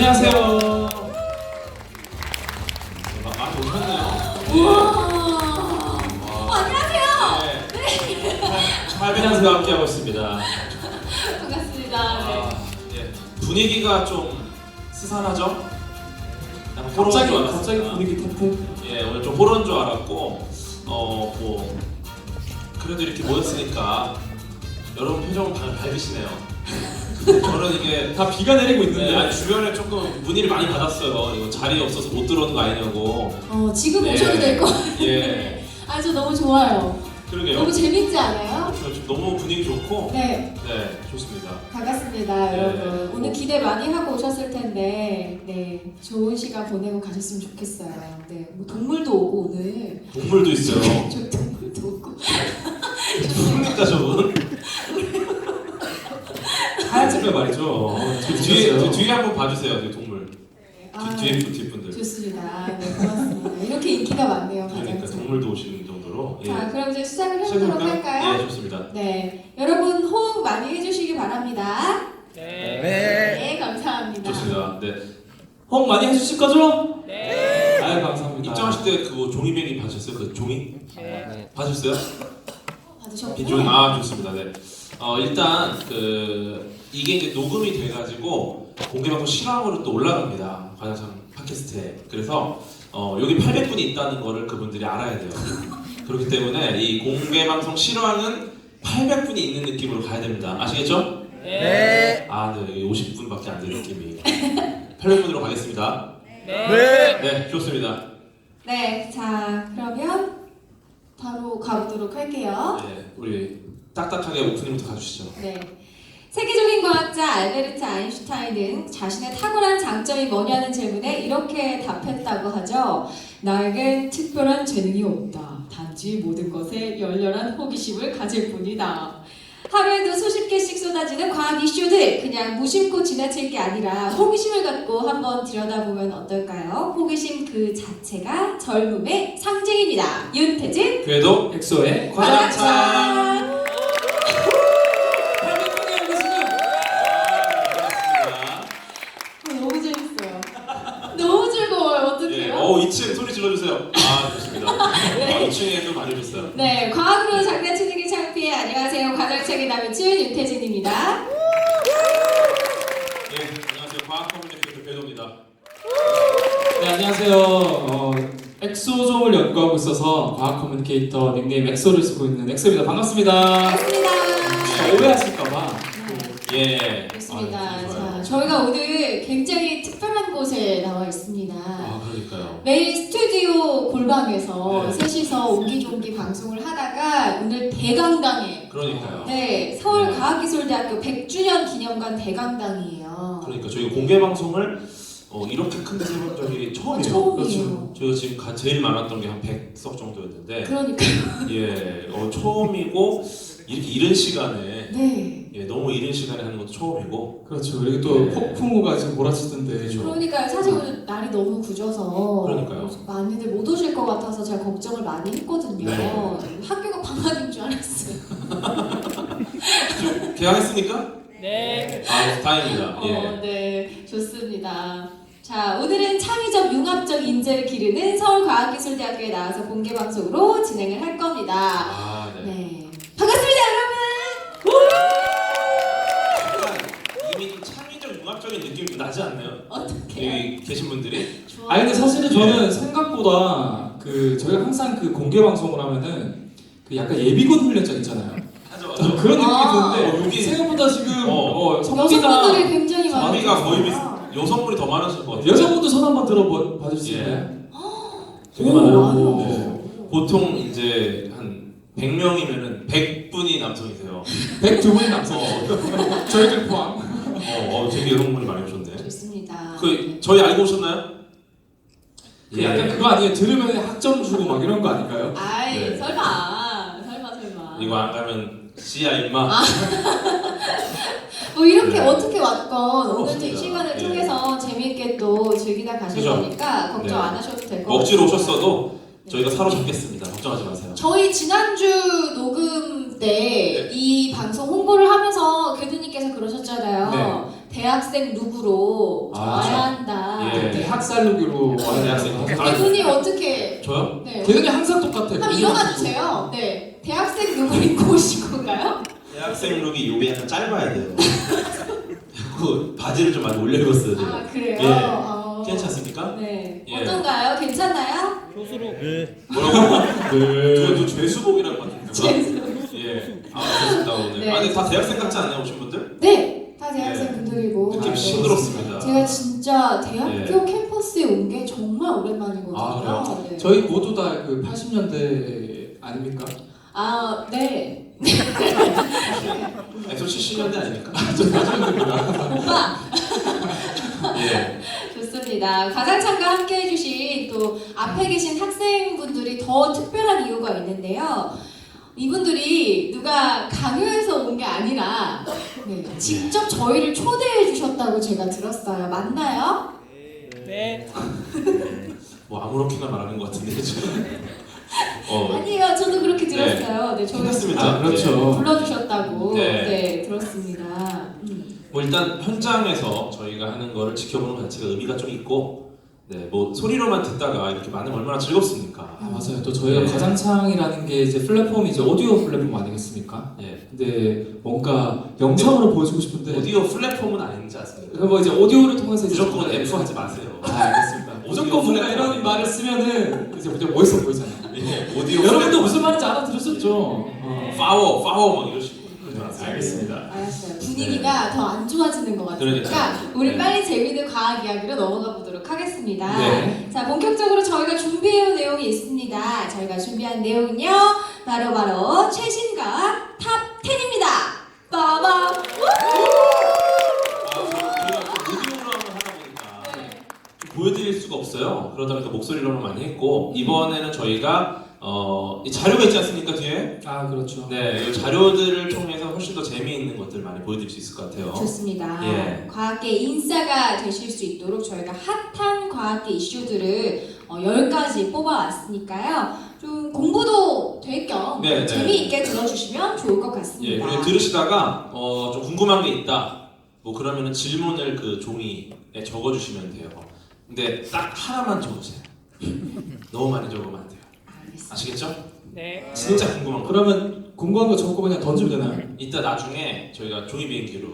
안녕하세요. 많이 오셨네요. 우와. 안녕하세요. 네. 할배장수가 함께하고 있습니다. 반갑습니다. 예. 분위기가 좀 스산하죠? 약간 호러인 갑자기 줄 알았습니다. 분위기 탁탁. 예, 오늘 좀 호러인 줄 알았고 뭐 그래도 이렇게 모였으니까 여러분 표정은 밝으시네요. 저는 이게 다 비가 내리고 있는데. 네, 아니, 주변에 조금 문의를 많이 받았어요. 이거 자리 없어서 못 들어오는 거 아니냐고. 지금 예. 오셔도 될 것 같아요. 예, 저 너무 좋아요. 그러게요. 너무 재밌지 않아요? 지금 너무 분위기 좋고, 네, 네, 좋습니다. 반갑습니다, 네. 여러분. 오늘 기대 많이 하고 오셨을 텐데, 네, 좋은 시간 보내고 가셨으면 좋겠어요. 네, 뭐 동물도 오고 오늘. 동물도 있어요. 저 동물도 오고. 누굽니까 저분? 하얀색깔 말이죠. 뒤에 한번 봐주세요, 그 동물. 뒤에 뒷분들. 좋습니다. 네, 고맙습니다. 이렇게 인기가 많네요, 그러니까 가장. 동물도 오시는 정도로. 자, 그럼 이제 시작을 해보도록 할까요? 네, 좋습니다. 네, 여러분 호응 많이 해주시기 바랍니다. 네, 감사합니다. 좋습니다. 네. 홍 많이 해주실 거죠? 네. 아유 감사합니다. 입장하실 때 그 종이뱅이 봐주셨어요? 그 종이? 네. 봐주셨어요? 받으셨고. 빈종이 좋습니다. 네. 일단 이게 이제 녹음이 돼가지고 공개방송 실황으로 또 올라갑니다. 과장창 팟캐스트에. 그래서 여기 800분이 있다는 거를 그분들이 알아야 돼요. 그렇기 때문에 이 공개방송 실황은 800분이 있는 느낌으로 가야 됩니다. 아시겠죠? 네. 네. 50분밖에 안 되는 느낌이. 800분으로 가겠습니다. 네, 좋습니다. 네, 자 그러면 바로 가보도록 할게요. 네, 우리 딱딱하게 오프닝부터 가주시죠. 네. 세계적인 과학자 알베르트 아인슈타인은 자신의 탁월한 장점이 뭐냐는 질문에 이렇게 답했다고 하죠. 나에겐 특별한 재능이 없다. 단지 모든 것에 열렬한 호기심을 가질 뿐이다. 하루에도 수십 개씩 쏟아지는 과학 이슈들 그냥 무심코 지나칠 게 아니라 호기심을 갖고 한번 들여다보면 어떨까요? 호기심 그 자체가 젊음의 상징입니다. 윤태진 그래도 엑소의 과장창. 반갑습니다. 너무 재밌어요. 너무 즐거워요. 예, 어떡해요? 2층 소리 질러주세요. 좋습니다. 2층에 좀 많이 오셨어요. 네, 과학으로 장난치는 게 창피해. 안녕하세요. 과장창의 남이춘 윤태진입니다. 예, 안녕하세요. 과학 커뮤니케이터 배도입니다. 네 안녕하세요. 엑소종을 연구하고 있어서 과학 커뮤니케이터 닉네임 엑소를 쓰고 있는 엑소입니다. 반갑습니다. 반갑습니다. 오해하실까봐. 예. 좋습니다. 좋아요. 자, 저희가 오늘 굉장히 특별한 곳에 나와 있습니다. 그러니까요. 매일 스튜디오 골방에서 네. 셋이서 옹기종기 방송을 하다가 오늘 대강당에 그러니까요. 네, 서울 네. 과학기술대학교 100주년 기념관 대강당이에요. 그러니까 저희 공개 방송을 이렇게 큰 데서 해본 적이 처음이에요. 처음이에요. 저희가 지금 제일 많았던 게 한 100석 정도였는데, 그러니까요. 예, 처음이고 이렇게 이른 시간에 네. 예, 너무 이른 시간에 하는 것도 처음이고. 그렇죠. 그리고 또 네. 폭풍우가 지금 몰아치던데. 그렇죠. 그러니까요. 사실 오늘 날이 너무 굳어서 그러니까요. 많이들 못 오실 것 같아서 제가 걱정을 많이 했거든요. 네. 학교가 방학인 줄 알았어요. 지금 개학했습니까? 네. 다행입니다. 예. 네, 좋습니다. 자, 오늘은 창의적 융합적 인재를 기르는 서울과학기술대학교에 나와서 공개 방송으로 진행을 할 겁니다. 네. 네, 반갑습니다, 여러분. 이미 좀 창의적 융합적인 느낌이 좀 나지 않나요? 어떻게? 여기 계신 분들이? 아니 근데 사실은 저는 생각보다 저희가 항상 공개 방송을 하면은 약간 예비군 훈련장 있잖아요. 맞아. 그런 느낌이 드는데 여기 생각보다 지금 여성분들이 성비가 굉장히 많아요. 성비가 거의 여성분이 더 많으실 것 같아요. 여성분도 손 한번 들어봐 주실까요? 되게 오, 많아요. 많아요. 네. 보통 이제 한 100명이면은 100분이 남성이세요. 102분이 남성. 저희들 포함. 되게 여성분이 많이 오셨네. 좋습니다. 저희 알고 오셨나요? 약간 그거 아니에요? 들으면 학점 주고 막 이런 거 아닌가요? 아이, 네. 설마. 이거 안 가면 씨야 임마. 뭐 이렇게 네. 어떻게 왔건 오늘도 이 그렇습니다. 시간을 예. 통해서 재미있게 또 즐기다 가실 그죠? 거니까 걱정 네. 안 하셔도 될 것 같아요. 억지로 오셨어도 저희가 사로잡겠습니다. 걱정하지 마세요. 저희 지난주 녹음 때 이 방송 홍보를 하면서 교수님께서 그러셨잖아요. 대학생 룩으로 아, 와야 한다. 예. 대학살 룩으로 와야 대학생. 대돈이 어떻게? 저요? 네. 걔는 항상 똑같아. 한번 일어나 주세요. 네. 대학생 룩을 입고 오신 건가요? 대학생 룩이 요게 약간 짧아야 돼요. 그 바지를 좀 많이 올려 입었어요 제가. 아 그래요? 예. 어. 괜찮습니까? 네. 예. 어떤가요? 괜찮나요? 뭐라고? 네. 너 죄수복이라고 하던데. 죄송해요. 예. 아 좋습니다 오늘. 네. 아 근데 다 대학생 같지 않나요 오신 분들? 네. 다 대학생 분들이고. 느낌 아, 시끄럽습니다. 제가 진짜 대학교 예. 캠퍼스에 온 게 정말 오랜만이거든요. 아, 그래요? 네. 저희 모두 다 그 80년대 아닙니까? 아, 네. 엑소 70년대 아닙니까? 오빠 예. 좋습니다. 가장창과 함께 해주신 또 앞에 계신 학생분들이 더 특별한 이유가 있는데요. 이분들이 누가 강요해서 온 게 아니라 네, 직접 저희를 초대해 주셨다고 제가 들었어요. 맞나요? 뭐 아무렇게나 말하는 것 같은데 지금. 아니에요. 저도 그렇게 들었어요. 네, 저희 괜찮습니다. 아, 그렇죠. 불러주셨다고 네. 네, 들었습니다. 뭐 일단 현장에서 저희가 하는 거를 지켜보는 것 자체가 의미가 좀 있고, 네, 뭐 소리로만 듣다가 이렇게 많으면 얼마나 즐겁습니까? 아 맞아요. 또 저희가 네. 가장창이라는 게 이제 플랫폼이 이제 오디오 플랫폼 아니겠습니까? 예. 근데 뭔가 영상으로 보여주고 싶은데 오디오 플랫폼은 아닌지 아십니까? 뭐 이제 오디오를 통해서 이제 무조건 정말- F 하지 마세요. 아 알겠습니다. 무조건 뭔가 플랫폼 이런 아닙니다. 말을 쓰면은 이제 무조건 멋있어 보이잖아요. 예, 오디오 여러분도 플랫폼. 무슨 말인지 알아들으셨죠? 파워 막 이러시고 그러지 마세요. 알겠습니다. 알았어요. 분위기가 더 안 좋아지는 것 같으니까 그러니까요. 우리 네. 빨리 재밌는 과학 이야기로 넘어가 보도록 하겠습니다. 네. 자, 본격적으로 저희가 준비해온 내용이 있습니다. 저희가 준비한 내용은요, 바로 최신 과학 탑 10입니다. 빠밤! 아, 저희가 또 오디오로 한번 하다 보니까 좀 보여드릴 수가 없어요. 그러다 보니까 목소리로만 많이 했고 이번에는 저희가 이 자료가 있지 않습니까 뒤에? 아 그렇죠. 네, 이 자료들을 통해서 훨씬 더 재미있는 것들 많이 보여드릴 수 있을 것 같아요. 좋습니다. 예. 과학계 인싸가 되실 수 있도록 저희가 핫한 과학계 이슈들을 10가지 뽑아왔으니까요. 좀 공부도 될 겸 네, 네. 재미있게 들어주시면 좋을 것 예, 같습니다. 그리고 들으시다가 좀 궁금한 게 있다. 뭐 그러면은 질문을 그 종이에 적어주시면 돼요. 근데 딱 하나만 적으세요. 너무 많이 적으면 안 돼요. 알겠습니다. 아시겠죠? 네. 진짜 궁금한 거. 그러면 궁금한 거 적고 그냥 던지면 되나요? 이따 나중에 저희가 종이 비행기로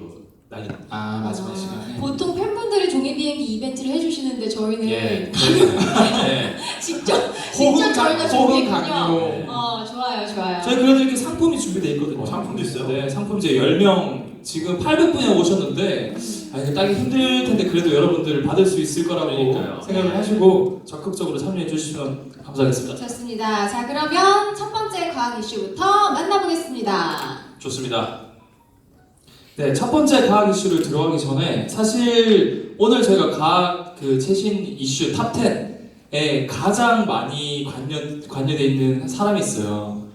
날리. 아 마지막 시간에. 보통 팬분들이 종이 비행기 이벤트를 해주시는데 저희는 예. 네. 직접 호흡 저희가 호흡 준비했군요. 강요. 좋아요, 좋아요. 저희 그래도 이렇게 상품이 준비되어 있거든요. 상품도 있어요? 네, 상품 이제 10명 지금 800분이 오셨는데 이게 따기 힘들 텐데 그래도 여러분들 받을 수 있을 거라고 그러니까요. 생각을 하시고 적극적으로 참여해 주시면 감사하겠습니다. 좋습니다. 자, 그러면 첫 번째 과학 이슈부터 만나보겠습니다. 좋습니다. 네, 첫 번째 과학 이슈를 들어가기 전에 사실 오늘 저희가 과학 그 최신 이슈 탑 10에 가장 많이 관여돼 있는 사람이 있어요.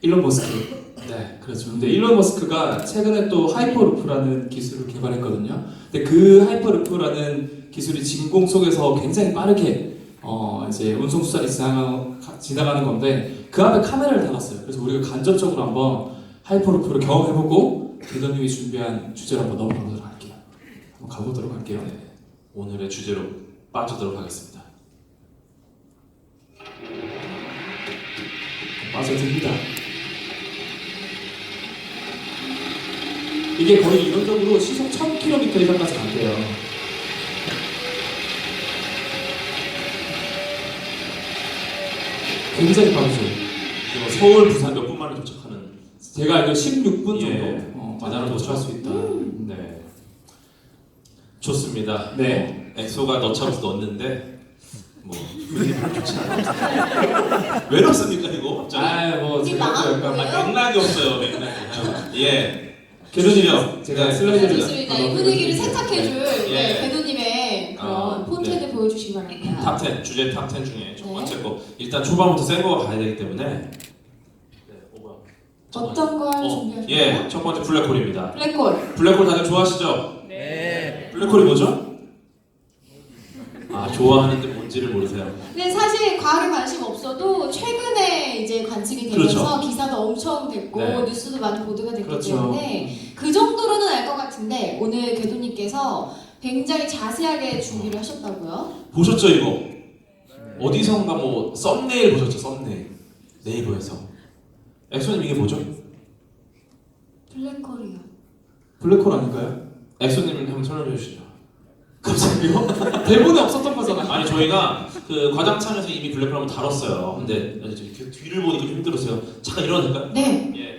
일론 머스크. 네, 그렇죠. 근데 일론 머스크가 최근에 또 하이퍼루프라는 기술을 개발했거든요. 근데 그 하이퍼루프라는 기술이 진공 속에서 굉장히 빠르게 이제 운송 수단이 지나가는 건데 그 앞에 카메라를 달았어요. 그래서 우리가 간접적으로 한번 하이퍼루프를 경험해보고 대도님이 준비한 주제로 한번 넘어가도록 할게요. 한번 가보도록 할게요. 네. 오늘의 주제로 빠지도록 하겠습니다. 빠져듭니다. 이게 거의 이론적으로 시속 1000km 이상까지 간대요. 굉장히 빠르죠. 이게 뭐 서울, 부산 몇 분 만에 도착하는. 제가 알기로 16분 정도 예. 만에 도착할 수 있다. 네. 좋습니다. 네. 엑소가 넣자면서 넣었는데 뭐 좋지 않아요. 왜 넣습니까 이거? 갑자기? 뭐 이게 제가 망한 또 약간 거예요? 맥락이 없어요. 맥락이. 예. 교수님 제가 네. 슬라이드를 좋습니다. 이 분위기를 세탁해줄 예. 배도님의 그런 아, 폰트를 보여주시기 바랍니다. 탑10 주제 탑10 중에 첫 네. 번째 거 일단 초반부터 센 거가 가야 되기 때문에. 네. 뭐야? 어떤 걸 준비하셨나요? 예, 첫 번째 블랙홀입니다. 블랙홀. 블랙홀 다들 좋아하시죠? 네. 블랙홀이 뭐죠? 아 좋아하는데 뭔지를 모르세요. 근데 사실 과학에 관심 없어도 최근에 이제 관측이 되면서 그렇죠. 기사도 엄청 됐고 네. 뉴스도 많이 보도가 됐기 그렇죠. 때문에 그 정도로는 알 것 같은데 오늘 궤도님께서 분께서 굉장히 자세하게 준비를 하셨다고요? 보셨죠 이거? 어디선가 뭐 썸네일 보셨죠? 썸네일 네이버에서. 엑소님 이게 뭐죠? 블랙홀이요. 블랙홀 아닌가요? 엑소님 한번 설명해 주시죠. 갑자기요? 대본에 없었던 거잖아요. 아니 저희가 그 과장창에서 이미 블랙홀 한번 다뤘어요. 근데 이렇게 뒤를 보니까 좀 힘들었어요. 잠깐 일어나도 될까요? 네. 예.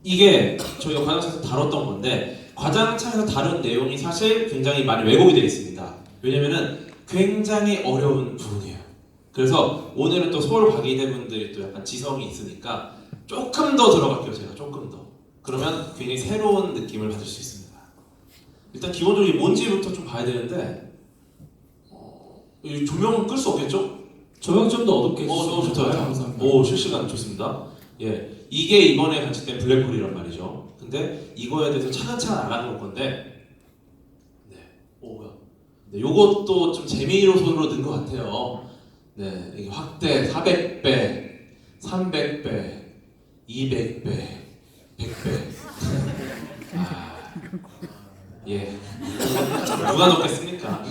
이게 저희가 과장창에서 다뤘던 건데 과장창에서 다룬 내용이 사실 굉장히 많이 왜곡이 되어 있습니다. 왜냐면은 굉장히 어려운 부분이에요. 그래서 오늘은 또 서울과기대 분들이 또 약간 지성이 있으니까 조금 더 들어갈게요. 제가 조금 더. 그러면 굉장히 새로운 느낌을 받을 수 있습니다. 일단 기본적으로 이 뭔지부터 좀 봐야 되는데 이 조명은 끌 수 없겠죠? 조명 좀 더 어둡게 해주시면 좋다. 감사합니다. 오 실시간 좋습니다. 예, 이게 이번에 관측된 블랙홀이란 말이죠. 근데 이거에 대해서 차근차근 알아볼 건데, 네, 오 뭐야? 네, 요것도 좀 재미로서로 는 것 같아요. 네, 이게 확대 400배, 300배, 200배, 100배. 예. 누가 넣겠습니까?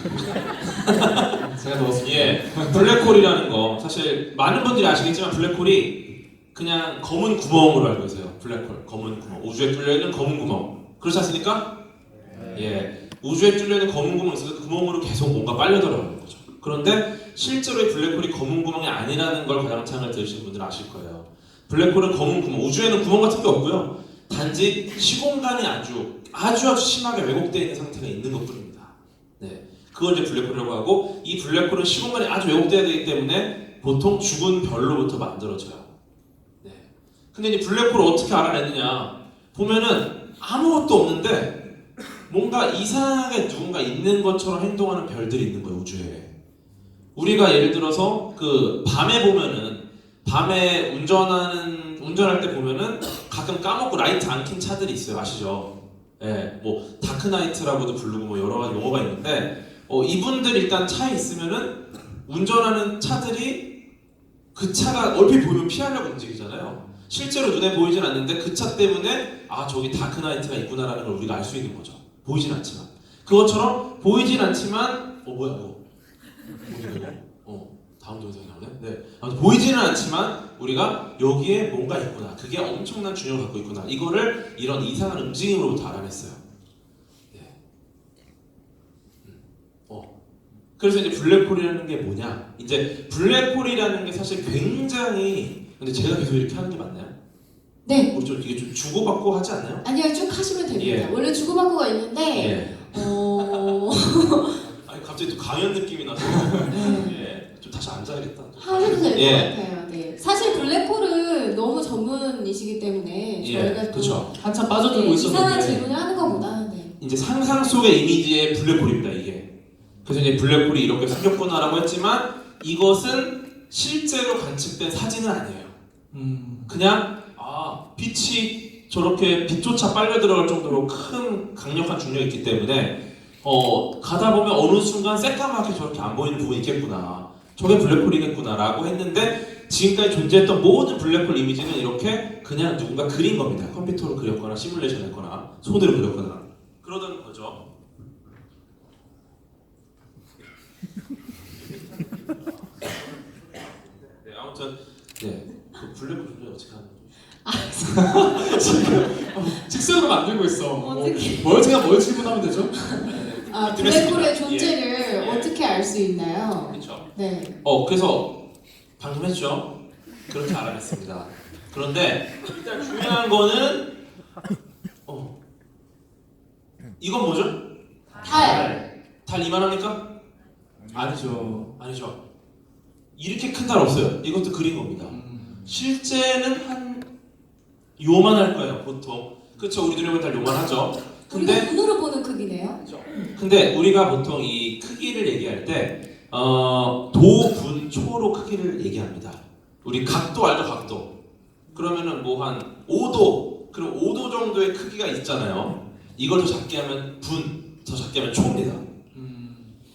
제가 넣었습니다. 예. 블랙홀이라는 거 사실 많은 분들이 아시겠지만 블랙홀이 그냥 검은 구멍으로 알고 계세요. 블랙홀, 검은 구멍. 우주에 뚫려 있는 검은 구멍. 그렇지 않습니까? 예. 우주에 뚫려 있는 검은 구멍이 있어서 그 구멍으로 계속 뭔가 빨려 들어가는 거죠. 그런데 실제로 이 블랙홀이 검은 구멍이 아니라는 걸 과장창을 들으시는 분들은 아실 거예요. 블랙홀은 검은 구멍. 우주에는 구멍 같은 게 없고요. 단지 시공간이 아주 심하게 왜곡되어 있는 상태가 있는 것뿐입니다. 네, 그걸 이제 블랙홀이라고 하고 이 블랙홀은 시공간이 아주 왜곡되어야 되기 때문에 보통 죽은 별로부터 만들어져요. 네, 근데 이제 블랙홀을 어떻게 알아내느냐 보면은 아무것도 없는데 뭔가 이상하게 누군가 있는 것처럼 행동하는 별들이 있는 거예요. 우주에. 우리가 예를 들어서 그 밤에 보면은 밤에 운전할 때 보면은 가끔 까먹고 라이트 안 킨 차들이 있어요. 아시죠? 예, 뭐 다크나이트라고도 부르고 뭐 여러 가지 용어가 있는데 이분들 일단 차에 있으면은 운전하는 차들이 그 차가 얼핏 보면 피하려고 움직이잖아요. 실제로 눈에 보이진 않는데 그 차 때문에 아 저기 다크나이트가 있구나라는 걸 우리가 알 수 있는 거죠. 보이진 않지만 그것처럼 보이진 않지만 뭐야 이거 다음 동영상이 나오네. 네. 아무튼 보이지는 않지만 우리가 여기에 뭔가 있구나. 그게 엄청난 중요를 갖고 있구나. 이거를 이런 이상한 움직임으로부터 알아냈어요. 네. 그래서 이제 블랙홀이라는 게 뭐냐? 이제 블랙홀이라는 게 사실 굉장히 근데 제가 계속 이렇게 하는 게 맞나요? 네. 우리 좀 이게 좀 주고받고 하지 않나요? 아니요, 쭉 하시면 됩니다. 예. 원래 주고받고가 있는데, 예. 아니 갑자기 또 강연 느낌이 나서 예. 좀 다시 앉아야겠다. 하셔도 될 것 예. 같아요. 네. 사실 블랙홀은 너무 전문이시기 때문에 저희가 또 그렇죠. 한참 빠져들고 이상한 있었는데 질문을 하는 것보다 네. 이제 상상 속의 이미지의 블랙홀입니다. 이게. 그래서 이제 블랙홀이 이렇게 생겼구나라고 했지만 이것은 실제로 관측된 사진은 아니에요. 그냥 빛이 저렇게 빛조차 빨려 들어갈 정도로 큰 강력한 중력이 있기 때문에 가다 보면 어느 순간 새까맣게 저렇게 안 보이는 부분이 있겠구나. 저게 블랙홀이겠구나라고 했는데 지금까지 존재했던 모든 블랙홀 이미지는 이렇게 그냥 누군가 그린 겁니다. 컴퓨터로 그렸거나 시뮬레이션 했거나 손으로 그렸거나 그러던 거죠. 네, 아무튼 그 블랙홀 존재 어떻게 하는 거죠? 직선으로 만들고 있어. 어떻게? 제가 뭘 질문하면 되죠? 블랙홀의 존재를 어떻게 알 수 있나요? 그렇죠. 네. 그래서 방금 했죠. 그렇게 알아냈습니다. 그런데 일단 중요한 거는 이건 뭐죠? 달. 달 이만합니까? 아니죠. 아니죠. 이렇게 큰 달 없어요. 이것도 그린 겁니다. 실제는 한 요만할 거예요. 보통. 그렇죠. 우리 눈에 보는 달 요만하죠. 우리가 근데 눈으로 보는 크기네요. 근데 우리가 보통 이 크기를 얘기할 때 도분초로 크기를 얘기합니다. 우리 각도 알죠? 각도. 그러면은 뭐 한 5도, 그럼 5도 정도의 크기가 있잖아요. 이걸 더 작게 하면 더 작게 하면 초입니다.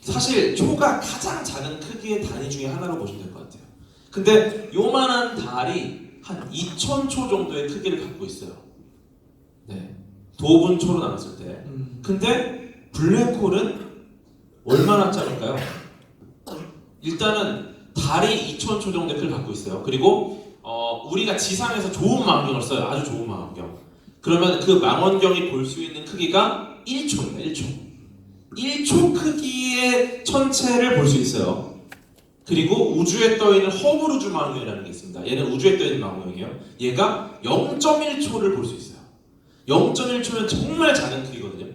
사실 초가 가장 작은 크기의 단위 중에 하나로 보시면 될 것 같아요. 근데 요만한 달이 한 2000초 정도의 크기를 갖고 있어요. 네. 도분초로 나눴을 때. 근데 블랙홀은 얼마나 작을까요? 일단은 달이 2000초 정도의 크기를 갖고 있어요. 그리고 우리가 지상에서 좋은 망원경을 써요. 아주 좋은 망원경. 그러면 그 망원경이 볼 수 있는 크기가 1초입니다. 1초. 1초 크기의 천체를 볼 수 있어요. 그리고 우주에 떠있는 허블 우주 망원경이라는 게 있습니다. 얘는 우주에 떠있는 망원경이에요. 얘가 0.1초를 볼 수 있어요. 0.1초면 정말 작은 크기거든요.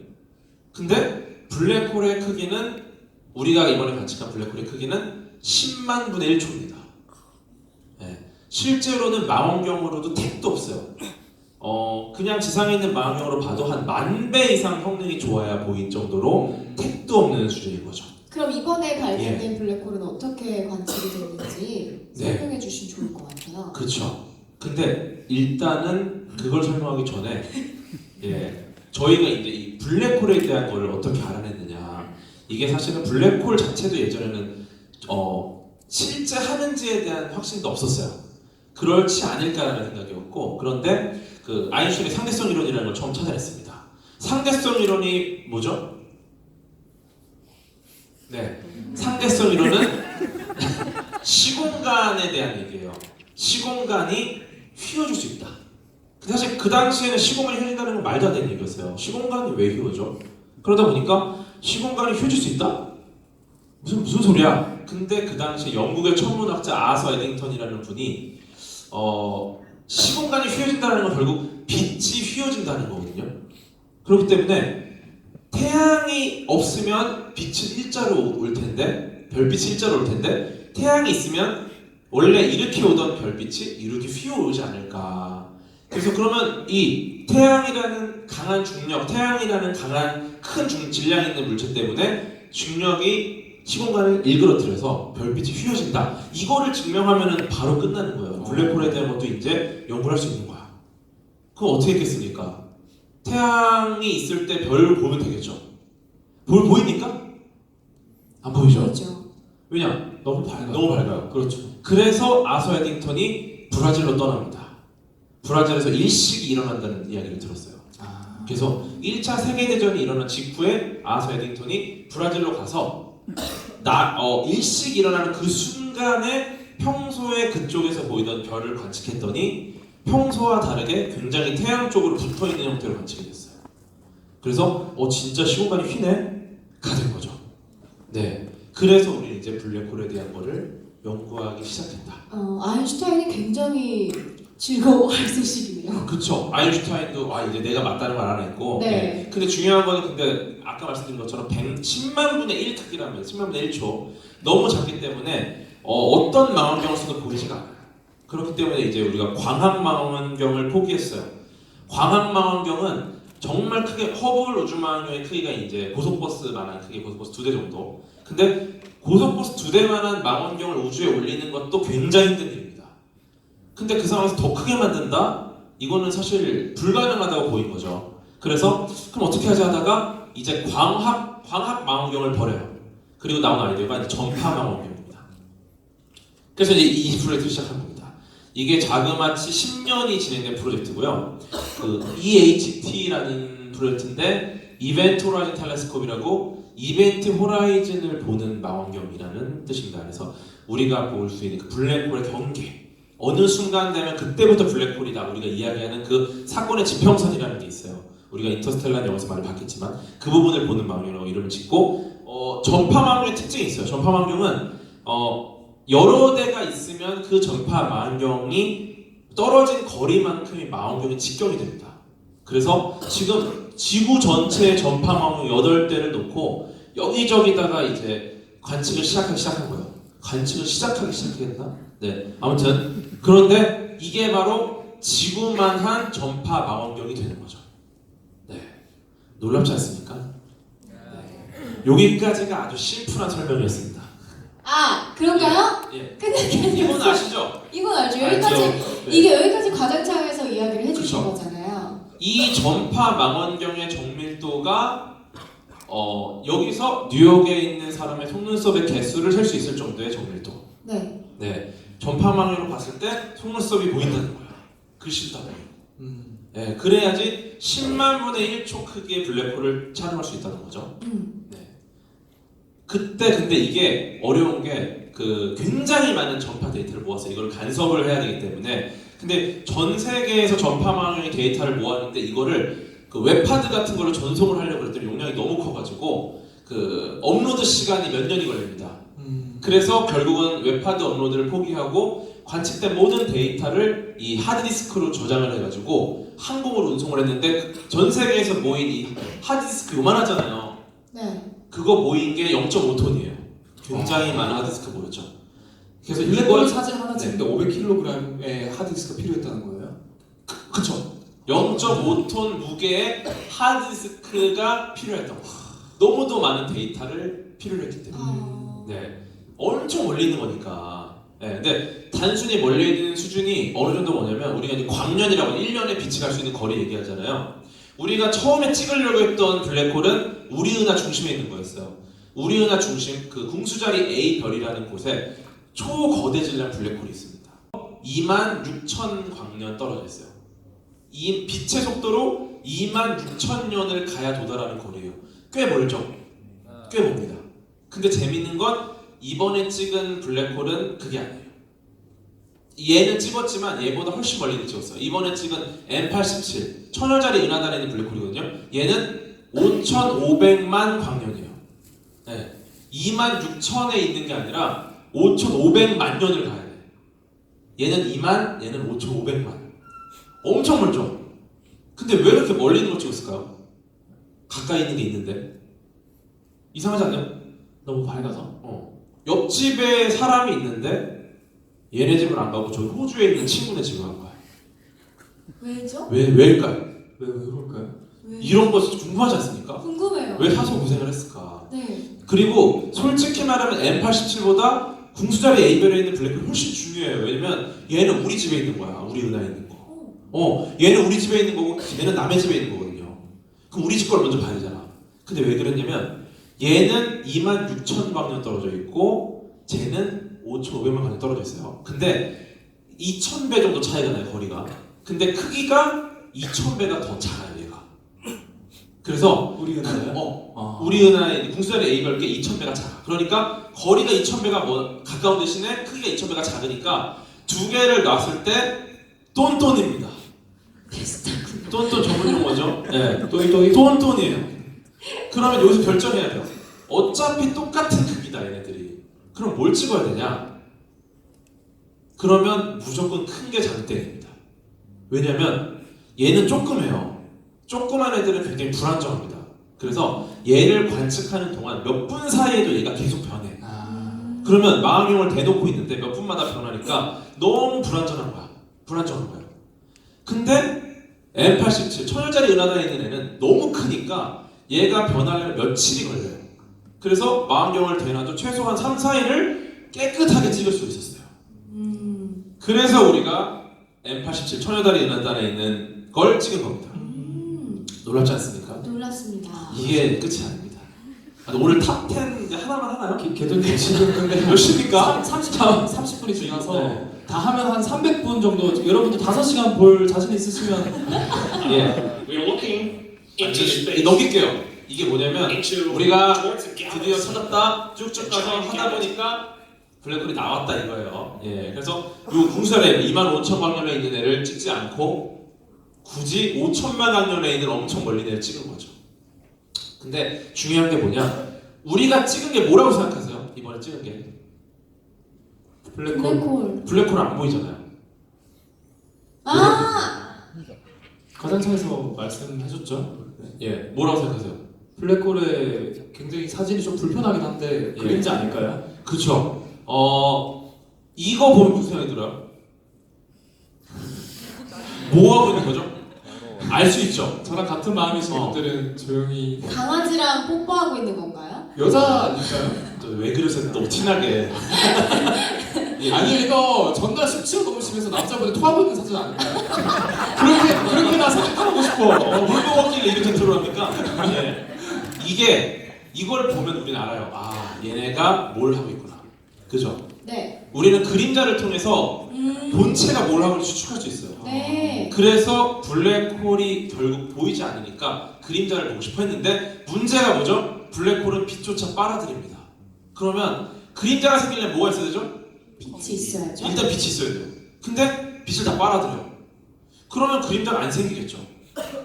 근데 블랙홀의 크기는 우리가 이번에 관측한 블랙홀의 크기는 10만 분의 1초입니다. 네. 실제로는 망원경으로도 택도 없어요. 그냥 지상에 있는 망원경으로 봐도 한 10,000배 이상 성능이 좋아야 보일 정도로 택도 없는 수준인 거죠. 그럼 이번에 발견된 블랙홀은 어떻게 관측이 되는지 네. 설명해 주시면 좋을 것 같아요. 그렇죠. 근데 일단은 그걸 설명하기 전에 저희가 이제 이 블랙홀에 대한 걸 어떻게 알아냈느냐. 이게 사실은 블랙홀 자체도 예전에는 실제 하는지에 대한 확신도 없었어요. 그렇지 않을까라는 생각이었고, 그런데 그 아인슈타인의 상대성 이론이라는 걸 처음 찾아냈습니다. 상대성 이론이 뭐죠? 네, 상대성 이론은 시공간에 대한 얘기예요. 시공간이 휘어질 수 있다. 사실 그 당시에는 시공간이 휘어진다는 건 말도 안 되는 얘기였어요. 시공간이 왜 휘어져? 그러다 보니까 시공간이 휘어질 수 있다? 무슨 소리야? 근데 그 당시 영국의 천문학자 아서 에딩턴이라는 분이 시공간이 휘어진다는 건 결국 빛이 휘어진다는 거거든요. 그렇기 때문에 태양이 없으면 빛은 일자로 올 텐데, 별빛이 일자로 올 텐데, 태양이 있으면 원래 이렇게 오던 별빛이 이렇게 휘어오지 않을까. 그래서 그러면 이 태양이라는 강한 중력, 태양이라는 강한 큰 질량 있는 물체 때문에 중력이 시공간을 일그러뜨려서 별빛이 휘어진다. 이거를 증명하면 바로 끝나는 거예요. 블랙홀에 대한 것도 이제 연구를 할 수 있는 거야. 그럼 어떻게 했겠습니까? 태양이 있을 때 별을 보면 되겠죠. 별 보입니까? 안 보이죠? 그렇죠. 왜냐? 너무 밝아요. 그렇죠. 그래서 아서 에딩턴이 브라질로 떠납니다. 브라질에서 일식이 일어난다는 이야기를 들었어요. 그래서 1차 세계대전이 일어난 직후에 아서 에딩턴이 브라질로 가서 일식이 일어나는 그 순간에 평소에 그쪽에서 보이던 별을 관측했더니 평소와 다르게 굉장히 태양 쪽으로 붙어있는 형태로 관측이 됐어요. 그래서 진짜 시공간이 휘네? 가 된 거죠. 네. 그래서 우리는 이제 블랙홀에 대한 거를 연구하기 시작했다. 아인슈타인이 굉장히 즐거워할 소식이네요. 그쵸. 아인슈타인도 이제 내가 맞다는 걸 알아냈고. 네. 근데 중요한 거는 근데 아까 말씀드린 것처럼 10만 분의 1 크기라면 10만 분의 1초 너무 작기 때문에 어떤 망원경을 써도 보이지가 않아요. 그렇기 때문에 이제 우리가 광학 망원경을 포기했어요. 광학 망원경은 정말 크게 허블 우주 망원경의 크기가 이제 고속버스만한 크기, 고속버스 2대 정도. 근데 고속버스 2대만한 망원경을 우주에 올리는 것도 굉장히 힘든 일입니다. 근데 그 상황에서 더 크게 만든다? 이거는 사실 불가능하다고 보인 거죠. 그래서 그럼 어떻게 하지 하다가 이제 광학 망원경을 버려요. 그리고 나온 아이디어가 이제 전파 망원경입니다. 그래서 이제 이 프로젝트를 시작한 겁니다. 이게 자그마치 10년이 진행된 프로젝트고요. 그 EHT라는 프로젝트인데 이벤트 호라이즌 텔레스콥이라고 이벤트 호라이즌을 보는 망원경이라는 뜻입니다. 그래서 우리가 볼 수 있는 그 블랙홀의 경계, 어느 순간 되면 그때부터 블랙홀이다 우리가 이야기하는 그 사건의 지평선이라는 게 있어요. 우리가 인터스텔라 영화에서 많이 봤겠지만 그 부분을 보는 망원경이라고 이름을 짓고 전파 망원경의 특징이 있어요. 전파 망원경은 여러 대가 있으면 그 전파 망원경이 떨어진 거리만큼의 망원경이 직경이 됩니다. 그래서 지금 지구 전체의 전파 망원경 8대를 놓고 여기저기다가 이제 관측을 시작한 거예요. 관측을 시작하기 시작했나? 네. 아무튼 그런데 이게 바로 지구만한 전파 망원경이 되는 거죠. 네. 놀랍지 않습니까? 네. 여기까지가 아주 심플한 설명이었습니다. 그런가요? 예. 끝내기 이건 아시죠? 이건 알죠. 알죠? 여기까지 네. 이게 여기까지 과장창에서 이야기를 해주신 그쵸. 거잖아요. 이 전파 망원경의 정밀도가 여기서 뉴욕에 있는 사람의 속눈썹의 개수를 셀 수 있을 정도의 정밀도. 네. 네. 전파 망원경으로 봤을 때 속눈썹이 보인다는 거야. 글씨도 다 보여. 예, 그래야지 10만 분의 1초 크기의 블랙홀을 촬영할 수 있다는 거죠. 네. 그때 근데 이게 어려운 게 그 굉장히 많은 전파 데이터를 모아서 이걸 간섭을 해야 되기 때문에 근데 전 세계에서 전파망의 데이터를 모았는데 이거를 그 웹하드 같은 걸로 전송을 하려고 했더니 용량이 너무 커가지고 그 업로드 시간이 몇 년이 걸립니다. 그래서 결국은 웹하드 업로드를 포기하고 관측된 모든 데이터를 이 하드디스크로 저장을 해가지고 항공으로 운송을 했는데 전 세계에서 모인 이 하드디스크 요만하잖아요. 네. 그거 모인 게 0.5톤이에요. 굉장히 많은 하드디스크 모였죠. 그래서 블랙홀 이걸 사진 하나 찍는데 500kg의 하드디스크가 필요했다는 거예요? 그쵸. 0.5톤 무게의 하드디스크가 필요했던 거예요. 너무도 많은 데이터를 필요로 했기 때문에. 네. 엄청 몰리는 거니까. 네. 근데 단순히 몰려있는 수준이 어느 정도 뭐냐면 우리가 이제 광년이라고 1년에 빛이 갈 수 있는 거리 얘기하잖아요. 우리가 처음에 찍으려고 했던 블랙홀은 우리은하 중심에 있는 거였어요. 우리은하 중심, 그 궁수자리 A 별이라는 곳에 초거대 질량 블랙홀이 있습니다. 26,000 광년 떨어져 있어요. 이 빛의 속도로 26,000년을 가야 도달하는 거리예요. 꽤 멀죠? 꽤 멉니다. 근데 재밌는 건 이번에 찍은 블랙홀은 그게 아니에요. 얘는 찍었지만 얘보다 훨씬 멀리 찍었어요. 이번에 찍은 M87 천여자리 은하단에 있는 블랙홀이거든요. 얘는 5,500만 광년이에요. 네. 26,000에 있는 게 아니라 5,500만 년을 가야 돼. 얘는 2만, 얘는 5,500만. 엄청 멀죠? 근데 왜 이렇게 멀리 있는 걸 찍었을까요? 가까이 있는 게 있는데 이상하지 않나요? 너무 밝아서? 옆집에 사람이 있는데 얘네 집을 안 가고 저 호주에 있는 친구네 집을 간 거야. 왜죠? 왜일까요? 왜 그럴까요? 왜? 이런 거 궁금하지 않습니까? 궁금해요. 왜 사서 고생을 했을까? 네. 그리고 솔직히 말하면 M87보다 궁수자리 A별에 있는 블랙홀이 훨씬 중요해요. 왜냐면 얘는 우리 집에 있는 거야. 우리 은하에 있는 거. 얘는 우리 집에 있는 거고 얘는 남의 집에 있는 거거든요. 그럼 우리 집 걸 먼저 봐야 되잖아. 근데 왜 그랬냐면 얘는 26,000 광년 떨어져 있고 쟤는 5,500만 광년 떨어져 있어요. 근데 2,000배 정도 차이가 나요, 거리가. 근데 크기가 2,000배가 더 작아요, 얘가. 그래서 우리 은하요? 우리 은하의 궁수자리 A별께 2,000배가 작아. 그러니까 거리가 2,000배가 뭐 가까운 대신에 크기가 2,000배가 작으니까 두 개를 놨을 때 똔똔입니다. 똔똔 전문 용어죠. 네, 똔똔이에요. 그러면 여기서 결정해야 돼요. 어차피 똑같은 크기다 얘네들이. 그럼 뭘 찍어야 되냐? 그러면 무조건 큰 게 장땡입니다. 왜냐면 얘는 조그매요. 조그만 애들은 굉장히 불안정합니다. 그래서 얘를 관측하는 동안 몇 분 사이에도 얘가 계속 변해. 그러면 망원경을 대놓고 있는데 몇 분마다 변하니까 너무 불안정한 거야. 근데 M87 천여자리 은하단에 있는 애는 너무 크니까 얘가 변하려면 며칠이 걸려요. 그래서 망원경을 대놔도 최소한 3, 4일을 깨끗하게 찍을 수 있었어요. 그래서 우리가 M87 천여자리 은하단에 있는 걸 찍은 겁니다. 놀랍지 않습니까? 놀랐습니다. 이게 끝이 아닙니다. 오늘 탑10 이제 하나만 하나요? 개돌님 지금 근데 몇 시입니까? 30분이 지나서 네. 다 하면 한 300분 정도 여러분들 5시간 볼 자신 있으시면 예. We are looking into space. 넘길게요. 이게 뭐냐면 Into 우리가 towards a 드디어 galaxy. 찾았다 쭉쭉 가서 하다 보니까 블랙홀이 나왔다 이거예요. 예. 그래서 이 궁수자리 25,000 광년에 있는 애를 찍지 않고 굳이 5,000만 광년에 있는 엄청 멀리 애를 찍은 거죠. 근데 중요한 게 뭐냐? 우리가 찍은 게 뭐라고 생각하세요? 이번에 찍은 게 블랙홀. 블랙홀 안 보이잖아요. 가장창에서 말씀해줬죠. 예. 뭐라고 생각하세요? 블랙홀에 굉장히 사진이 좀 불편하긴 한데 예. 그림자 아닐까요? 그쵸. 이거 보면 무슨 생각이 들어요? 뭐 하고 있는 거죠? 알 수 있죠. 저랑 같은 마음이신 분들은 조용히 강아지랑 뽀뽀하고 있는 건가요? 여자 아닐까요? 또 왜 그러세요? 너무 티나게. 예, 아니 이거 전날 수치가 너무 심해서 남자분이 토하고 있는 사진 아닐까요? 그렇게 나 생각하고 싶어. 물 먹었길래 이렇게 들어갑니까? 예. 이걸 보면 우리는 알아요. 아, 얘네가 뭘 하고 있구나. 그죠? 네. 우리는 그림자를 통해서 본체가 뭘 하고 있는지 추측할 수 있어요. 네. 그래서 블랙홀이 결국 보이지 않으니까 그림자를 보고 싶어 했는데 문제가 뭐죠? 블랙홀은 빛조차 빨아들입니다. 그러면 그림자가 생기려면 뭐가 있어야 되죠? 빛이 있어야죠. 일단 빛이 있어야 돼요. 근데 빛을 다 빨아들여요. 그러면 그림자가 안 생기겠죠.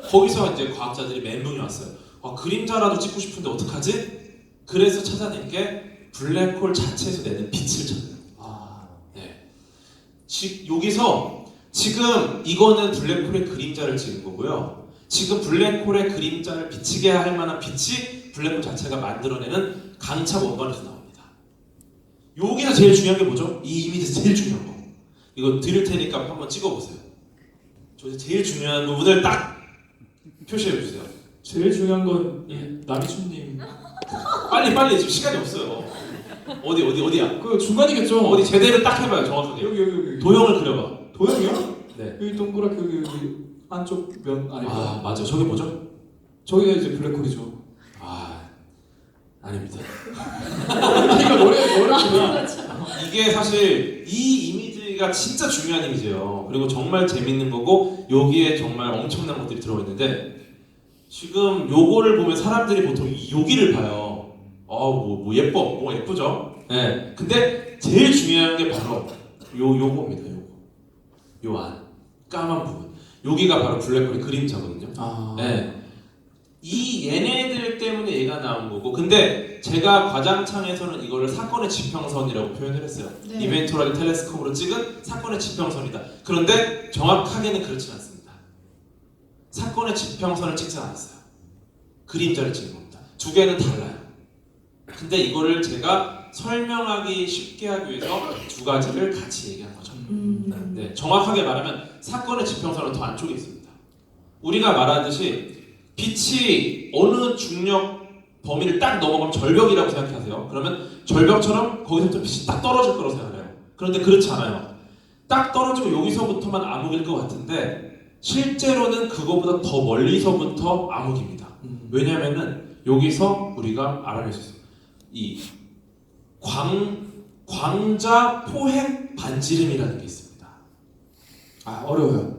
거기서 이제 과학자들이 멘붕이 왔어요. 그림자라도 찍고 싶은데 어떡하지? 그래서 찾아낸 게 블랙홀 자체에서 내는 빛을 찾아요. 네. 여기서 지금 이거는 블랙홀의 그림자를 찍은 거고요. 지금 블랙홀의 그림자를 비치게 할 만한 빛이 블랙홀 자체가 만들어내는 강착 원반에서 나옵니다. 여기서 제일 중요한 게 뭐죠? 이 이미지에서 제일 중요한 거. 이거 드릴 테니까 한번 찍어보세요. 저기서 제일 중요한 부분을 딱 표시해 주세요. 제일 중요한 건 남이춘님 빨리 지금 시간이 없어요. 어디야? 그 중간이겠죠. 어디 제대로 딱 해봐요. 정확하게. 여기 도형을 그려봐. 도형이요? 네. 여기 동그랗게 여기 안쪽 면 아닙니다. 맞아. 저게 뭐죠? 저기가 이제 블랙홀이죠. 아닙니다. 그러니까 노래구나. 이게 사실 이 이미지가 진짜 중요한 이미지예요. 그리고 정말 재밌는 거고 여기에 정말 엄청난 것들이 들어있는데 지금 요거를 보면 사람들이 보통 여기를 봐요. 뭐 예쁘죠? 네. 근데 제일 중요한 게 바로 요겁니다. 요 안 까만 부분. 여기가 바로 블랙홀의 그림자거든요. 네. 이 얘네들 때문에 얘가 나온 거고, 근데 제가 과장창에서는 이거를 사건의 지평선이라고 표현을 했어요. 네. 이벤토라디 텔레스콥으로 찍은 사건의 지평선이다. 그런데 정확하게는 그렇진 않습니다. 사건의 지평선을 찍지 않았어요. 그림자를 찍은 겁니다. 두 개는 달라요. 근데 이거를 제가 설명하기 쉽게 하기 위해서 두 가지를 같이 얘기한 거죠. 네, 정확하게 말하면 사건의 지평선은 더 안쪽에 있습니다. 우리가 말하듯이 빛이 어느 중력 범위를 딱 넘어가면 절벽이라고 생각하세요. 그러면 절벽처럼 거기서부터 빛이 딱 떨어질 거라고 생각해요. 그런데 그렇지 않아요. 딱 떨어지고 여기서부터만 암흑일 것 같은데 실제로는 그거보다 더 멀리서부터 암흑입니다. 왜냐면은 여기서 우리가 알아낼 수 있어요. 이 광자 포획 반지름이라는 게 있습니다. 어려워요.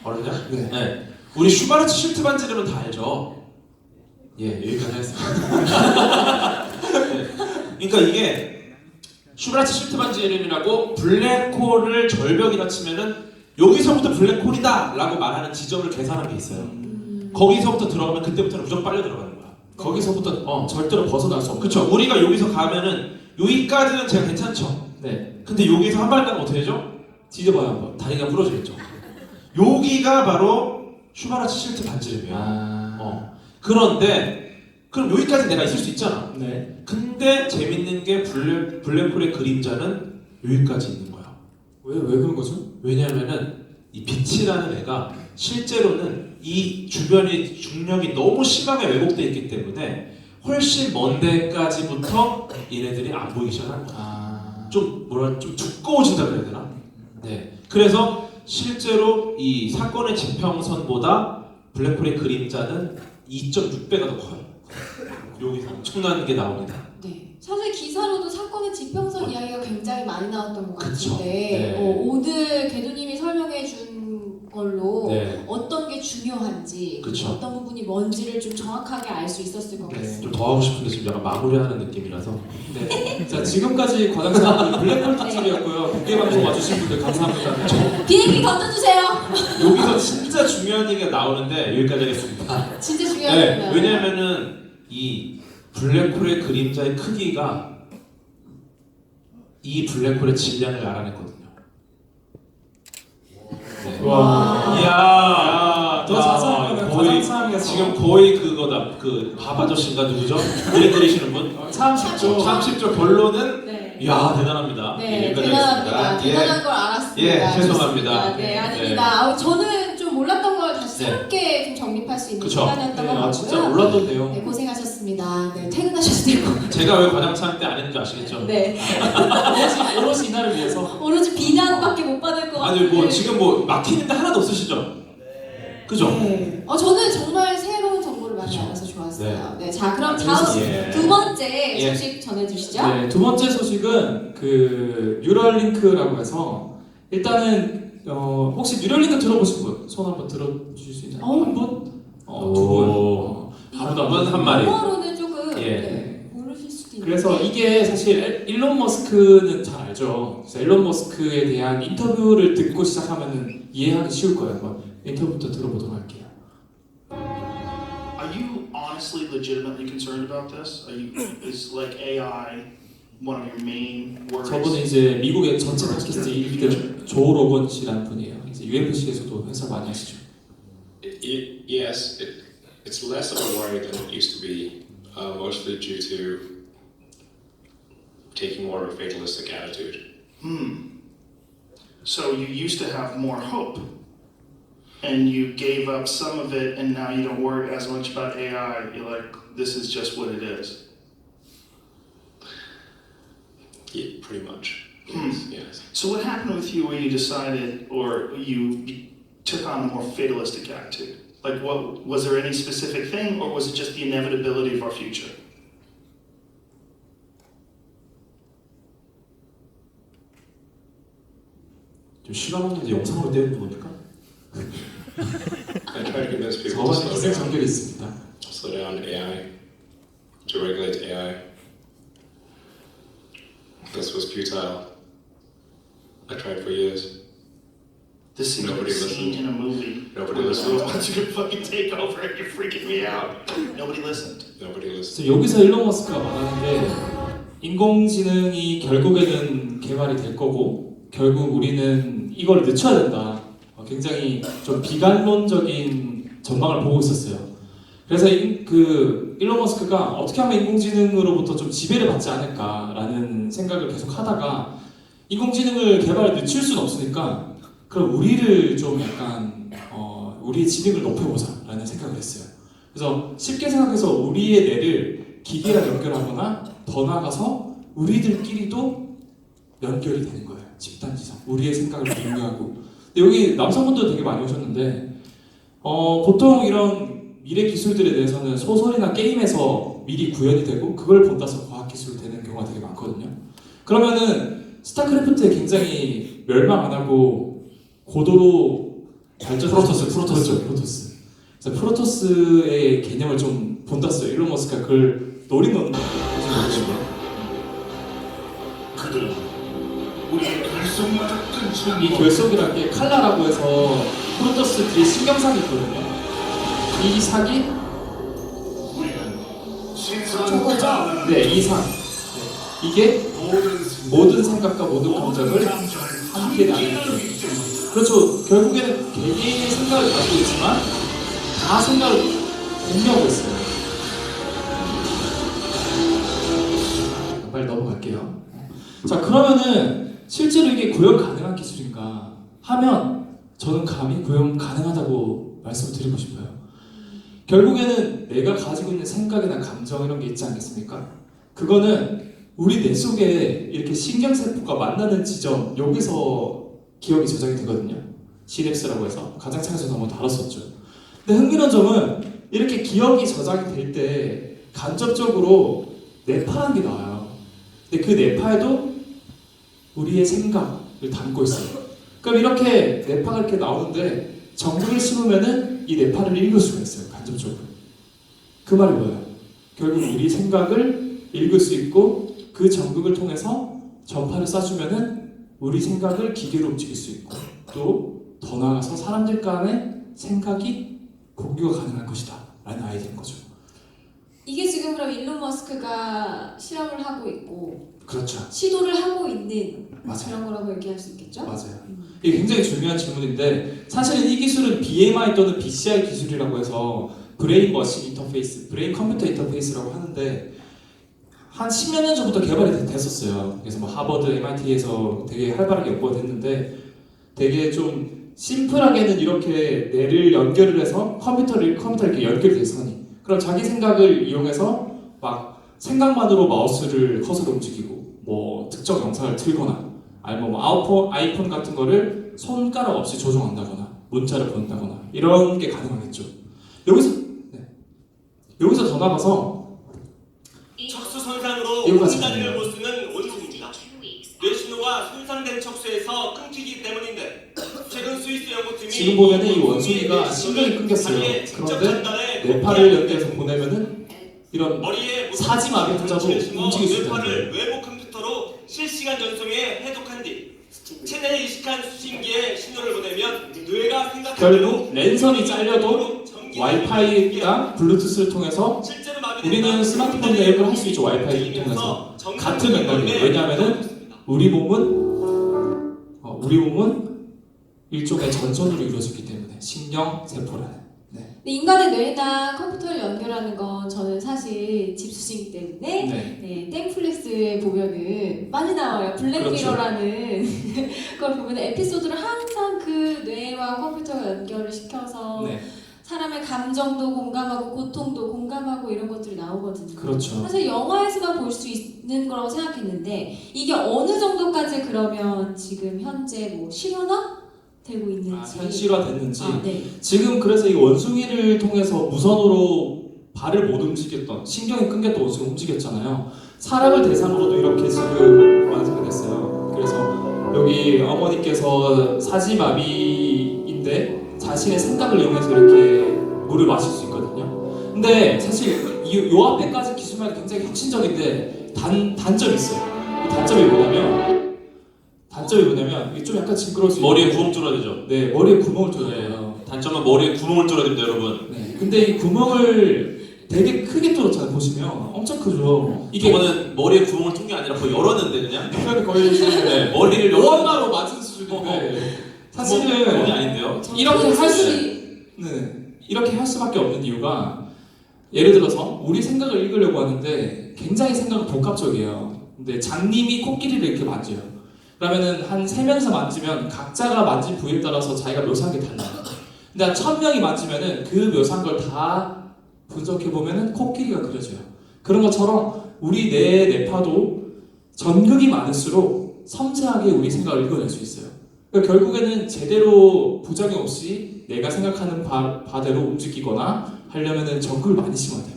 어렵냐? 네. 우리 슈바르츠 실트 반지름은 다 알죠? 여기까지 하겠습니다. 네. 그러니까 이게 슈바르츠 실트 반지름이라고 블랙홀을 절벽이라 치면은 여기서부터 블랙홀이다 라고 말하는 지점을 계산한 게 있어요. 거기서부터 들어가면 그때부터는 무조건 빨려 들어가는 거야. 거기서부터 절대로 벗어날 수 없는. 그쵸? 우리가 여기서 가면은 여기까지는 제가 괜찮죠? 네. 근데 여기서 한 발 가면 어떻게 되죠? 뒤져봐요 한번. 다리가 부러지겠죠. 여기가 바로 슈바르츠 실트 반지름이에요. 그런데 그럼 여기까지 내가 있을 수 있잖아. 네. 근데 재밌는 게 블랙홀의 그림자는 여기까지 있는 거야. 왜 그런 거죠? 왜냐면은 이 빛이라는 애가 실제로는 이 주변의 중력이 너무 심하게 왜곡되어 있기 때문에 훨씬 먼 데까지부터 얘네들이 안 보이기 시작하는 거야. 좀 두꺼워진다 그래야 되나? 네. 그래서 실제로 이 사건의 지평선보다 블랙홀의 그림자는 2.6배가 더 커요. 여기서 엄청난 게 나옵니다. 네. 사실 기사로도 사건의 지평선 이야기가 굉장히 많이 나왔던 것 그쵸. 같은데 네. 오늘 궤도님이 설명해 준 걸로 네. 어떤 게 중요한지 그쵸. 어떤 부분이 뭔지를 좀 정확하게 알 수 있었을 것 네. 같습니다. 좀 더 하고 싶은데 지금 약간 마무리하는 느낌이라서. 네. 자 지금까지 과장사 블랙홀 특집이었고요. 국계 방송 와주신 분들 감사합니다. 비행기 던져주세요. 여기서 진짜 중요한 얘기가 나오는데 여기까지 하겠습니다. 진짜 중요한 네, 거예요. 왜냐면은 이 블랙홀의 그림자의 크기가 이 블랙홀의 질량을 알아냈거든요. 네. 와. 이야, 더 자세하면 거의 과장사에서 지금 거의 그거다. 그 밥 아저씨인가 누구죠? 그림 그리시는 분? 참 쉽죠. 참 쉽죠. 결론은 네. 이야 대단합니다. 네, 여기까지 대단합니다. 하겠습니다. 대단한 걸 알았습니다. 예, 죄송합니다. 좋습니다. 네, 아닙니다. 저는 좀 몰랐던 걸 다시 네. 새롭게 좀 정립할 수 있는 그쵸. 시간이었던 것 같고요. 진짜 몰랐던데요. 네, 고생하셨습니다. 네, 퇴근하셔도 되고. 제가 왜 과장창 때 안 했는지 아시겠죠? 네, 오롯이 이날을 위해서. 오로지 비난밖에 못 받을 것 같아요. 아니 뭐 지금 뭐 막히는데 하나도 없으시죠? 그죠? 네. 저는 정말 새로운 정보를 많이 그쵸. 알아서 좋았어요. 네, 자 그럼 다음 예. 두 번째 예. 소식 전해주시죠. 네, 두 번째 소식은 그 뉴럴링크라고 해서 일단은 혹시 뉴럴링크 들어보신 분? 손 한번 들어주실 수 있나요? 한 분? 두 분? 아무도 안 한분 한 마리. 영어로는 조금 예. 네, 모르실 수도 있는데. 그래서 이게 사실 일론 머스크는 잘 알죠. 그래서 일론 머스크에 대한 인터뷰를 듣고 시작하면은 이해하기 쉬울 거예요. 한번 인터뷰부터 들어보도록 할게요. Are you honestly, legitimately concerned about this? Is like AI one of your main worries? 저분은 이제 미국의 전체 팟캐스트 1등 조 로건 씨라는 분이에요. 이제 UFC에서도 회사 많이 하시죠. Yes, it's less of a worry than it used to be, mostly due to taking more of a fatalistic attitude. So you used to have more hope, and you gave up some of it, and now you don't worry as much about AI. You're like, this is just what it is. Yeah, pretty much. Yes. So what happened with you when you decided, or you took on a more fatalistic attitude? Like, what was there any specific thing, or was it just the inevitability of our future? 좀 실험하는데 영상으로 떼우는 겁니까? I try to convince people to 저번에 기생 전결이 있습니다. slow down AI, to regulate AI. This was futile. I tried for years. This seems like a Nobody scene listened. in a movie. Nobody where the listened. robots are gonna fucking take over and you're freaking me out. Nobody listened. Nobody listened. 그래서 여기서 일론 머스크가 말하는 게 인공지능이 결국에는 개발이 될 거고 결국 우리는 이걸 늦춰야 된다. 굉장히 좀 비관론적인 전망을 보고 있었어요. 그래서 일론 머스크가 어떻게 하면 인공지능으로부터 좀 지배를 받지 않을까라는 생각을 계속 하다가 인공지능을 개발을 늦출 수는 없으니까 그럼 우리를 좀 약간 우리의 지능을 높여보자라는 생각을 했어요. 그래서 쉽게 생각해서 우리의 뇌를 기계랑 연결하거나 더 나아가서 우리들끼리도 연결이 되는 거예요. 집단지성, 우리의 생각을 공유하고. 여기 남성분도 되게 많이 오셨는데 보통 이런 미래 기술들에 대해서는 소설이나 게임에서 미리 구현이 되고 그걸 본따서 과학기술이 되는 경우가 되게 많거든요. 그러면은 스타크래프트에 굉장히 멸망 안 하고 고도로 발전 프로토스. 그래서 프로토스의 개념을 좀 본땄어요. 일론 머스크가 그걸 노린 건지 모르겠어요. 그들은 우리의 결속마저 끊지는 이 결속이라는 게 칼라라고 해서 프로토스 뒤에 신경삭이 있거든요. 이 사기? 우리는 신선한 네, 이 상. 네. 이게 모든 생각과 모든 감정을 함께 나누는 거예요. 그렇죠. 결국에는 개개인의 생각을 가지고 있지만 다 생각을 공유하고 있어요. 빨리 넘어갈게요. 자, 그러면은 실제로 이게 구현 가능한 기술인가 하면 저는 감히 구현 가능하다고 말씀드리고 싶어요. 결국에는 내가 가지고 있는 생각이나 감정 이런 게 있지 않겠습니까? 그거는 우리 뇌 속에 이렇게 신경세포가 만나는 지점 여기서 기억이 저장이 되거든요. 시냅스라고 해서 가장 창에서도 한번 다뤘었죠. 근데 흥미로운 점은 이렇게 기억이 저장이 될 때 간접적으로 뇌파라는 게 나와요. 근데 그 뇌파에도 우리의 생각을 담고 있어요. 그럼 이렇게 뇌파가 이렇게 나오는데 정보를 심으면은 이 뇌파를 읽을 수가 있어요. 간접적으로. 그 말이 뭐예요? 결국 우리 생각을 읽을 수 있고 그 전극을 통해서 전파를 쏴주면은 우리 생각을 기계로 움직일 수 있고 또 더 나아가서 사람들 간의 생각이 공유가 가능한 것이다 라는 아이디어인 거죠. 이게 지금 그럼 일론 머스크가 실험을 하고 있고 그렇죠. 시도를 하고 있는 맞아요. 그런 거라고 얘기할 수 있겠죠? 맞아요. 이게 굉장히 중요한 질문인데 사실은 이 기술은 BMI 또는 BCI 기술이라고 해서 브레인 머신 인터페이스, 브레인 컴퓨터 인터페이스라고 하는데 한 10몇 년 전부터 개발이 됐었어요. 그래서 뭐 하버드, MIT에서 되게 활발하게 연구가 됐는데 되게 좀 심플하게는 이렇게 뇌를 연결을 해서 컴퓨터를 이렇게 연결이 돼 선이. 그럼 자기 생각을 이용해서 막 생각만으로 마우스를 커서로 움직이고 뭐 특정 영상을 틀거나 아니면 뭐 아이폰 같은 거를 손가락 없이 조종한다거나 문자를 보낸다거나 이런 게 가능하겠죠. 여기서 더 나가서 척수 손상으로 이거까지 혼자리를 가능해요. 못 쓰는 원숭이들. 뇌신호가 손상된 척수에서 끊기기 때문입니다. 지금 보면은 이 원숭이가 신경이 끊겼어요. 그런데 뇌파를 연결해서 보내면은 이런 머리에 사지마비 환자도 움직일 수 있다는 뇌파를 외부 컴퓨터로 실시간 전송에 해독한 뒤 체내에 이식한 수신기에 신호를 보내면 뇌가 생각한 결국 랜선이 잘려도 와이파이랑 블루투스를 통해서 실제로 마비된 우리는 스마트폰 내역을 할 수 있죠. 와이파이 통해서 같은 맥락이에요. 왜냐하면은 우리 몸은 일종의 전선으로 이루어지기 때문에 신경 세포라는. 네. 근데 인간의 뇌나 컴퓨터를 연결하는 건 저는 사실 집수시기 때문에 네. 네, 땡플릭스에 보면은 많이 나와요. 블랙미러라는 그걸 보면 에피소드를 항상 그 뇌와 컴퓨터가 연결을 시켜서 네. 사람의 감정도 공감하고 고통도 공감하고 이런 것들이 나오거든요. 그렇죠. 사실 영화에서만 볼 수 있는 거라고 생각했는데 이게 어느 정도까지 그러면 지금 현재 뭐 실현화 되고 있는지 현실화됐는지. 네. 지금 그래서 이 원숭이를 통해서 무선으로 발을 못 움직였던 신경이 끊겼던 원숭이가 움직였잖아요. 사람을 대상으로도 이렇게 지금 완성이 됐어요. 그래서 여기 어머니께서 사지마비인데 자신의 생각을 이용해서 이렇게 물을 마실 수 있거든요. 근데 사실 요 앞에까지 기술만 해도 굉장히 혁신적인데 단점이 있어요. 이 단점이 뭐냐면 이게 좀 약간 징그러울 수 머리에 있는데 구멍 뚫어야 되죠. 네, 머리에 구멍을 뚫어요. 단점은 머리에 구멍을 뚫어야 됩니다, 여러분. 네, 근데 이 구멍을 되게 크게 뚫었잖아요. 보시면 엄청 크죠. 이게 저거는 머리에 구멍을 뚫은 게 아니라 거의 열었는데 그냥. 거의 이제 네, 머리를 열었는데. 원가로 맞은 수준인데 사실은 구멍이 아닌데요. 이렇게 할 수, 기술이 네, 이렇게 할 수밖에 없는 이유가 예를 들어서 우리 생각을 읽으려고 하는데 굉장히 생각은 복합적이에요. 근데 장님이 코끼리를 이렇게 만져요. 그러면은 한 3명이서 만지면 각자가 만진 부위에 따라서 자기가 묘사한 게 달라요. 근데 한 1000명이 만지면은 그 묘사한 걸 다 분석해 보면은 코끼리가 그려져요. 그런 것처럼 우리 뇌파도 전극이 많을수록 섬세하게 우리 생각을 읽어낼 수 있어요. 그러니까 결국에는 제대로 부작용 없이 내가 생각하는 바대로 움직이거나 하려면은 전극을 많이 심어야 돼요.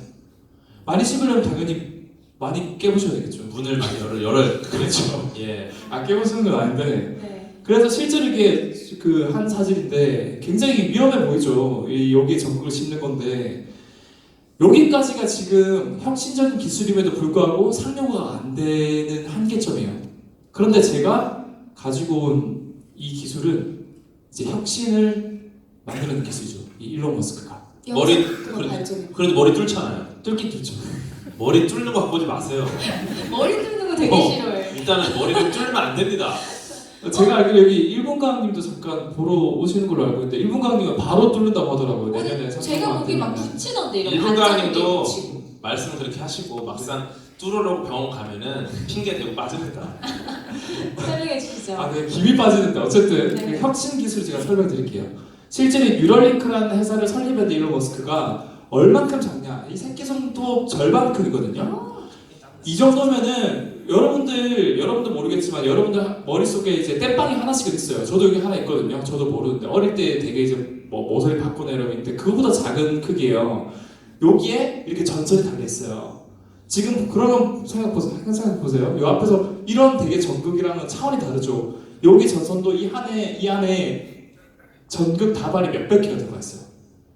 많이 심으려면 당연히 많이 깨부셔야 되겠죠. 문을 많이 열어요. 그렇죠. 예. 깨부수는 건 아닌데 네. 그래서 실제로 이게 그 한 사진인데 굉장히 위험해 보이죠. 여기에 전극을 심는 건데 여기까지가 지금 혁신적인 기술임에도 불구하고 상용화가 안 되는 한계점이에요. 그런데 제가 가지고 온 이 기술은 이제 혁신을 만드는 기술이죠. 이 일론 머스크가 머리- 그거 발전. 그래도 머리 뚫잖아요. 뚫긴 뚫죠. 머리 뚫는 거 갖고 오지 마세요. 머리 뚫는 거 되게 싫어해. 일단은 머리를 뚫으면 안 됩니다. 제가 알기로 여기 일본 가왕님도 잠깐 보러 오시는 걸로 알고 있는데 일본 가왕님은 바로 뚫는다고 하더라고요. 내년에 제가 보기 막 상상하는데. 붙이던데 이런 일본 반짝이게 가왕님도 붙이고. 말씀을 그렇게 하시고 막상 뚫으려고 병원 가면은 핑계 대고 빠집니다. 설명해 주시죠. 네, 김이 빠지는데 어쨌든 네. 그 혁신 기술 제가 설명드릴게요. 실제로 뉴럴링크라는 회사를 설립한 일론 머스크가 얼만큼 작냐? 이 새끼손톱 절반 크기거든요. 이 정도면은 여러분들 모르겠지만 여러분들 머릿속에 이제 땜빵이 하나씩은 있어요. 저도 여기 하나 있거든요. 저도 모르는데 어릴 때 되게 이제 뭐 모서리 바꿔내려고 했는데 그거보다 작은 크기예요. 여기에 이렇게 전선이 달려 있어요. 지금 그러면 생각보세요. 이 앞에서 이런 되게 전극이랑은 차원이 다르죠. 여기 전선도 이 안에 전극 다발이 몇백 개가 들어가 있어요.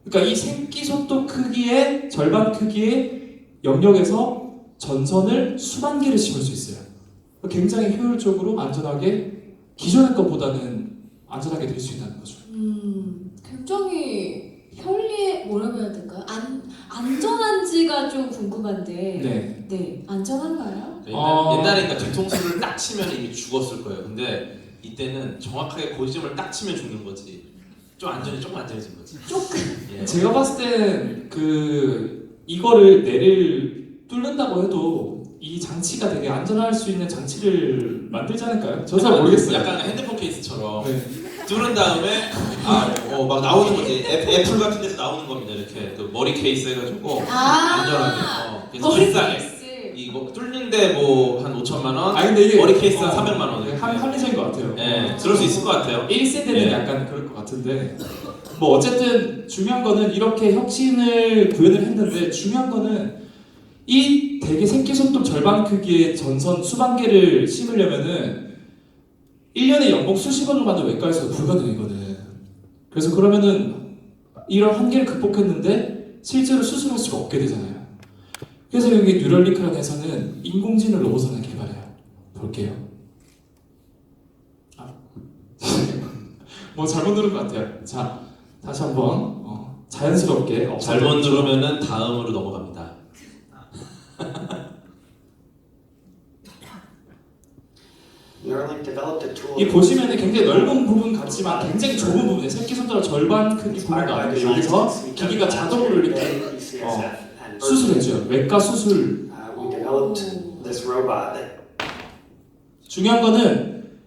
그러니까 이 새끼손톱 크기의 절반 크기의 영역에서 전선을 수만 개를 심을 수 있어요. 굉장히 효율적으로 안전하게 기존의 것보다는 안전하게 될 수 있다는 거죠. 굉장히 뭐라고 해야 될까요? 안전한지가 좀 궁금한데. 네. 네, 안전한가요? 옛날에 뒤통수를 딱 치면 이미 죽었을 거예요. 근데 이때는 정확하게 고지점을 딱 치면 죽는 거지. 조금 안전해진 거지. 조금. 예. 제가 봤을 땐 이거를 뇌를 뚫는다고 해도 이 장치가 되게 안전할 수 있는 장치를 만들지 않을까요? 저는 잘 모르겠어요. 약간 핸드폰 케이스처럼 네. 뚫은 다음에 막 나오는 거지. 애플 같은 데서 나오는 겁니다. 이렇게 그 머리 케이스 해가지고 안전하게. 그래서 머리 비싸게. 케이스. 이거 뚫는데 뭐 한 5천만 원, 근데 이게 머리 케이스 한 300만 원. 합리적인 것 같아요. 예, 그럴 수 있을 것 같아요. 1세대는 예. 약간 그럴 것 같은데 뭐 어쨌든 중요한 거는 이렇게 혁신을 구현을 했는데 중요한 거는 이 되게 새끼손톱 절반 크기의 전선 수만 개를 심으려면은 1년에 연봉 수십억을 받는 외과에서도 불가능이거든. 그래서 그러면은 이런 한계를 극복했는데 실제로 수술할 수가 없게 되잖아요. 그래서 여기 뉴럴링크라는 회사는 인공지능 로봇 하나 개발해요. 볼게요. 뭐 잘못 누른 것 같아요. 자, 다시 한번 자연스럽게 잘못 누르면은 다음으로 넘어갑니다. Neuralink developed a tool 이 보시면 굉장히 넓은 부분 같지만 굉장히 좁은 부분에 새끼손가락 절반 크기 부분도 아닌데 여기서 기기가 자동으로 이렇게 수술해줘요. 외과 수술. We developed this robot that 중요한 거는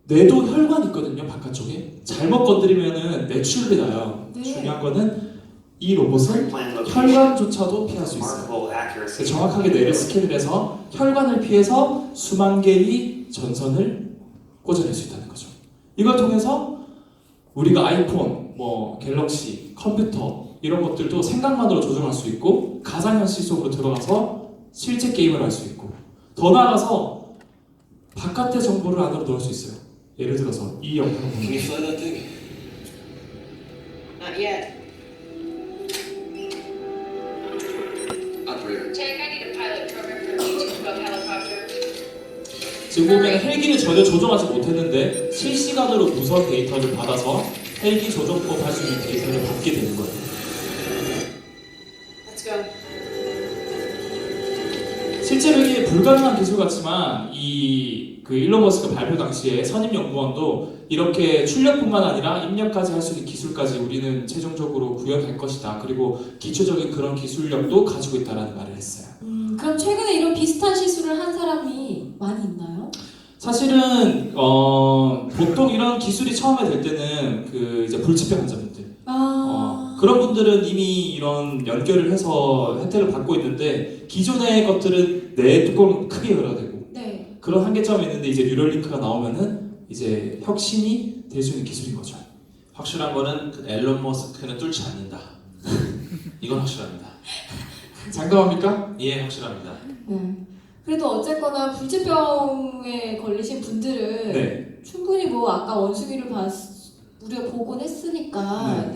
뇌도 혈관 있거든요. 바깥쪽에 잘못 건드리면은 뇌출혈이 나요. 네. 중요한 거는 이 로봇은 pre-planned location, 혈관조차도 피할 수 있어요. remarkable accuracy. 정확하게 뇌를 스캔을 해서 혈관을 피해서 수만 개의 전선을 꽂아낼 수 있다는 거죠. 이걸 통해서 우리가 아이폰, 뭐 갤럭시, 컴퓨터 이런 것들도 생각만으로 조정할 수 있고 가상현실 속으로 들어가서 실제 게임을 할 수 있고 더 나아가서 바깥의 정보를 안으로 넣을 수 있어요. 예를 들어서 이 영상을 Can 보면 you fly that thing? Not yet. Operator. Jake, I need a pilot program for B-2 above helicopter. 지금 보면 헬기를 전혀 조종하지 못했는데 실시간으로 무선 데이터를 받아서 헬기 조종법 할 수 있는 데이터를 받게 되는 거예요. Let's go. 실제로 이게 불가능한 기술 같지만 그 일론 머스크 발표 당시에 선임 연구원도 이렇게 출력뿐만 아니라 입력까지 할 수 있는 기술까지 우리는 최종적으로 구현할 것이다. 그리고 기초적인 그런 기술력도 가지고 있다라는 말을 했어요. 그럼 최근에 이런 비슷한 시술을 한 사람이 많이 있나요? 사실은 보통 이런 기술이 처음에 될 때는 그 이제 불치병 환자분들 그런 분들은 이미 이런 연결을 해서 혜택을 받고 있는데 기존의 것들은 뇌 뚜껑을 크게 열어야 되고 네. 그런 한계점이 있는데 이제 뉴럴링크가 나오면은 이제 혁신이 될 수 있는 기술인 거죠. 확실한 거는 그 앨런 머스크는 뚫지 않는다. 이건 확실합니다. 장담합니까? 예, 확실합니다. 네. 그래도 어쨌거나 불치병에 걸리신 분들은 네. 충분히 뭐 아까 원숭이를 우리가 보곤 했으니까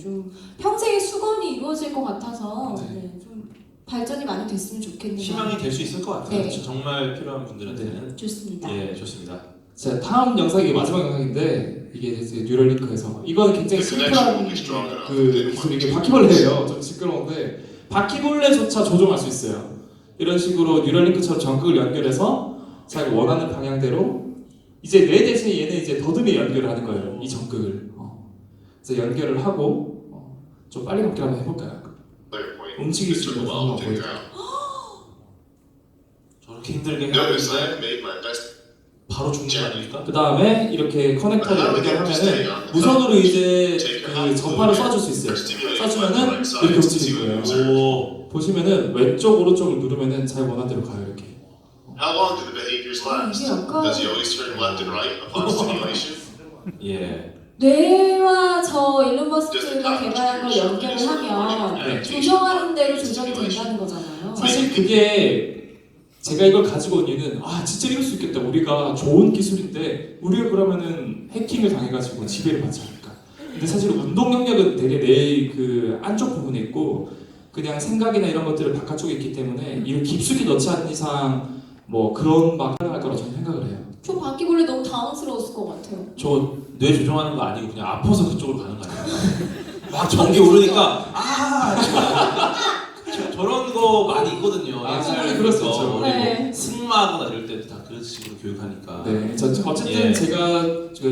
좀 평생의 수건이 이루어질 것 같아서 좀 발전이 많이 됐으면 좋겠네요. 희망이 될 수 있을 것 같아요. 네. 정말 필요한 분들한테는. 좋습니다. 예, 좋습니다. 자, 다음 영상이 마지막 영상인데 이게 이제 뉴럴링크에서 이거는 굉장히 심플한 그 기술이 이게 바퀴벌레예요. 좀 시끄러운데 바퀴벌레조차 조종할 수 있어요. 이런 식으로 뉴럴링크처럼 전극을 연결해서 자기 원하는 방향대로 이제 뇌 대신에 얘는 이제 더듬이 연결을 하는 거예요. 이 전극을. 그래서 연결을 하고 좀 빨리 걷기를 한번 해볼까요? 움직일 수 있는 상황 보여요. 저렇게 힘들게 Notice I 해야 have made my best. 바로 죽는 거 아닙니까? 그 다음에 이렇게 커넥터를 연결하면은 무선으로 이제 그 전파를 쏴줄 수 있어요. 쏴주면은 이렇게 움직이는 거예요. 오, 보시면은 왼쪽 오른쪽을 누르면은 자기 원하는 대로 가요 이렇게. How long do the behaviors last? 이게 약간 Does he always turn left and right upon stimulation? 예. 뇌와 저 일론 머스크가 개발한 걸 연결을 하면 조정하는 대로 조정이 된다는 거잖아요. 사실 그게 제가 이걸 가지고 온 이유는 진짜 이럴 수 있겠다. 우리가 좋은 기술인데 우리가 그러면은 해킹을 당해가지고 지배를 받지 않을까. 근데 사실 운동 능력은 되게 내 그 안쪽 부분에 있고 그냥 생각이나 이런 것들은 바깥쪽에 있기 때문에 이를 깊숙이 넣지 않는 이상 뭐 그런 막 따라갈 거라 저는 생각을 해요. 저 바퀴벌레 너무 당황스러웠을 것 같아요. 저 뇌 조종하는 거 아니고 그냥 아파서 그쪽으로 가는 거 아니에요? 막 전기 오르니까 저런 거 많이 있거든요. 충분히 그럴 수 있죠. 그리고 네. 승마하거나 이럴 때도 다 그런 식으로 교육하니까. 네, 어쨌든 예. 제가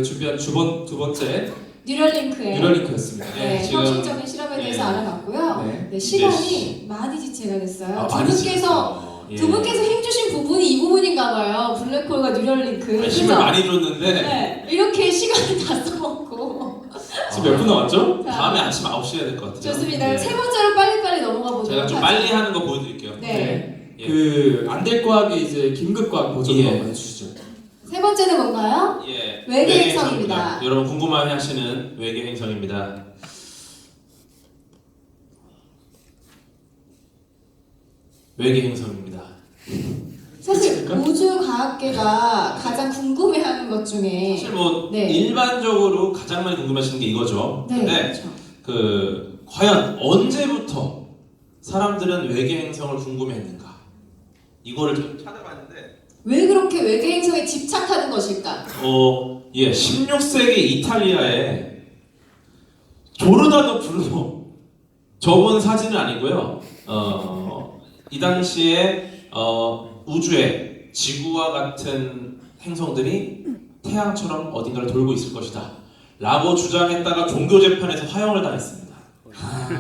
준비한 두 번째 뉴럴링크의 뉴럴링크였습니다. 네, 지금- 혁신적인 실험에 대해서 예. 알아봤고요. 네. 네, 시간이 많이 지체가 됐어요. 두 많이 분께서 지냈어요. 예. 두 분께서 힘주신 부분이 이 부분인가 봐요. 블랙홀과 뉴럴링크. 힘을 그죠? 많이 줬는데 네, 이렇게 시간을 다 써먹고. 지금 몇 분 남았죠? 자, 다음에 아침 9시 해야 될 것 같아요. 좋습니다. 예. 세 번째로 빨리빨리 넘어가 보도록 제가 좀 하죠. 빨리 하는 거 보여드릴게요. 네. 예. 그 안될 과학의 이제 긴급과학 버전으로 예. 한번 해주시죠. 세 번째는 뭔가요? 예. 외계 외계 행성입니다. 여러분 궁금해하시는 외계 행성입니다. 외계 행성입니다. 사실 그렇습니까? 우주과학계가 가장 궁금해하는 것 중에 사실 뭐 네. 일반적으로 가장 많이 궁금하시는 게 이거죠. 네, 근데 그렇죠. 그 과연 언제부터 사람들은 외계 행성을 궁금해했는가? 이거를 좀 찾아봤는데 왜 그렇게 외계 행성에 집착하는 것일까? 16세기 이탈리아에 조르다노 브루노 저분 사진은 아니고요. 이 당시에 우주에 지구와 같은 행성들이 태양처럼 어딘가를 돌고 있을 것이다 라고 주장했다가 종교 재판에서 화형을 당했습니다.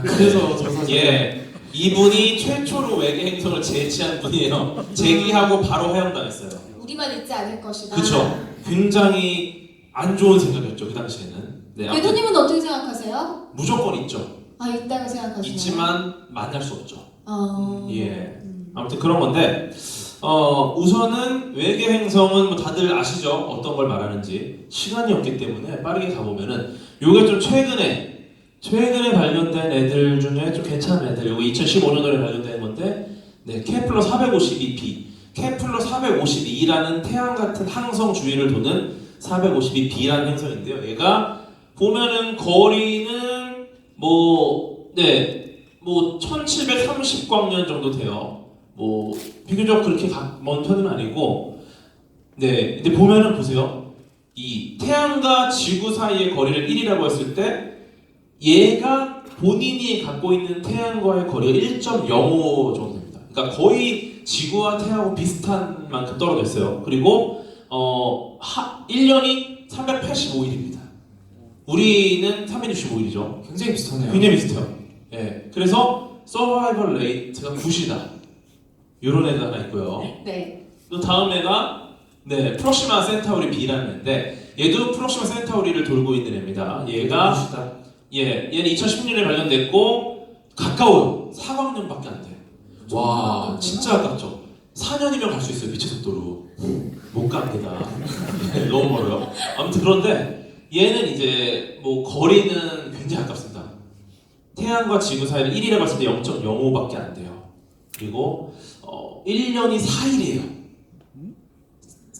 그래서 저 사실 예, 이분이 최초로 외계 행성을 제치한 분이에요. 제기하고 바로 화형당했어요. 우리만 있지 않을 것이다. 그쵸? 굉장히 안 좋은 생각이었죠 그 당시에는. 네, 아무튼 궤도님은 어떻게 생각하세요? 무조건 있죠. 아, 있다고 생각하시나요? 있지만 만날 수 없죠. 예. 음. 아무튼 그런 건데 우선은 외계 행성은 뭐 다들 아시죠? 어떤 걸 말하는지. 시간이 없기 때문에 빠르게 가보면은 요게 좀 최근에 발견된 애들 중에 좀 괜찮은 애들. 요거 2015년도에 발견된 건데 네, 케플러 452b 케플러 452라는 태양 같은 항성 주위를 도는 452b라는 행성인데요. 얘가 보면은 거리는 뭐 1730광년 정도 돼요. 뭐 비교적 그렇게 먼 편은 아니고 네, 근데 보면은 보세요. 이 태양과 지구 사이의 거리를 1이라고 했을 때 얘가 본인이 갖고 있는 태양과의 거리가 1.05 정도 됩니다. 그러니까 거의 지구와 태양하고 비슷한 만큼 떨어져 있어요. 그리고 1년이 385일입니다. 우리는 365일이죠. 굉장히 비슷하네요. 굉장히 비슷해요. 예, 그래서 서바이벌 레이트가 9이다. 요런 애가 하나 있고요. 네. 또 다음 애가 네, 프록시마 센타우리 B라는 애인데 얘도 프록시마 센타우리를 돌고 있는 애입니다. 얘가 얘는 2016년에 발견됐고 가까워요. 4광년밖에 안 돼요. 와, 진짜 가깝죠. 4년이면 갈 수 있어요. 빛의 속도로. 못 갑니다. 너무 멀어요. 아무튼 그런데 얘는 이제 뭐 거리는 굉장히 가깝습니다. 태양과 지구 사이를 1이라고 했을 때 0.05밖에 안 돼요. 그리고 1년이 4일이에요.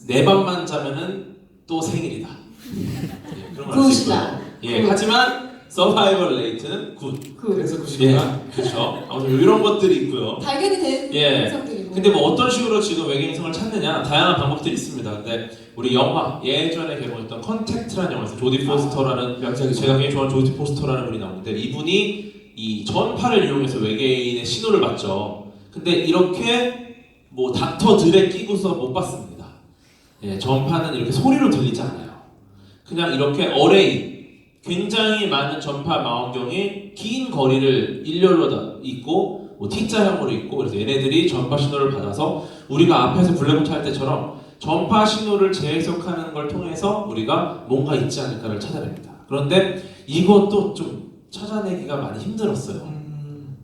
4밤만 자면은 또 생일이다. 예, 그런 걸 알 수 있고요. 예, 하지만 서바이벌 레이트는 9. 그래서 예, 9시간. 그렇죠. 아무튼 이런 것들이 있고요. 발견이 된 예. 행성들이고. 근데 뭐 어떤 식으로 지금 외계 행성을 찾느냐 다양한 방법들이 있습니다. 근데 우리 영화 예전에 개봉했던 컨택트라는 영화에서 조디 포스터라는 명작이죠. 제가 굉장히 좋아하는 조디 포스터라는 분이 나오는데 이분이 이 전파를 이용해서 외계인의 신호를 받죠. 근데 이렇게 뭐 닥터들에 끼고서 못 받습니다. 예, 전파는 이렇게 소리로 들리지 않아요. 그냥 이렇게 어레이 굉장히 많은 전파 망원경이 긴 거리를 일렬로 다 있고 뭐 T자형으로 있고 그래서 얘네들이 전파 신호를 받아서 우리가 앞에서 블랙호트 할 때처럼 전파 신호를 재해석하는 걸 통해서 우리가 뭔가 있지 않을까를 찾아냅니다. 그런데 이것도 좀 찾아내기가 많이 힘들었어요.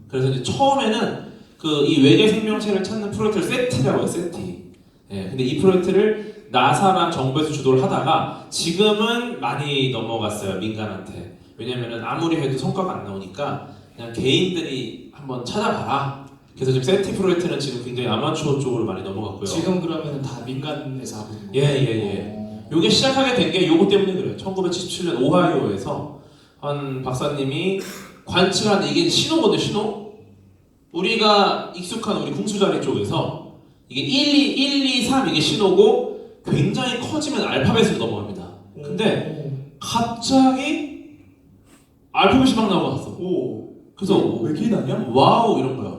그래서 이제 처음에는 그 이 외계 생명체를 찾는 프로젝트를 세티라고 해요. 세티. 예, 근데 이 프로젝트를 나사랑 정부에서 주도를 하다가 지금은 많이 넘어갔어요. 민간한테. 왜냐면은 아무리 해도 성과가 안 나오니까 그냥 개인들이 한번 찾아봐라. 그래서 지금 세티 프로젝트는 지금 굉장히 아마추어 쪽으로 많이 넘어갔고요. 지금 그러면 다 민간에서 하고 있는 거예요? 예. 요게 시작하게 된 게 요거 때문에 그래요. 1977년 오하이오에서 한 박사님이 관측하는데 이게 신호거든요. 신호. 우리가 익숙한 우리 궁수자리 쪽에서 이게 1, 2, 3 이게 신호고 굉장히 커지면 알파벳으로 넘어갑니다. 근데 갑자기 알파벳이 막 나와서 그래서 외계인 아니야? 와우 이런 거야.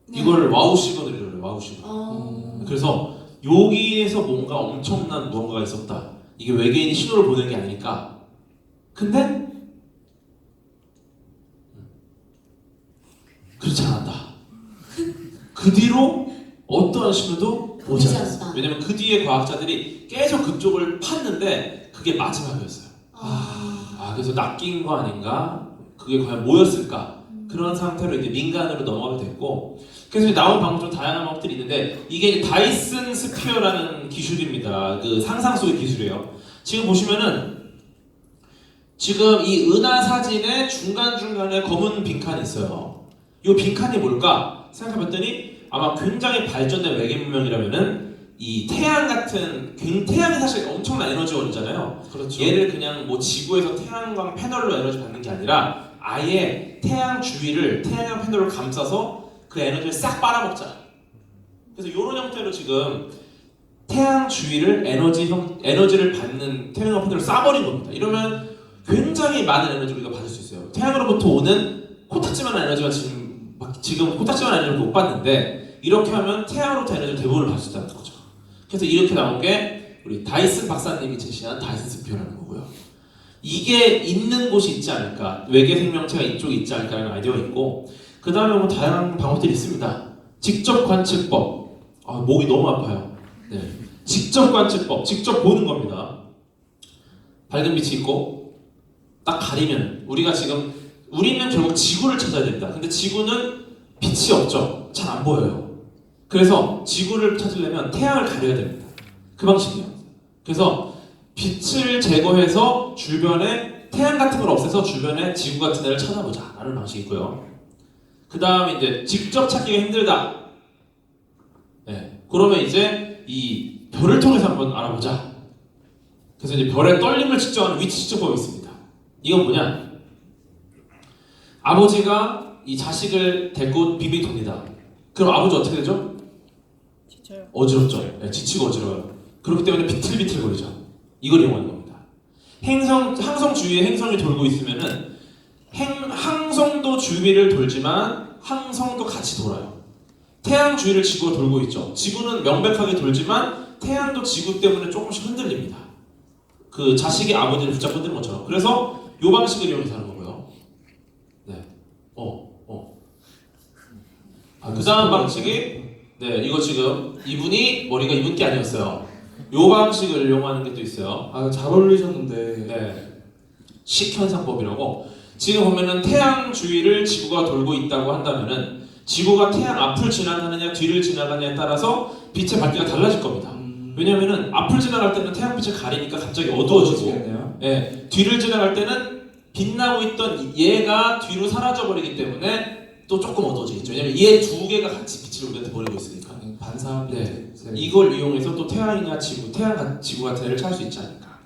네. 이걸 와우 시그널이라고 해요. 와우 시그널. 그래서 여기에서 뭔가 엄청난 무언가가 있었다. 이게 외계인이 신호를 보낸 게 아니니까. 근데 그렇지 않았다. 그 뒤로 어떠한 신호도 보지 보이지 않았어요. 않았다. 왜냐면 그 뒤에 과학자들이 계속 그쪽을 팠는데 그게 마지막이었어요. 그래서 낚인 거 아닌가? 그게 과연 뭐였을까? 그런 상태로 이제 민간으로 넘어가게 됐고, 그래서 이제 나온 방법 좀 다양한 방법들이 있는데 이게 이제 다이슨 스피어라는 기술입니다. 그 상상 속의 기술이에요. 지금 보시면은 지금 이 은하 사진의 중간중간에 검은 빈칸이 있어요. 이 빈칸이 뭘까? 생각해봤더니 아마 굉장히 발전된 외계 문명이라면은 이 태양 같은 태양이 사실 엄청난 에너지원이잖아요. 그렇죠. 얘를 그냥 뭐 지구에서 태양광 패널로 에너지 받는 게 아니라 아예 태양 주위를 태양광 패널로 감싸서 그 에너지를 싹 빨아먹자. 그래서 이런 형태로 지금 태양 주위를 에너지를 받는 태양광 패널을 쏴버린 겁니다. 이러면 굉장히 많은 에너지를 우리가 받을 수 있어요. 태양으로부터 오는 코딱지만한 에너지가 지금 코딱지만한 에너지를 못 받는데 이렇게 하면 태양으로부터 에너지 대부분을 받을 수 있다는 거죠. 그래서 이렇게 나온 게 우리 다이슨 박사님이 제시한 다이슨 스피어라는 거고요. 이게 있는 곳이 있지 않을까, 외계 생명체가 이쪽에 있지 않을까라는 아이디어가 있고, 그 다음에 뭐 다양한 방법들이 있습니다. 직접 관측법. 목이 너무 아파요. 네. 직접 관측법, 직접 보는 겁니다. 밝은 빛이 있고 딱 가리면 우리는 결국 지구를 찾아야 됩니다. 근데 지구는 빛이 없죠. 잘 안 보여요. 그래서 지구를 찾으려면 태양을 가려야 됩니다. 그 방식이에요. 그래서 빛을 제거해서 주변에 태양 같은 걸 없애서 주변에 지구 같은 데를 찾아보자 라는 방식이 있고요. 그 다음에 이제 직접 찾기가 힘들다. 네. 그러면 이제 이 별을 통해서 한번 알아보자. 그래서 이제 별의 떨림을 측정하는 위치 측정법이 있습니다. 이건 뭐냐? 아버지가 이 자식을 데리고 빙빙 돕니다. 그럼 아버지 어떻게 되죠? 지쳐요. 어지럽죠. 네, 지치고 어지러워요. 그렇기 때문에 비틀비틀 거리죠. 이걸 이용하는 겁니다. 항성 주위에 행성이 돌고 있으면은 항성도 주위를 돌지만 항성도 같이 돌아요. 태양 주위를 지구가 돌고 있죠. 지구는 명백하게 돌지만 태양도 지구 때문에 조금씩 흔들립니다. 그 자식이 아버지를 붙잡고 흔드는 것처럼. 그래서 이 방식을 이용해서 하는 거고요. 네. 그 다음 방식이 이거 지금 이분이 머리가 이분 게 아니었어요. 요 방식을 이용하는 게 또 있어요. 잘 어울리셨는데. 네. 식현상법이라고. 지금 보면은 태양 주위를 지구가 돌고 있다고 한다면은 지구가 태양 앞을 지나가느냐 뒤를 지나가느냐에 따라서 빛의 밝기가 달라질 겁니다. 왜냐면은 앞을 지나갈 때는 태양빛을 가리니까 갑자기 어두워지고, 뒤를 지나갈 때는 빛나고 있던 얘가 뒤로 사라져 버리기 때문에 또 조금 어두워지겠죠. 왜냐면 얘 두 개가 같이 빛을 우리한테 보내고 있으니까. 반사. 네. 이걸 이용해서 또 태양이나 지구 같은 애를 찾을 수 있지 않을까.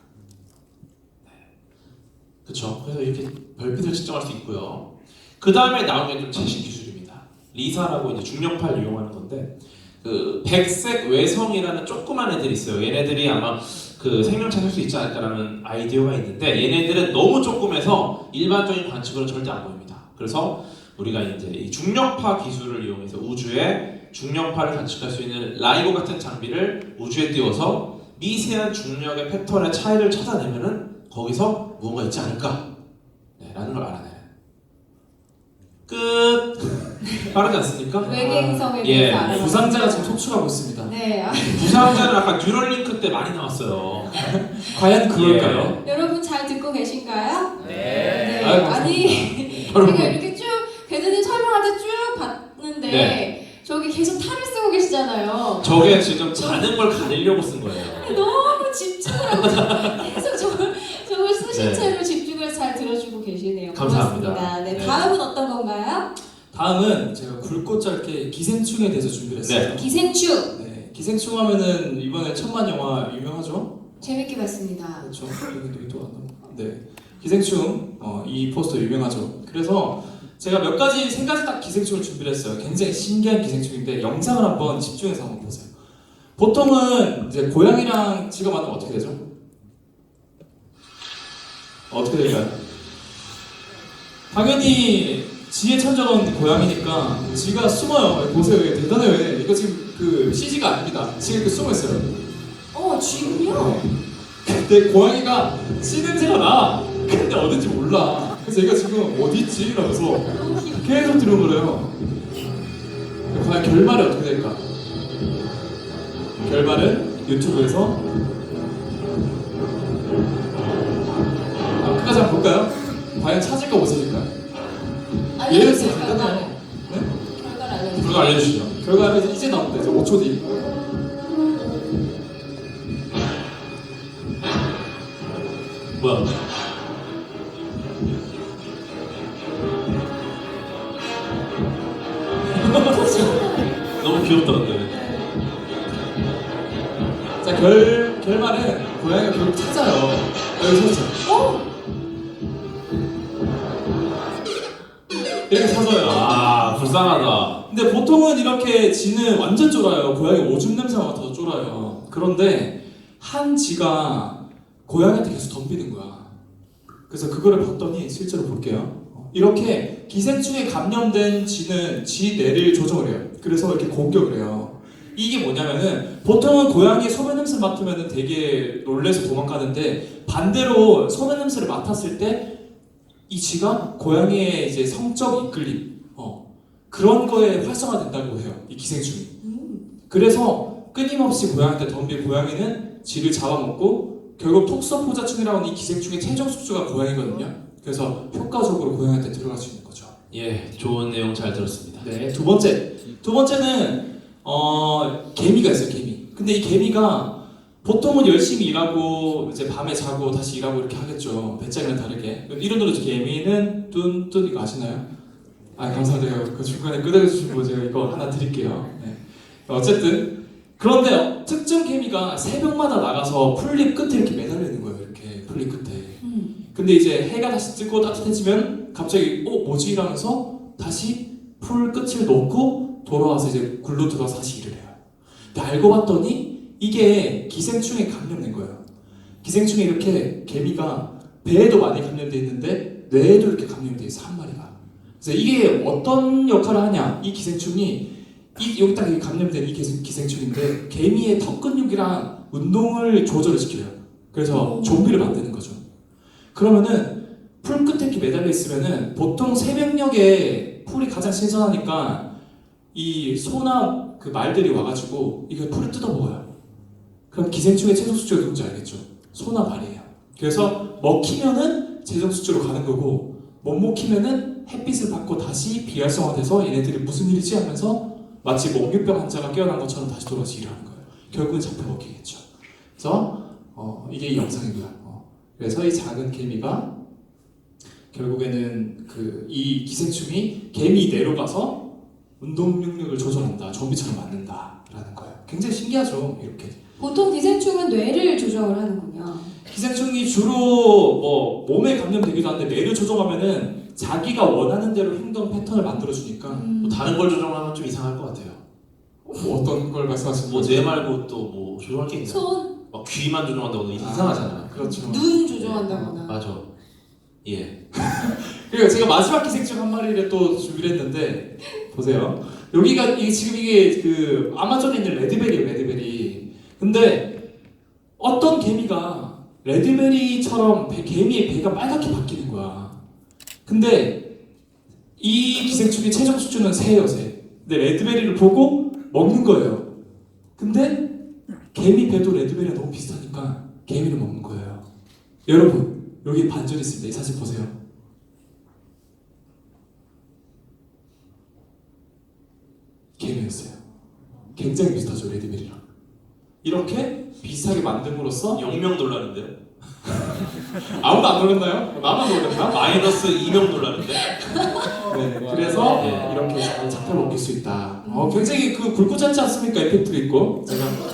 그렇죠. 그래서 이렇게 별빛을 측정할 수 있고요. 그 다음에 나온 게 좀 최신 기술입니다. 리사라고 이제 중력파를 이용하는 건데, 그 백색 외성이라는 조그만 애들이 있어요. 얘네들이 아마 그 생명체 할 수 있지 않을까라는 아이디어가 있는데, 얘네들은 너무 조그매서 일반적인 관측으로는 절대 안 보입니다. 그래서 우리가 이제 이 중력파 기술을 이용해서 우주에 중력파를 관측할 수 있는 라이고 같은 장비를 우주에 띄워서 미세한 중력의 패턴의 차이를 찾아내면은 거기서 무언가 있지 않을까? 라는 걸 알아내요. 끝. 빠르지 않습니까? 외계 행성에 대해서 알아봤습니다. 부상자가 지금 속출하고 있습니다. 네. 부상자는 아까 뉴럴링크 때 많이 나왔어요. 과연 그럴까요? 여러분 잘 듣고 계신가요? 네. 아니 제가 이렇게 쭉 대드님 설명할 때 쭉 봤는데 저기 계속 탈을 쓰고 계시잖아요. 저게 지금 자는 걸 가리려고 쓴 거예요. 너무 집중을 하고 계속 저걸 쓰신 네. 채로 집중을 잘 들어주고 계시네요. 감사합니다. 고맙습니다. 네, 네. 다음은 어떤 건가요? 다음은 제가 굵고 짧게 기생충에 대해서 준비를 했어요. 기생충. 네, 기생충 하면은 이번에 천만 영화 유명하죠? 재밌게 봤습니다. 그렇죠. 여기 또 왔나? 네, 기생충 이 포스터 유명하죠. 그래서 제가 몇 가지 세 가지 딱 기생충을 준비를 했어요. 굉장히 신기한 기생충인데 영상을 한번 집중해서 한번 보세요. 보통은 이제 고양이랑 쥐가 만나면 어떻게 되죠? 어떻게 될까요? 당연히 쥐의 천적은 고양이니까 쥐가 숨어요. 보세요, 얘 대단해요. 이거 지금 그 CG가 아닙니다. 쥐가 이렇게 숨어 있어요. 쥐군요. 근데 고양이가 씨 냄새가 나. 근데 어딘지 몰라. 그래서 얘가 지금 어디 있지? 이러면서 계속 들어버려요. 과연 결말이 어떻게 될까? 결말은 유튜브에서 끝까지 한번 볼까요? 과연 찾을까 못 찾을까? 알려주세요. 예를 들어서 결과를. 네? 결과를 알려주세요. 그거 알려주시죠. 결과는 이제 나옵니다. 이제 5초 뒤. 뭐야? 귀엽다 근데. 자, 결말은 고양이가 결국 찾아요. 여기 서있죠. 이렇게 찾아요. 아 불쌍하다. 근데 보통은 이렇게 지는 완전 쫄아요. 고양이 오줌 냄새가 맡아서 쫄아요. 그런데 한 지가 고양이한테 계속 덤비는 거야. 그래서 그거를 봤더니 실제로 볼게요. 이렇게 기생충에 감염된 지는 지 뇌를 조정을 해요. 그래서 이렇게 공격을 해요. 이게 뭐냐면은 보통은 고양이 소변 냄새 맡으면 되게 놀래서 도망가는데 반대로 소변 냄새를 맡았을 때 이 지가 고양이의 이제 성적 이끌림 그런 거에 활성화된다고 해요. 이 기생충이. 그래서 끊임없이 고양이한테 덤빌 고양이는 지를 잡아먹고 결국 톡소포자충이라고 하는 이 기생충의 최종 숙주가 고양이거든요. 그래서 효과적으로 고양이한테 들어갈 수 있는 거죠. 예, 좋은 내용 잘 들었습니다. 네, 두 번째는 개미가 있어요. 개미. 근데 이 개미가 보통은 열심히 일하고 이제 밤에 자고 다시 일하고 이렇게 하겠죠. 배짱이랑 다르게. 이름대로 개미는 뚠뚠 이거 아시나요? 아 감사드려요. 그 중간에 끄덕여주신 거 제가 이거 하나 드릴게요. 네. 어쨌든 그런데 특정 개미가 새벽마다 나가서 풀잎 끝에 이렇게 매달려 있는 거예요. 이렇게 풀잎 끝에. 근데 이제 해가 다시 뜨고 따뜻해지면 갑자기 뭐지? 이러면서 다시 풀 끝을 놓고 돌아와서 이제 굴로 들어와서 다시 일을 해요. 근데 알고 봤더니 이게 기생충에 감염된 거예요. 기생충에 이렇게 개미가 배에도 많이 감염돼 있는데 뇌에도 이렇게 감염돼 있어 한 마리가. 그래서 이게 어떤 역할을 하냐? 이 기생충이 여기 딱 감염된 이 기생충인데 개미의 턱 근육이랑 운동을 조절을 시켜요. 그래서 좀비를 만드는 거죠. 그러면은 풀 끝에 이렇게 매달려 있으면은 보통 새벽녘에 풀이 가장 신선하니까 이 소나 그 말들이 와가지고 이거 풀을 뜯어 먹어요. 그럼 기생충의 최종 숙주가 누군지 알겠죠? 소나 말이에요. 그래서 먹히면은 최종 숙주로 가는 거고 못 먹히면은 햇빛을 받고 다시 비활성화돼서 얘네들이 무슨 일이지 하면서 마치 몽유병 환자가 깨어난 것처럼 다시 돌아와서 일을 하는 거예요. 결국은 잡혀 먹히겠죠. 그래서 이게 이 영상이고요. 그래서 이 작은 개미가 결국에는 이 기생충이 개미 뇌로 가서 운동 능력을 조절한다, 좀비처럼 만든다라는 거예요. 굉장히 신기하죠, 이렇게. 보통 기생충은 뇌를 조정을 하는군요. 기생충이 주로 몸에 감염되기도 하는데 뇌를 조정하면은 자기가 원하는 대로 행동 패턴을 만들어주니까 뭐 다른 걸 조정하면 좀 이상할 것 같아요. 어떤 걸 말씀하시는 거죠? 뭐뇌 말고 또 뭐 조정할 게 있나? 손, 막 귀만 조정한다고 이상하잖아. 그렇죠. 눈 조정한다거나. 맞아. 예. 그리고 제가 마지막 기생충 한 마리를 또 준비를 했는데 보세요. 여기가 지금 이게 그 아마존에 있는 레드베리예요, 레드베리. 근데 어떤 개미가 레드베리처럼 개미의 배가 빨갛게 바뀌는 거야. 근데 이 기생충의 최종 숙주는 새예요, 새. 근데 레드베리를 보고 먹는 거예요. 근데 개미 배도 레드베리랑 너무 비슷하니까 개미를 먹는 거예요. 여러분, 여기 반전이 있습니다. 이 사진 보세요. 개미였어요. 굉장히 비슷하죠, 레드베리랑. 이렇게 비슷하게 만듦으로써 영명 놀라는데요? 아무도 안 놀랐나요? 나만 놀랐나? 마이너스 2명 놀라는데? 네, 그래서 네. 이렇게 잘 잡혀 먹힐 수 있다. 굉장히 굵고 짧지 않습니까? 에펙트도 있고.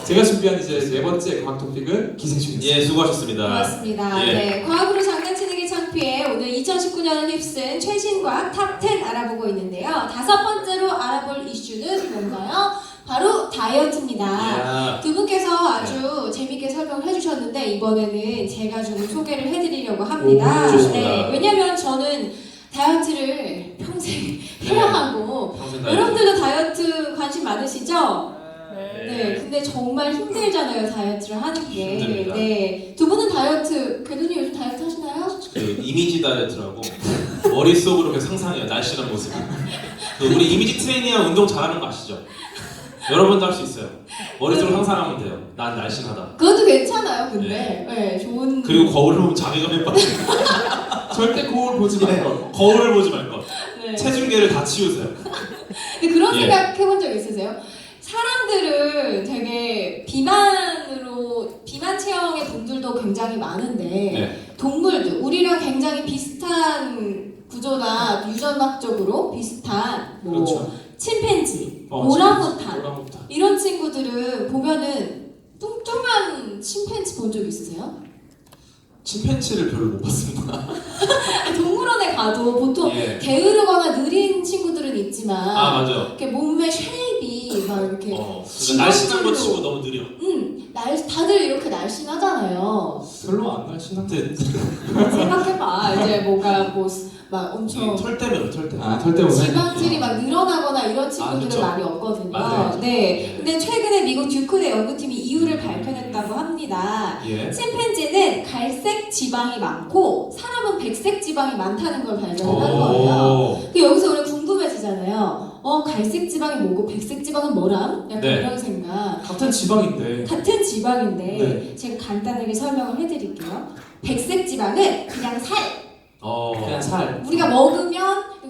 제가 준비한 이제 네 번째 과학 토픽은 기생충이었습니다. 예, 수고하셨습니다. 고맙습니다. 예. 네, 과학으로 장난치는 게 창피해 오늘 2019년을 휩쓴 최신 과학 탑10 알아보고 있는데요. 다섯 번째로 알아볼 이슈는 뭔가요? 바로 다이어트입니다. 야. 두 분께서 아주 재밌게 설명을 해주셨는데 이번에는 제가 좀 소개를 해드리려고 합니다. 오, 좋습니다. 네, 왜냐면 저는 다이어트를 평생 해야 하고 평생 다이어트. 여러분들도 다이어트 관심 많으시죠? 네, 근데 정말 힘들잖아요, 다이어트를 하는 게. 힘듭니다. 네, 두 분은 다이어트, 궤도님 요즘 다이어트 하시나요? 그 이미지 다이어트라고 머릿속으로 그냥 상상해요. 날씬한 모습. 우리 이미지 트레이닝하고 운동 잘하는 거 아시죠? 여러분도 할 수 있어요. 머릿속으로 상상하면 돼요. 난 날씬하다. 그것도 괜찮아요, 근데. 네, 좋은. 그리고 거울을 보면 자괴감에 빠져. 절대 거울 보지 말고. 거울을 보지 말 것. 네. 체중계를 다 치우세요. 근데 그런 예. 생각 해본 적 있으세요? 사람들은 되게 비만 체형의 분들도 굉장히 많은데 네. 동물들 우리랑 굉장히 비슷한 구조나 유전학적으로 비슷한 뭐 그렇죠. 침팬지 오랑우탄. 오랑우탄. 이런 친구들은 보면은 뚱뚱한 침팬지 본 적 있으세요? 침팬지를 별로 못 봤습니다. 동물원에 가도 보통 예. 게으르거나 느린 친구들은 있지만 아 맞아. 이렇게 몸매 쉐입이 막 이렇게 그러니까 날씬한 거 치고 너무 느려. 다들 이렇게 날씬하잖아요. 별로 안 날씬한데. 생각해봐. 이제 뭔가 막 엄청 털 때문에 털 때문에. 아, 털 때문에. 지방질이 막 늘어나거나 이런 친구들은 그쵸. 많이 없거든요. 맞아요. 네. 예. 근데 최근에 미국 듀크대 연구팀이 이유를 밝혀냈다고 합니다. 예. 침팬지는 갈색 지방이 많고 사람은 백색 지방이 많다는 걸 발견을 한 거예요. 그 여기서 우리 궁금해지잖아요. 갈색 지방이 뭐고 백색 지방은 뭐람? 약간 네. 이런 생각. 같은 지방인데. 같은 지방인데 네. 제가 간단하게 설명을 해드릴게요. 백색 지방은 그냥 살. 그냥 살. 우리가 먹으면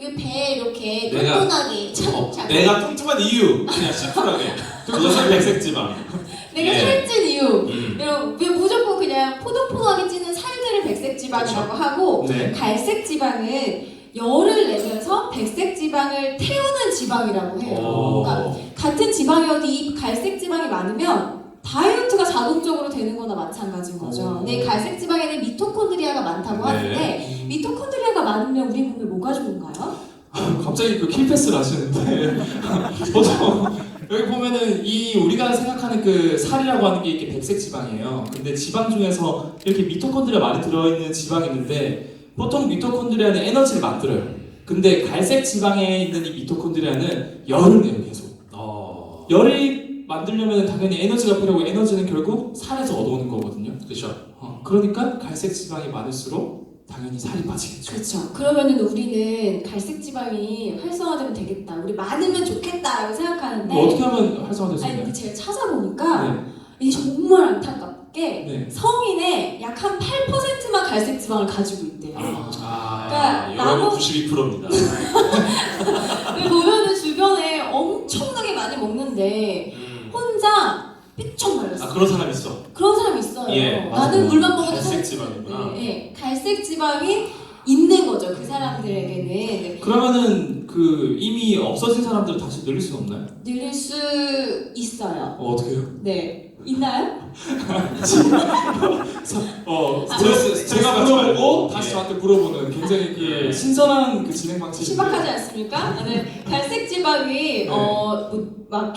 여기 배에 이렇게 내가- 뚱뚱하게 차곡차곡. 내가 뚱뚱한 이유 그냥 심플하게. 그것은 백색 지방. 내가 예. 살찐 이유. 음. 이런 무조건 그냥 포동포동하게 찌는 살들을 백색 지방이라고 하고 네. 갈색 지방은 열을 내면서 백색 지방을 태우는 지방이라고 해요. 그러니까 같은 지방이어도 이 갈색 지방이 많으면 다이어트가 자동적으로 되는 거나 마찬가지인 거죠. 근데 이 갈색 지방에는 미토콘드리아가 많다고 네. 하는데 미토콘드리아가 많으면 우리 몸에 뭐가 좋은가요? 갑자기 그 킬패스를 하시는데 보통 여기 보면은 이 우리가 생각하는 그 살이라고 하는 게 이렇게 백색 지방이에요. 근데 지방 중에서 이렇게 미토콘드리아 많이 들어있는 지방이 있는데 보통 미토콘드리아는 에너지를 만들어요. 근데 갈색 지방에 있는 이 미토콘드리아는 열을 내요 계속. 열이 만들려면 당연히 에너지가 필요하고 에너지는 결국 살에서 얻어오는 거거든요. 그렇죠. 그러니까 갈색 지방이 많을수록 당연히 살이 빠지겠죠. 그렇죠. 그러면은 우리는 갈색 지방이 활성화되면 되겠다. 우리 많으면 좋겠다라고 생각하는데 어떻게 하면 활성화될 수 아니 있나요? 근데 제가 찾아보니까 네. 이게 정말 안타깝게 네. 성인의 약 한 8%만 갈색 지방을 가지고 있대요. 그러니까 여러분 나무- 92%입니다. 근데 보면은 주변에 엄청나게 많이 먹는데 혼자 삐쩍 말랐어. 그런 사람 있어. 그런 사람이 있어요. 예, 나는 맞아요. 물만 먹어도 갈색 살- 지방이구나. 네, 네. 갈색 지방이 있는 거죠. 그 사람들에게는 그러면은 그 이미 없어진 사람들을 다시 늘릴 수는 없나요? 늘릴 수 있어요. 어떻게 해요? 네. 있나요? 스트레스 제가 받지 물어보고 말고. 다시 예. 저한테 물어보는 굉장히 그 예. 신선한 그 진행 방식인데 신박하지 않습니까? 네. 갈색 지방이 막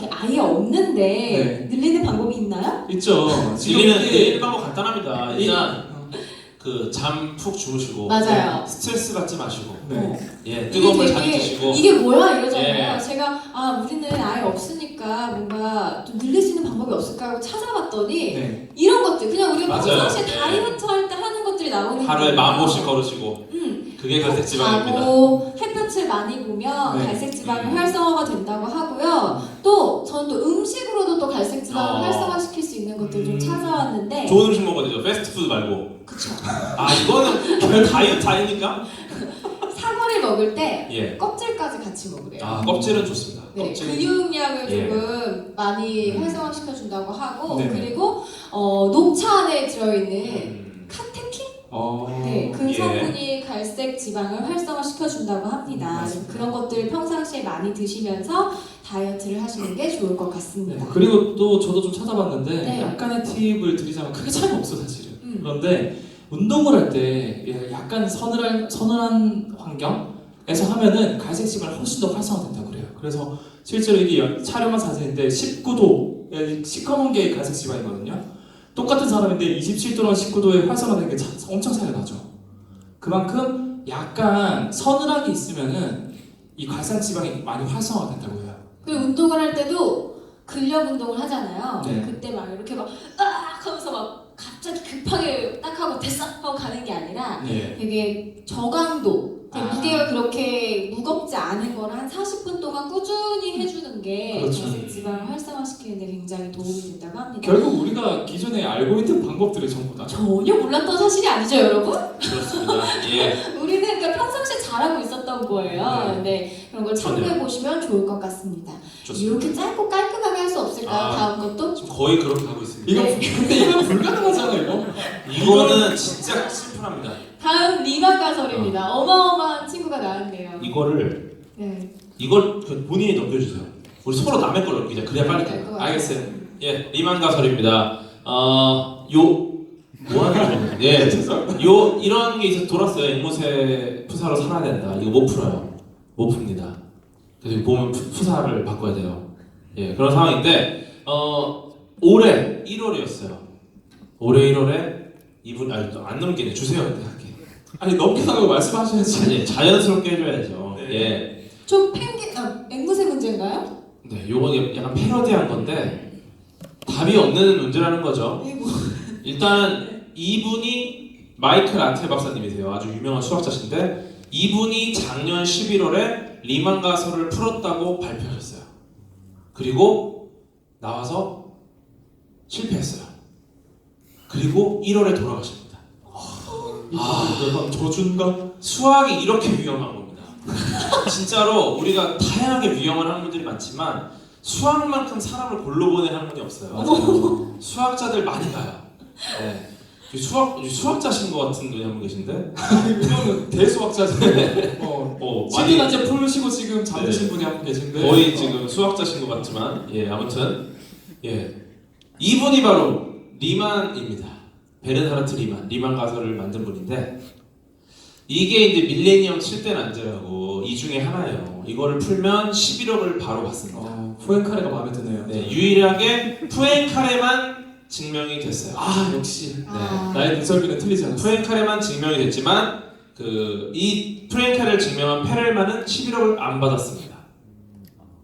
이렇게 아예 없는데 늘리는 방법이 있나요? 있죠. 질리는 이게- 내일 방법 간단합니다. 일단 그 잠 푹 주무시고 맞아요. 스트레스 받지 마시고 네. 예 뜨거운 물 이게 자주 되게 드시고 이게 뭐야 이러잖아요. 예. 제가 우리는 아예 없으니까 뭔가 좀 늘릴 수 있는 방법이 없을까 하고 찾아봤더니 네. 이런 것들 그냥 우리가 맞아요. 평상시에 예. 다이어트 할 때 하는 것들이 나오는 하루에 거예요. 10,000보씩 걸으시고 그게 갈색 지방입니다. 자고 햇볕을 많이 보면 네. 갈색 지방이 활성화가 된다고 하고요. 또 저는 또 음식으로도 또 갈색 지방을 활성화시킬 수 있는 것들 좀 찾아왔는데 좋은 음식 먹어야 되죠. 패스트푸드 말고. 그쵸. 이거는 별 다이어트 아닙니까? 사과를 먹을 때 예. 껍질까지 같이 먹으래요. 껍질은 좋습니다. 네, 껍질. 근육량을 예. 조금 많이 활성화시켜 준다고 하고 네. 그리고 녹차 안에 들어있는 카테킨? 네, 그 예. 성분이 갈색 지방을 활성화시켜 준다고 합니다. 맞습니다. 그런 것들 평상시에 많이 드시면서 다이어트를 하시는 게 좋을 것 같습니다. 네. 그리고 또 저도 좀 찾아봤는데 네. 약간의 팁을 드리자면 크게 차이가 없어 사실은. 그런데 운동을 할 때 약간 서늘한 환경에서 하면은 갈색 지방이 훨씬 더 활성화된다고 그래요. 그래서 실제로 이게 촬영한 사진인데 19도 시커먼 게 갈색 지방이거든요. 똑같은 사람인데 27도랑 19도에 활성화되는 게 엄청 차이가 나죠. 그만큼 약간 서늘하게 있으면은 이 갈색 지방이 많이 활성화된다고 해요. 그리고 운동을 할 때도 근력 운동을 하잖아요. 네. 그때 막 이렇게 막 하면서 막 갑자기 급하게 딱 하고 됐어 하고 가는 게 아니라 네. 되게 저강도 무게가 그렇게 무겁지 않은 걸 한 40분 동안 꾸준히 해주는 게 그렇죠. 갈색 지방을 활성화시키는 데 굉장히 도움이 된다고 합니다. 결국 우리가 기존에 알고 있는 방법들이 전부 다 전혀 몰랐던 사실이 아니죠, 여러분? 그렇습니다. 예. 우리는 그러니까 평상시에 잘하고 있었던 거예요. 네, 그런 걸 참고해 보시면 좋을 것 같습니다. 좋습니다. 이렇게 짧고 깔끔하게 할 수 없을까요? 다음 것도? 지금 거의 그렇게 하고 있습니다. 이거 근데 이건 불가능하잖아 이거. 이거는 진짜 심플합니다. 다음 리마 가설입니다. 어마어마한 친구가 나왔네요. 이거를 네. 이걸 본인이 넘겨주세요. 우리 서로 남의 걸 넘기자. 그래야 빨리 돼. 알겠어요. 예, 리만 가설입니다. 뭐 하는 거? 예, 이런 게 이제 돌았어요. 앵무새 푸사로 살아야 된다. 이거 못 풀어요. 못 풉니다. 그래서 보면 푸사를 바꿔야 돼요. 예, 그런 상황인데 올해 1월이었어요. 올해 1월에 이분 안 넘기네. 주세요. 할게. 아니 넘겨서 말씀하셔야지. 아니 자연스럽게 해줘야죠. 네. 예. 좀 앵무새 문제인가요? 네, 요건 약간 패러디한 건데 답이 없는 문제라는 거죠. 이거 일단 이분이 마이클 아테 박사님이세요. 아주 유명한 수학자신데 이분이 작년 11월에 리만 가설을 풀었다고 발표하셨어요. 그리고 나와서 실패했어요. 그리고 1월에 돌아가십니다. 약간 저준가? 수학이 이렇게 위험한 겁니다. 진짜로 우리가 다양하게 위험한 학문들이 많지만 수학만큼 사람을 골로 보낸 학문이 없어요. 수학자들 많이 가요. 네. 수학자신 것 같은 분이 한 분 계신데 이거는 대수학자인데 많이 낮에 풀으시고 지금 잠드신 분이 한 분 계신데 거의 지금 수학자신 것 같지만 아무튼 이분이 바로 리만입니다. 베르나르트 리만 가설을 만든 분인데 이게 이제 밀레니엄 7대 난제라고 이 중에 하나예요. 이거를 풀면 11억을 바로 받습니다. 포엔카레가 마음에 드네요. 네, 유일하게 푸엔카레만 증명이 됐어요. 역시 아. 나의 눈썰미는 틀리지 않았어. 푸엔카레만 증명이 됐지만 이 푸엔카레를 증명한 페렐만은 11억을 안 받았습니다.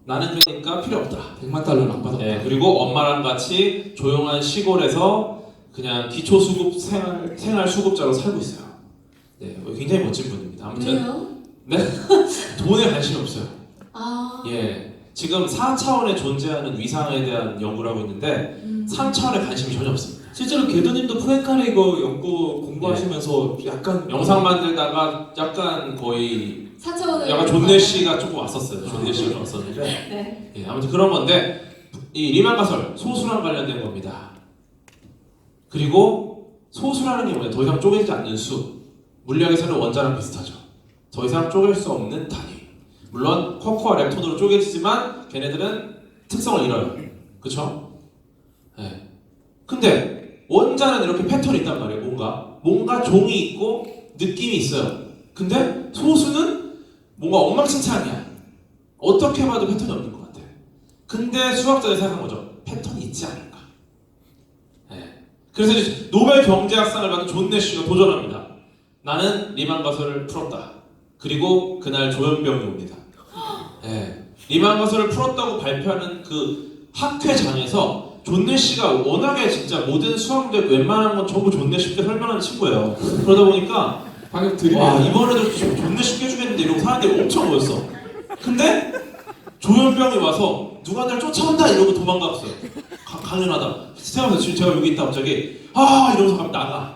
나는 그러니까 필요 없다. 100만 달러를 안 받았다. 네, 그리고 엄마랑 같이 조용한 시골에서 그냥 기초 수급 생활 수급자로 살고 있어요. 네, 굉장히 멋진 분입니다. 아무튼 왜요? 네, 돈에 관심이 없어요. 지금 4차원에 존재하는 위상에 대한 연구를 하고 있는데 3차원에 관심이 전혀 없습니다. 실제로 게도님도 포엔카레 이거 연구 공부하시면서 약간 영상 만들다가 약간 거의 4차원을 약간 존내 씨가 조금 왔었어요. 존내 씨가 좀 왔었는데 아무튼 그런 건데 이 리만 가설 소수랑 관련된 겁니다. 그리고 소수라는 게 뭐냐? 더 이상 쪼개지지 않는 수. 물리학에서는 원자랑 비슷하죠. 더 이상 쪼갤 수 없는 단위. 물론 쿼크와 렙톤으로 쪼개지지만 걔네들은 특성을 잃어요. 그쵸? 네. 근데 원자는 이렇게 패턴이 있단 말이에요. 뭔가 종이 있고 느낌이 있어요. 근데 소수는 뭔가 엉망진창이야. 어떻게 봐도 패턴이 없는 것 같아. 근데 수학자들이 생각한 거죠. 패턴이 있지 않을까. 네. 그래서 이제 노벨 경제학상을 받은 존 내쉬가 도전합니다. 나는 리만 가설을 풀었다. 그리고 그날 조현병이 옵니다. 네. 리만 가설을 풀었다고 발표하는 그 학회장에서 존 내쉬가 워낙에 진짜 모든 수학들 웬만한 건 전부 존 내쉬께 설명하는 친구예요. 그러다 보니까 방금 드리네. 와 이번에도 존내 쉽게 해주겠는데 이러고 사람들이 엄청 모였어. 근데 조현병이 와서 누가 날 쫓아온다 이러고 도망갔어요. 강연하다. 생각해서 지금 제가 여기 있다 갑자기 이러면서 가면 나가.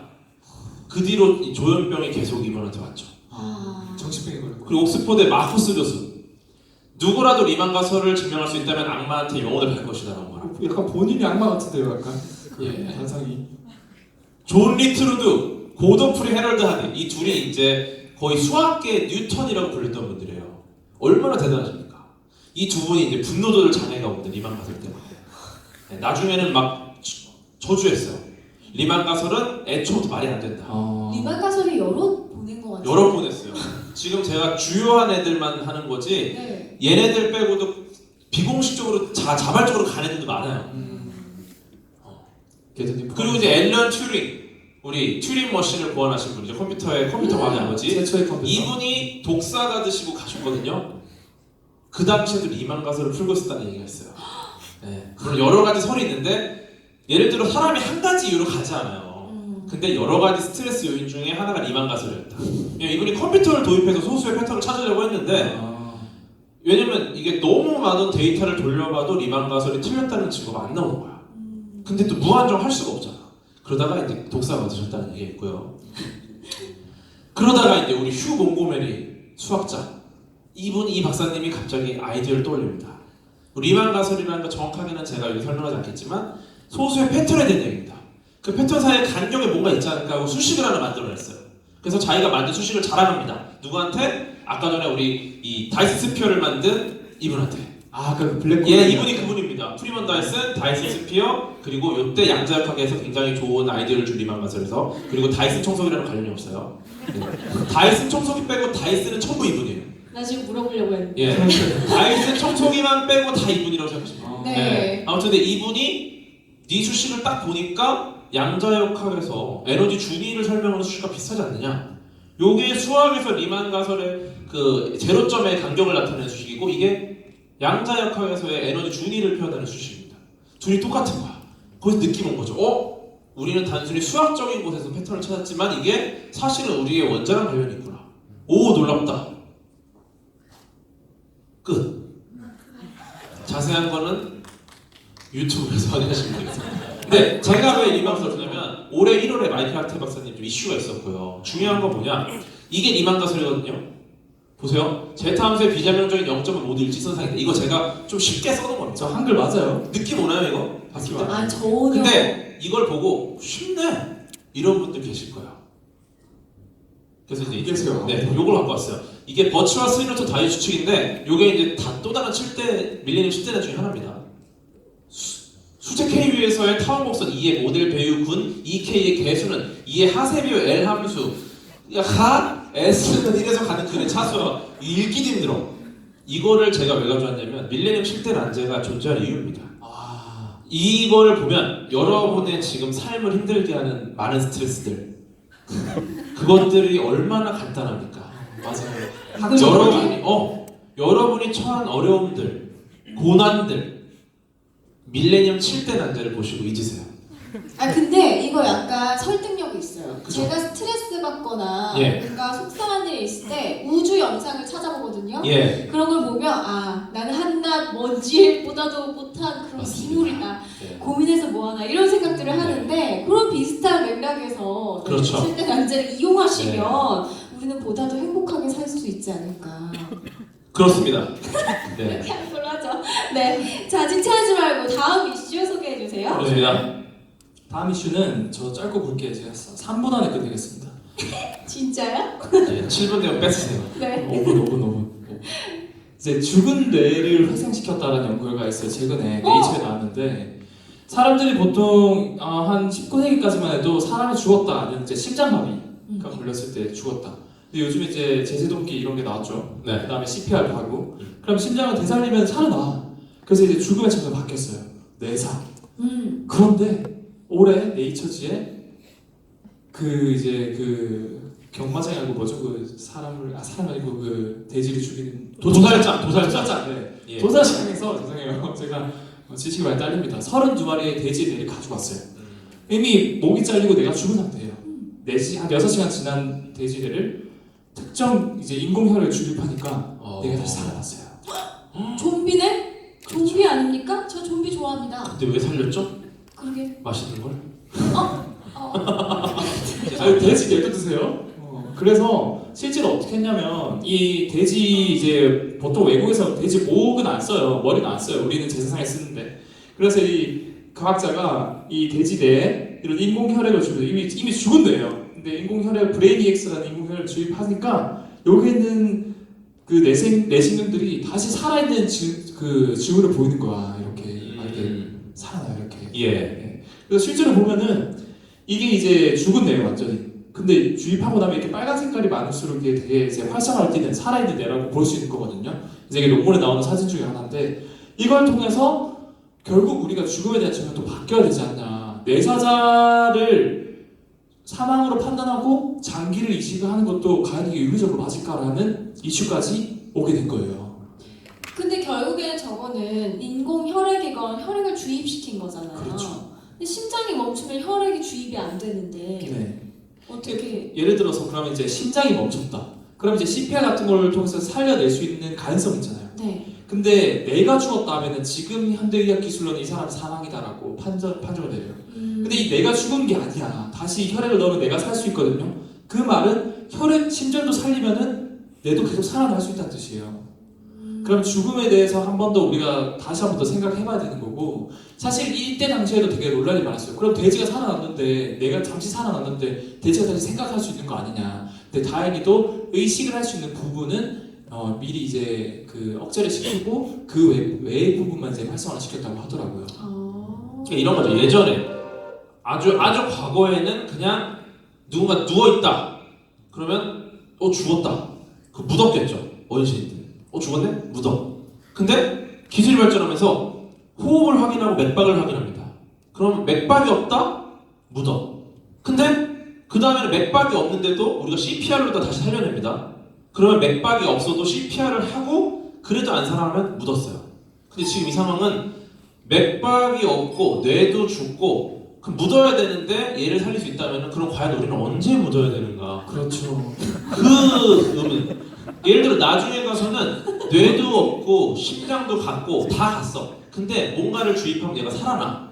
그 뒤로 이 조현병이 계속 이분한테 왔죠. 정신병이 걸렸고. 그리고 옥스퍼드의 마커스 교수. 누구라도 리만 가설을 증명할 수 있다면 악마한테 영혼을 팔 것이다라고 말합니다. 약간 본인이 악마 같은데요, 약간. 예. 관상이. 존 리트루드, 고더프리 헤럴드 하디 이 둘이 이제 거의 수학계의 뉴턴이라고 불렸던 분들이에요. 얼마나 대단하십니까? 이 두 분이 이제 분노 조절 장애가 옵니다. 리만 가설 때문에. 네, 나중에는 막 저주했어요. 리만 가설은 애초부터 말이 안 된다. 리만 가설이 여러 보낸 것 같아요. 여러 번 했어요. 지금 제가 주요한 애들만 하는 거지 얘네들 빼고도 비공식적으로 자발적으로 간 애들도 많아요. 그리고 이제 앨런 튜링, 우리 튜링 머신을 고안하신 분이죠. 컴퓨터 과학의 아버지. 최초의 컴퓨터. 이분이 독사가 드시고 가셨거든요. 그 당시에도 리만 가설을 풀고 있었다는 얘기가 있어요. 네. 물론 여러 가지 설이 있는데 예를 들어 사람이 한 가지 이유로 가지 않아요. 근데 여러 가지 스트레스 요인 중에 하나가 리만 가설이었다. 이분이 컴퓨터를 도입해서 소수의 패턴을 찾으려고 했는데 왜냐면 이게 너무 많은 데이터를 돌려봐도 리만 가설이 틀렸다는 증거가 안 나오는 거야. 근데 또 무한정 할 수가 없잖아. 그러다가 이제 독사가 맞으셨다는 얘기가 있고요. 그러다가 이제 우리 휴 몽고메리 수학자 이 박사님이 갑자기 아이디어를 떠올립니다. 리만 가설이라는 거 정확하게는 제가 여기 설명하지 않겠지만 소수의 패턴에 대한 얘기입니다. 그 패턴 사이에 간격에 뭔가 있지 않을까 하고 수식을 하나 만들어냈어요. 그래서 자기가 만든 수식을 자랑합니다. 누구한테? 아까 전에 우리 이 다이스 스피어를 만든 이분한테. 아, 그 블랙. 예, 이분이 그분입니다. 프리먼 다이슨 스피어, 그리고 요때 양자역학에 해서 굉장히 좋은 아이디어를 준 리만 가설에서, 그리고 다이슨 청소기라는 관련이 없어요. 네. 다이슨 청소기 빼고 다이슨은 전부 이분이에요. 나 지금 물어보려고 했는데. 예, 다이슨 청소기만 빼고 다 이분이라고 생각하시면 돼요. 네. 아무튼 근데 이분이 니 수식을 딱 보니까 양자역학에서 에너지 준위를 설명하는 수식과 비슷하지 않느냐? 요게 수학에서 리만 가설의 그 제로점의 간격을 나타내는 수식이고, 이게 양자역학에서의 에너지 준위를 표현하는 수식입니다. 둘이 똑같은 거야. 거기서 느낌 온 거죠. 우리는 단순히 수학적인 곳에서 패턴을 찾았지만 이게 사실은 우리의 원자랑 관련이 있구나. 오, 놀랍다. 끝. 자세한 거는 유튜브에서 확인하시면 되겠습니다. 근데 제가 왜 리만 가설을 쓰냐면 올해 1월에 마이클 하트 박사님 좀 이슈가 있었고요. 중요한 건 뭐냐? 이게 리만 가설이거든요. 보세요. 제타 함수의 비자명적인 0점은 모두 일직선상이다. 이거 제가 좀 쉽게 써놓은 겁니다. 저 한글 맞아요. 느낌 오나요 이거? 봤을 때? 아, 전혀. 근데 이걸 보고 쉽네 이런 분들 계실 거예요. 그래서 이제 계세요. 네, 요걸 갖고 왔어요. 이게 버추얼 스리노트 다이 추측인데 요게 이제 또 다른 밀레니엄 7대란 중에 하나입니다. 수직 K 위에서의 타원 곡선 2의 모델 배유 군 2K의 개수는 2의 하세비오 L 함수 하 S는 1에서 가는 근의 차수야. 읽기도 힘들어. 이거를 제가 왜 가져왔냐면 밀레니엄 7대 난제가 존재하는 이유입니다. 이걸 보면 여러분의 지금 삶을 힘들게 하는 많은 스트레스들 그것들이 얼마나 간단합니까? 맞아요. 여러분이 처한 어려움들, 고난들 밀레니엄 7대 난제를 보시고 잊으세요. 아, 근데 이거 약간 설득력이 있어요. 그쵸? 제가 스트레스 받거나 예. 뭔가 속상한 일이 있을 때 우주 영상을 찾아보거든요. 예. 그런 걸 보면 아, 나는 한낱 먼지보다도 못한 그런 맞습니다. 기물이다. 예. 고민해서 뭐하나 이런 생각들을 하는데 그런 비슷한 맥락에서 그렇죠. 실제 난제를 이용하시면 우리는 보다도 행복하게 살 수 있지 않을까. 그렇습니다. 네. 이렇게 하는 걸로 하죠. 네, 자 지체하지 말고 다음 이슈 소개해 주세요. 그렇습니다. 다음 이슈는 저 짧고 굵게 제가 3분 안에 끝내겠습니다. 진짜요? 예, 7분 되면 뺏으세요. 네. 5분. 이제 죽은 뇌를 회생시켰다는 연구가 있어요. 최근에 네이처에 나왔는데 사람들이 보통 한 19세기까지만 해도 사람이 죽었다 아니면 이제 심장마비가 걸렸을 때 죽었다. 근데 요즘 이제 제세동기 이런 게 나왔죠. 네. 그다음에 CPR 하고 그럼 심장을 되살리면 살아나. 그래서 이제 죽음의 장르가 바뀌었어요. 뇌사. 그런데 올해 네이처지에 그 경마장이 아니고 뭐죠? 그 사람 아니고 그 돼지를 죽이는 도살장. 네. 예. 도살장에서 죄송해요. 제가 지식이 많이 딸립니다. 32마리의 돼지 뇌를 가지고 왔어요. 이미 목이 잘리고 뇌가 죽은 상태예요. 한 6시간 지난 돼지 뇌를 특정 이제 인공혈을 주입하니까 뇌가 다시 살아났어요. 좀비네? 좀비 아닙니까? 저 좀비 좋아합니다. 근데 왜 살렸죠? 그러게. 맛있는 걸? 아니 돼지 뇌도 드세요. 그래서 실제로 어떻게 했냐면 이 돼지 이제 보통 외국에서 돼지 목은 안 써요. 머리는 안 써요. 우리는 제사상에 쓰는데. 그래서 이 과학자가 이 돼지 뇌에 이런 인공혈액을 주고 이미 죽은 뇌예요. 근데 인공혈액 브레인이엑스라는 인공혈액을 주입하니까 여기 있는 그 내생명들이 다시 살아있는 징후를 보이는 거야. 이렇게 살아나요. 이렇게. 예. 그래서 실제로 보면은 이게 이제 죽은 뇌예요, 완전히. 근데 주입하고 나면 이렇게 빨간 색깔이 많을수록 이게 되게 이제 활성화를 띠는 살아있는 뇌라고 볼 수 있는 거거든요. 이제 이게 논문에 나오는 사진 중에 하나인데 이걸 통해서 결국 우리가 죽음에 대한 증명도 바뀌어야 되지 않냐. 뇌사자를 사망으로 판단하고 장기를 이식을 하는 것도 과연 이게 윤리적으로 맞을까라는 이슈까지 오게 된 거예요. 근데 결국에는 저거는 인공 혈액이건 혈액을 주입시킨 거잖아요. 그렇죠. 근데 심장이 멈추면 혈액이 주입이 안 되는데 네. 어떻게? 예를 들어서 그러면 이제 심장이 멈췄다. 그럼 이제 CPR 같은 걸 통해서 살려낼 수 있는 가능성이 있잖아요. 네. 근데 내가 죽었다 하면은 지금 현대의학 기술로는 이 사람 사망이다라고 판정을 내려요. 근데 이 내가 죽은 게 아니야. 다시 혈액을 넣으면 내가 살 수 있거든요. 그 말은 혈액 심전도 살리면은 뇌도 계속 살아날 수 있다는 뜻이에요. 그럼 죽음에 대해서 한 번 더 우리가 다시 한 번 더 생각해봐야 되는 거고 사실 이때 당시에도 되게 논란이 많았어요. 그럼 돼지가 살아났는데 내가 잠시 살아났는데 돼지가 다시 생각할 수 있는 거 아니냐. 근데 다행히도 의식을 할 수 있는 부분은 미리 이제 그 억제를 시키고 그 외의 부분만 이제 활성화 시켰다고 하더라고요. 그러니까 이런 거죠. 예전에 아주 과거에는 그냥 누군가 누워 있다. 그러면 죽었다. 그 묻었겠죠. 원시인들. 죽었네? 묻어. 근데 기술이 발전하면서 호흡을 확인하고 맥박을 확인합니다. 그럼 맥박이 없다? 묻어. 근데 그 다음에는 맥박이 없는데도 우리가 CPR로 다시 살려냅니다. 그러면 맥박이 없어도 CPR을 하고 그래도 안 살아나면 묻었어요. 근데 지금 이 상황은 맥박이 없고 뇌도 죽고 그럼 묻어야 되는데 얘를 살릴 수 있다면 그럼 과연 우리는 언제 묻어야 되는가? 그렇죠. 그 의문. 예를 들어 나중에 가서는 뇌도 없고 심장도 갔고 다 갔어. 근데 뭔가를 주입하면 얘가 살아나.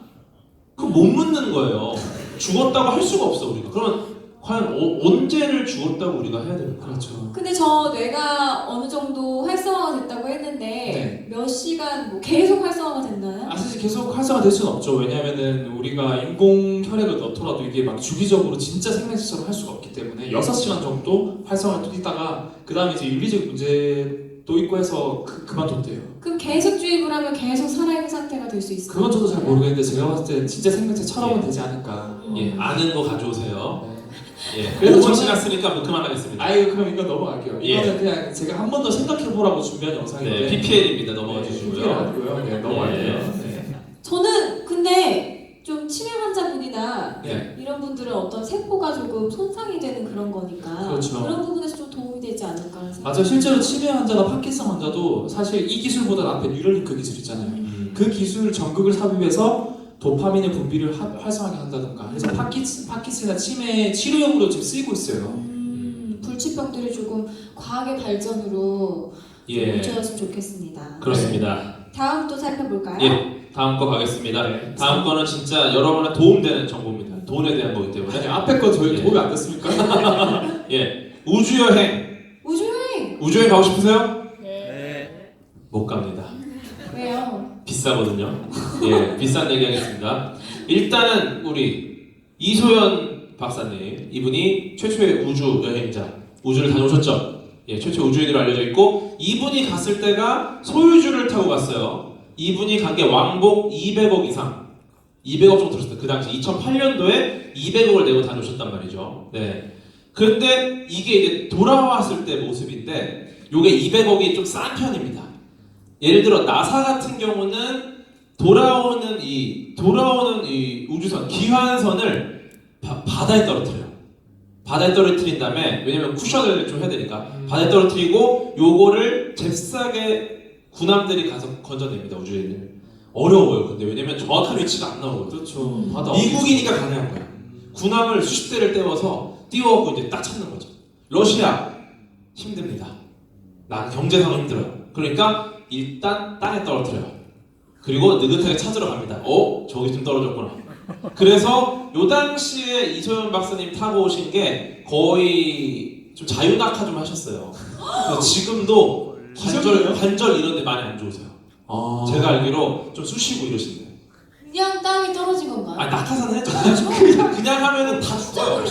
그럼 못 묻는 거예요. 죽었다고 할 수가 없어 우리가. 그러면 과연 언제를 죽었다고 우리가 해야 되는 거야? 그렇죠. 근데 저 뇌가 어느 정도 활성화가 됐다고 했는데 몇 시간 뭐 계속 활성화가 됐나요? 사실 계속 활성화될 수는 없죠. 왜냐하면은 우리가 인공 혈액을 넣더라도 이게 막 주기적으로 진짜 생명체처럼 할 수가 없기 때문에 6시간 정도 활성화를 뛰다가 그 다음에 이제 윤리적 문제도 있고 해서 그만뒀대요. 그럼 계속 주입을 하면 계속 살아있는 상태가 될 수 있어요? 그건 저도 잘 모르겠는데 제가 봤을 때 진짜 생명체처럼은 되지 않을까. 예, 아는 거 가져오세요. 네. 예, 그래도 5분 저는- 지났으니까 뭐 그만하겠습니다. 아유 그럼 이거 넘어갈게요. 예. 이거는 그냥 제가 한 번 더 생각해보라고 준비한 영상인데 네, PPL입니다. 넘어가 PPL 주시고요. 아니고요. 네, 넘어갈게요. 네. 저는 근데 좀 치매 환자분이나 네. 이런 분들은 어떤 세포가 조금 손상이 되는 그런 거니까 그렇죠. 런 부분에서 좀 도움이 되지 않을까 하는 생각. 맞아요. 실제로 치매 환자나 파킨슨 환자도 사실 이 기술보다 앞에 뉴럴링크 기술 있잖아요. 그 기술 전극을 삽입해서 도파민의 분비를 활성하게 한다던가 그래서 파킨슨이나 치매 치료용으로 지금 쓰이고 있어요. 불치병들이 조금 과학의 발전으로 예, 고쳐졌으면 좋겠습니다. 그렇습니다. 다음 또 살펴볼까요? 예, 다음 거 가겠습니다. 네. 다음 거는 진짜 여러분의 도움되는 정보입니다. 돈에 대한 거기 때문에. 아니, 앞에 거 저희 예. 도움이 안 됐습니까? 예, 우주여행. 우주여행! 우주여행 가고 싶으세요? 못 갑니다. 왜요? 비싸거든요. 예, 비싼 얘기 하겠습니다. 일단은 우리 이소연 박사님, 이분이 최초의 우주 여행자, 우주를 다녀오셨죠? 예, 최초 우주인으로 알려져 있고, 이분이 갔을 때가 소유주를 타고 갔어요. 이분이 간 게 왕복 200억 이상, 200억 정도 들었어요. 그 당시 2008년도에 200억을 내고 다녀오셨단 말이죠. 네. 그런데 이게 이제 돌아왔을 때 모습인데, 요게 200억이 좀 싼 편입니다. 예를 들어 나사 같은 경우는 돌아오는 이 우주선 기환선을 바다에 떨어뜨려요. 바다에 떨어뜨린 다음에 왜냐면 쿠션을 좀 해야 되니까 바다에 떨어뜨리고 요거를 잽싸게 군함들이 가서 건져냅니다. 우주인을. 어려워요. 근데 왜냐면 정확한 위치가 안 나오거든요. 그렇죠. 바다 미국이니까 가능한 거야. 군함을 수십 대를 떼워서 띄워갖고 이제 딱 찾는 거죠. 러시아 힘듭니다. 나 경제상 힘들어요. 그러니까 일단 땅에 떨어뜨려요. 그리고 느긋하게 찾으러 갑니다. 저기 좀 떨어졌구나. 그래서 요 당시에 이소연 박사님 타고 오신 게 거의 좀 자유낙하 좀 하셨어요. 그래서 지금도 관절 이런 데 많이 안 좋으세요. 제가 알기로 좀 쑤시고 이러신대요. 그냥 땅이 떨어진 건가요? 낙하산은 했죠. 그냥 하면은 다 죽어요.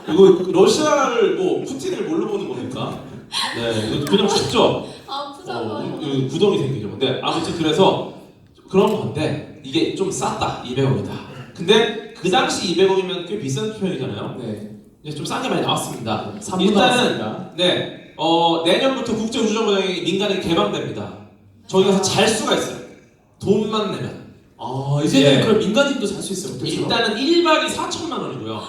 이거 러시아를 푸틴을 뭘로 보는 겁니까? 네, 이거 그냥 죽죠. 아프잖아요. 구덩이 생기죠. 근데 아무튼 그래서 그런 건데 이게 좀 쌌다. 200억이다. 근데 그 당시 200억이면 꽤 비싼 표현이잖아요. 네. 이제 좀 싼 게 많이 나왔습니다. 3분 일단은 남았습니다. 네, 내년부터 국제우주정거장이 민간에 개방됩니다. 저희 가서 잘 수가 있어요. 돈만 내면. 이제는 예. 그럼 민간인도 잘 수 있어요. 그렇죠? 일단은 1박이 4천만 원이고요.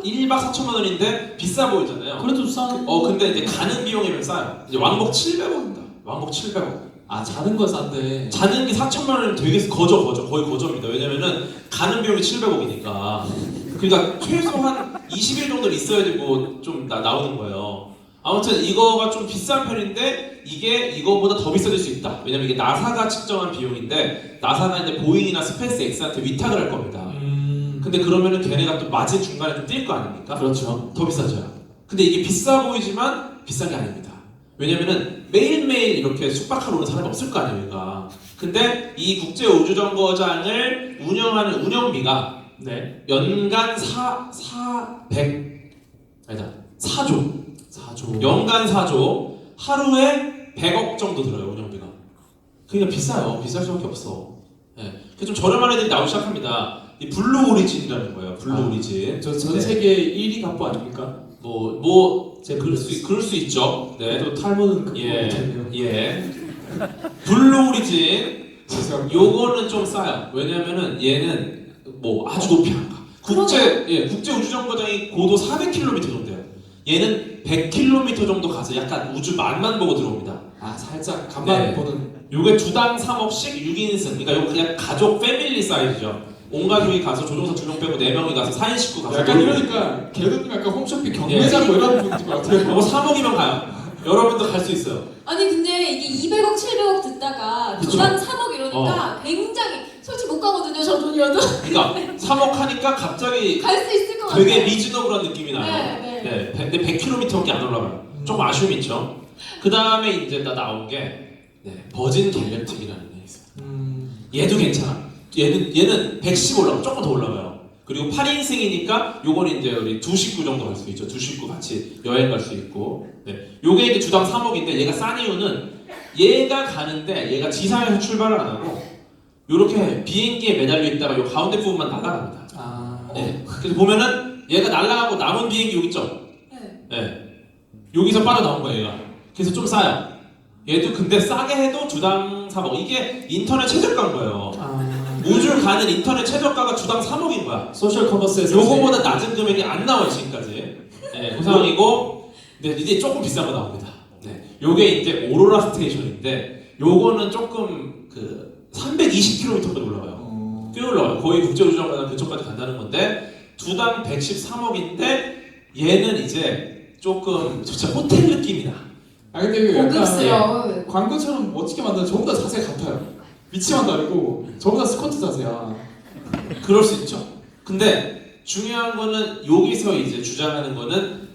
1박 4천만 원인데 비싸 보이잖아요. 그래도 싼. 근데 이제 가는 비용이면 싸요. 이제 왕복 700원입니다. 왕복 700원. 자는 건 싼데. 자는 게 4천만 원이면 되게 거의 거저입니다. 왜냐면은 가는 비용이 700억이니까. 그러니까 최소한 20일 정도는 있어야지 좀 나오는 거예요. 아무튼 이거가 좀 비싼 편인데 이게 이거보다 더 비싸질 수 있다. 왜냐면 이게 나사가 측정한 비용인데 나사가 이제 보잉이나 스페이스 X한테 위탁을 할 겁니다. 근데 그러면은 걔네가 또 마진 중간에 좀 뛸 거 아닙니까? 그렇죠. 더 비싸져요. 근데 이게 비싸 보이지만 비싼 게 아닙니다. 왜냐면은 매일매일 이렇게 숙박하러 오는 사람이 없을 거 아닙니까? 근데 이 국제우주정거장을 운영하는 운영비가 네. 연간 4조. 연간 4조. 하루에 100억 정도 들어요, 운영비가. 그러니까 비싸요. 비쌀 수밖에 없어. 예. 그래서 좀 저렴한 애들이 나오기 시작합니다. 이 블루 오리진이라는 거예요. 블루 오리진. 저 전 네. 세계 1위 갑부 아닙니까? 그럴 수 있죠. 네. 또 탈모는 그거 예. 못했네요. 예. 블루 오리진. 죄송합니다. 요거는 좀 싸요. 왜냐면은 얘는 뭐 아주 높이 안 가. 국제 우주정거장이 고도 400km 정도예요. 얘는 100km 정도 가서 약간 우주 맛만 보고 들어옵니다. 아 살짝 간만 네. 보는. 요게 두당 3억씩 6인승. 그러니까 요거 그냥 가족 패밀리 사이즈죠. 온 가족이 가서 조종사 2명 빼고 4명이 가서 4인 식구 가서. 약간 이러니까 개도님 약간 홈쇼핑 경매장 뭐 이런 분들 같아요. 요거 3억이면 가요. 여러분도 갈 수 있어요. 아니 근데 이게 200억, 700억 듣다가 그쵸. 주당 3억 이러니까 굉장히 솔직히 못 가거든요. 저 돈이어도 그러니까 3억 하니까 갑자기 갈 수 있을 것 같아요. 되게 리즈너블한 느낌이 나요. 네, 네. 근데 100km밖에 안 올라가요. 조금 아쉬움이 있죠. 그 다음에 이제 나온 게 버진 갤럭틱이라는 게 있어요. 얘도 괜찮아. 얘는 110 올라가, 조금 더 올라가요. 그리고 8인승이니까 요거는 이제 우리 두 식구 정도 갈 수 있죠. 두 식구 같이 여행 갈 수 있고. 네. 요게 이제 주당 3억인데 얘가 싼 이유는 얘가 가는데 얘가 지상에서 출발을 안 하고 요렇게 비행기에 매달려 있다가 요 가운데 부분만 날아갑니다. 네. 그래서 보면은 얘가 날아가고 남은 비행기 여기 있죠? 네. 네. 여기서 빠져나온 거예요, 얘가. 그래서 좀 싸요. 얘도 근데 싸게 해도 주당 3억. 이게 인터넷 최저가인 거예요. 우주 가는 인터넷 최저가가 주당 3억인 거야. 소셜 커머스에서 요거보다 낮은 금액이 안 나와요, 지금까지. 네, 그 상황이고, 네, 이제 조금 비싼 거 나옵니다. 네. 요게 이제 오로라 스테이션인데, 요거는 조금 320km까지 올라가요. 꽤 올라가요. 거의 국제우주정거장 근처까지 간다는 건데, 두당 113억인데, 얘는 이제 조금 진짜 호텔 느낌이 나. 아 근데 이거 약간 고급스러운. 광고처럼 멋지게 만드는 전부 다 자세 같아요. 위치만 다르고 전부 다 스쿼트 자세야. 그럴 수 있죠. 근데 중요한 거는 여기서 이제 주장하는 거는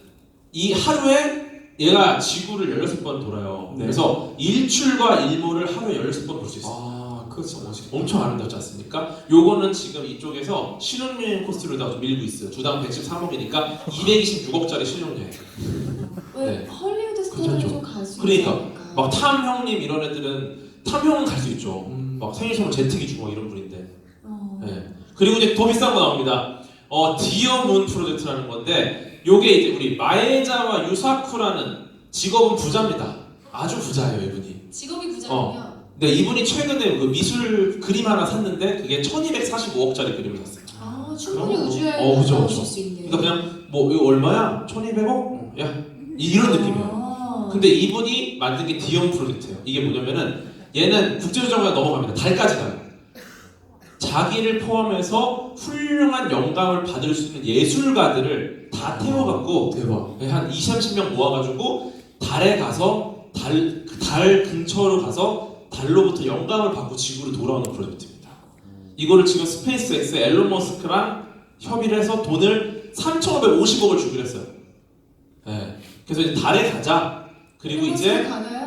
이 하루에 얘가 지구를 16번 돌아요. 네. 그래서 일출과 일몰을 하루에 16번 볼 수 있어요. 아 그거 진짜 멋있겠다. 엄청 아름답지 않습니까? 요거는 지금 이쪽에서 신혼여행 코스로다가 밀고 있어요. 주당 113억이니까 226억짜리 신혼여행. 왜 네. 헐리우드 스타일로 괜찮죠? 좀 갈 수 그러니까 있을까? 막 탐 형님 이런 애들은 탐 형은 갈 수 있죠. 막 생일 선물 제트기 주고 막 이런 분인데. 네. 그리고 이제 더 비싼 거 나옵니다. 디어 문 프로젝트라는 건데 요게 이제 우리 마에자와 유사쿠라는 직업은 부자입니다. 아주 부자예요, 이분이. 직업이 부자군요. 네, 이분이 최근에 그 미술 그림 하나 샀는데 그게 1245억짜리 그림을 샀어요. 아 충분히 그럼? 우주여행 그죠, 나오실 그죠. 수 있네요. 그러니까 그냥 뭐 이거 얼마야? 1200억? 야, 이런 느낌이에요. 아. 근데 이분이 만든 게 디엄 프로젝트예요. 이게 뭐냐면은 얘는 국제우주정거장 넘어갑니다. 달까지 가요. 자기를 포함해서 훌륭한 영감을 받을 수 있는 예술가들을 다 태워갖고 대박. 한 20-30명 모아가지고 달에 가서 달 근처로 가서 달로부터 영감을 받고 지구로 돌아오는 프로젝트입니다. 이거를 지금 스페이스 X의 앨런 머스크랑 협의를 해서 돈을 3,550억을 주기로 했어요. 네. 그래서 이제 달에 가자. 그리고 이제 가나요?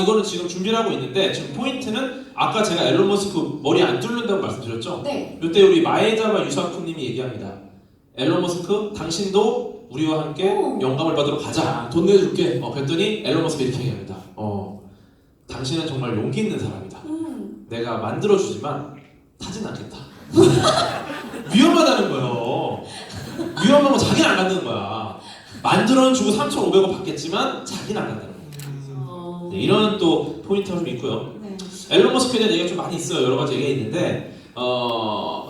이거는 지금 준비를 하고 있는데 지금 포인트는 아까 제가 앨런 머스크 머리 안 뚫는다고 말씀드렸죠? 네. 이때 우리 마에자와 유사쿠님이 얘기합니다. 앨런 머스크 당신도 우리와 함께 오. 영감을 받으러 가자. 돈 내줄게. 그랬더니 앨런 머스크 이렇게 얘기합니다. 당신은 정말 용기 있는 사람이다. 내가 만들어주지만 타진 않겠다. 위험하다는 거예요. 위험한 건 자기는 안 간다는 거야. 만들어는 주고 3,500원 받겠지만 자기는 안 간다는 거야. 네, 이런 또 포인트가 좀 있고요. 네. 앨런 머스크에 대한 얘기가 좀 많이 있어요. 여러 가지 얘기가 있는데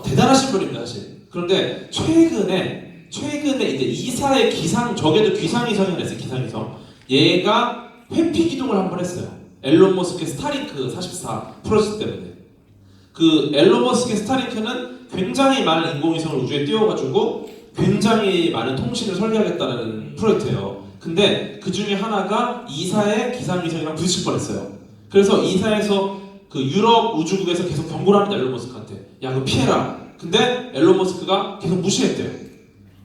대단하신 분입니다, 사실. 그런데 최근에 이제 이사의 적에도 기상위성이 했어요. 기상위성. 얘가 회피 기동을 한번 했어요. 앨런 머스크의 스타링크 44 프로젝트 때문에. 그 앨런 머스크의 스타링크는 굉장히 많은 인공위성을 우주에 띄워가지고 굉장히 많은 통신을 설계하겠다는 프로젝트예요. 근데 그 중에 하나가 이사의 기상위성이랑 부딪힐 뻔했어요. 그래서 이사에서 그 유럽 우주국에서 계속 경고를 합니다. 앨런 머스크한테. 야, 그거 피해라. 근데 앨런 머스크가 계속 무시했대요.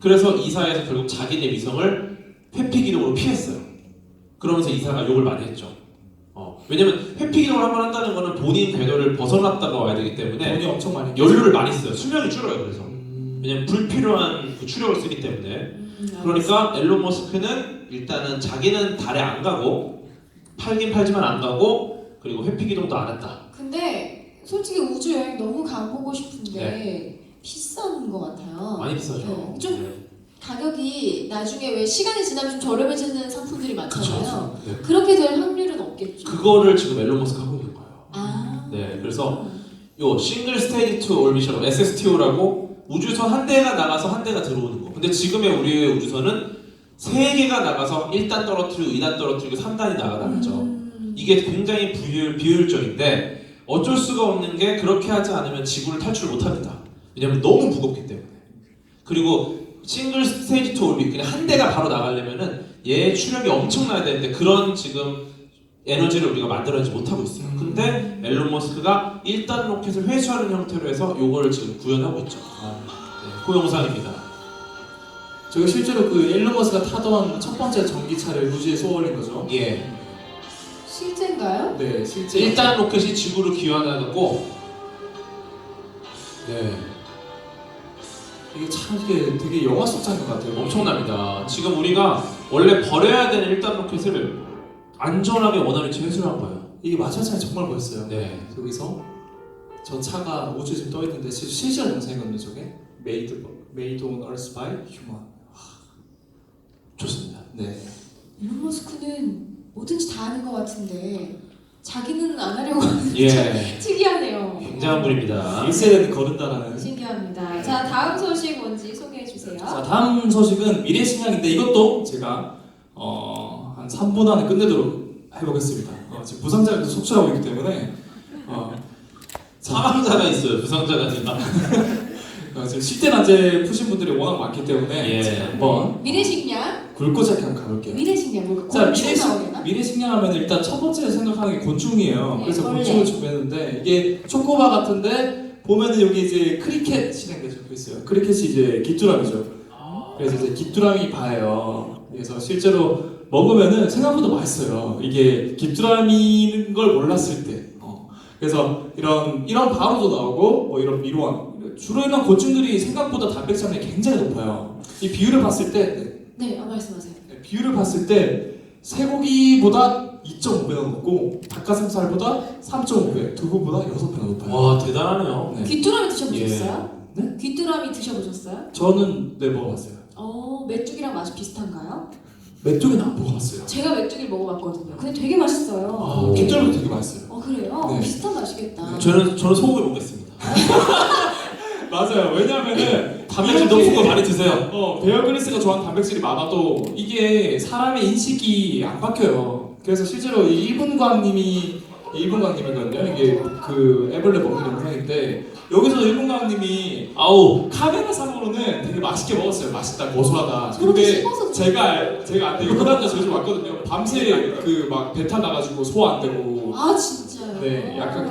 그래서 이사에서 결국 자기네 위성을 회피 기동으로 피했어요. 그러면서 이사가 욕을 많이 했죠. 왜냐면 회피 기동을 한번 한다는 거는 본인 궤도를 벗어났다가 와야 되기 때문에 돈이 엄청 많이. 연료를 많이 써요. 수명이 줄어요. 그래서 왜냐면 불필요한 그 추력을 쓰기 때문에. 그러니까 앨런 머스크는 일단은 자기는 달에 안 가고 팔긴 팔지만 안 가고 그리고 회피 기동도 안 했다. 근데 솔직히 우주 여행 너무 가보고 싶은데 네. 비싼 것 같아요. 많이 비싸죠. 네, 좀 네. 가격이 나중에 왜 시간이 지나면 좀 저렴해지는 상품들이 많잖아요. 네. 그렇게 될 확률은 없겠죠. 그거를 지금 앨런 머스크가 하고 있는 거예요. 아. 네, 그래서 요 싱글 스테이지 투 올비션 SSTO라고 우주선 한 대가 나가서 한 대가 들어오는 거. 근데 지금의 우리의 우주선은 세 개가 나가서 1단 떨어뜨리고 2단 떨어뜨리고 3단이 나가죠. 이게 굉장히 비효율적인데 어쩔 수가 없는 게 그렇게 하지 않으면 지구를 탈출 못합니다. 왜냐면 너무 무겁기 때문에. 그리고 싱글 스테이지 투 올비 그냥 한 대가 바로 나가려면은 얘 추력이 엄청나야 되는데 그런 지금 에너지를 우리가 만들어내지 못하고 있어요. 근데 앨런 머스크가 1단 로켓을 회수하는 형태로 해서 요거를 지금 구현하고 있죠. 네, 그 영상입니다. 저희 실제로 그 일론 머스크가 타던 첫 번째 전기차를 우주에 쏘아올린 거죠. 예. 실제인가요? 네, 실제 1단 로켓이 지구를 귀환하고 네, 이게 참 이게 되게 영화 속 장면 같아요. 엄청납니다. 지금 우리가 원래 버려야 되는 1단 로켓을 안전하게 원활히 제수한 거예요. 이게 마지막에 정말 멋있어요. 네. 여기서 저 차가 우주에 지금 떠 있는데 실시간 영상이거든요. 저게 Made on Earth by Human. 좋습니다. 네. 일론 머스크는 뭐든지 다 하는 것 같은데 자기는 안 하려고 하는 게 예. 특이하네요. 굉장한 분입니다. 1세대는 거른다라는. 신기합니다. 자, 다음 소식 뭔지 소개해 주세요. 자, 다음 소식은 미래식량인데 이것도 제가 한 3분 안에 끝내도록 해보겠습니다. 지금 부상자가 속출하고 있기 때문에 사망자가 있어요. 부상자가 아니라. 지금 10대 난제 푸신 분들이 워낙 많기 때문에 예. 제가 한번 미래식량? 굵고 작게 한번 가볼게요. 미래식량 뭘까? 자, 곤충 나오려나? 미래식량 하면 일단 첫 번째 생각하는 게 곤충이에요. 네, 그래서 벌레. 곤충을 준비했는데 이게 초코바 같은데 보면은 여기 이제 크리켓이라는 게 적혀 있어요. 크리켓이 이제 귀뚜라미죠. 그래서 이제 귀뚜라미 바예요. 그래서 실제로 먹으면은 생각보다 맛있어요. 이게 귀뚜라미인 걸 몰랐을 때. 그래서 이런 바로도 나오고 뭐 이런 미로원 주로 이런 곤충들이 생각보다 단백질 함량이 굉장히 높아요. 이 비율을 봤을 때 네, 말씀하세요. 비율을 봤을 때 쇠고기보다 2.5배나 높고 닭가슴살보다 3.5배, 두부보다 6배나 높아요. 와 대단하네요. 네. 귀뚜라미 드셔보셨어요? 네? 귀뚜라미 드셔보셨어요? 저는 네 먹어봤어요. 메뚜기랑 맛이 비슷한가요? 메뚜기는 안 먹어봤어요. 제가 메뚜기를 먹어봤거든요. 근데 되게 맛있어요. 귀뚜라미 되게 맛있어요. 그래요? 네. 비슷한 맛이겠다. 저는 소고기 먹겠습니다. 맞아요. 왜냐하면은 단백질 높은 거 많이 드세요. 베어 그릴스가 좋아하는 단백질이 많아도 이게 사람의 인식이 안 바뀌어요. 그래서 실제로 이 일본광님이거든요. 이게 그 애벌레 먹는 영상인데 여기서 일본광님이 카메라상으로는 되게 맛있게 먹었어요. 맛있다, 고소하다. 그렇게 근데 씹어서 제가 안 되고 그다음날 저희 집 왔거든요. 밤새 그 막 배탈 나가지고 소화 안 되고. 아 진짜요? 네, 약간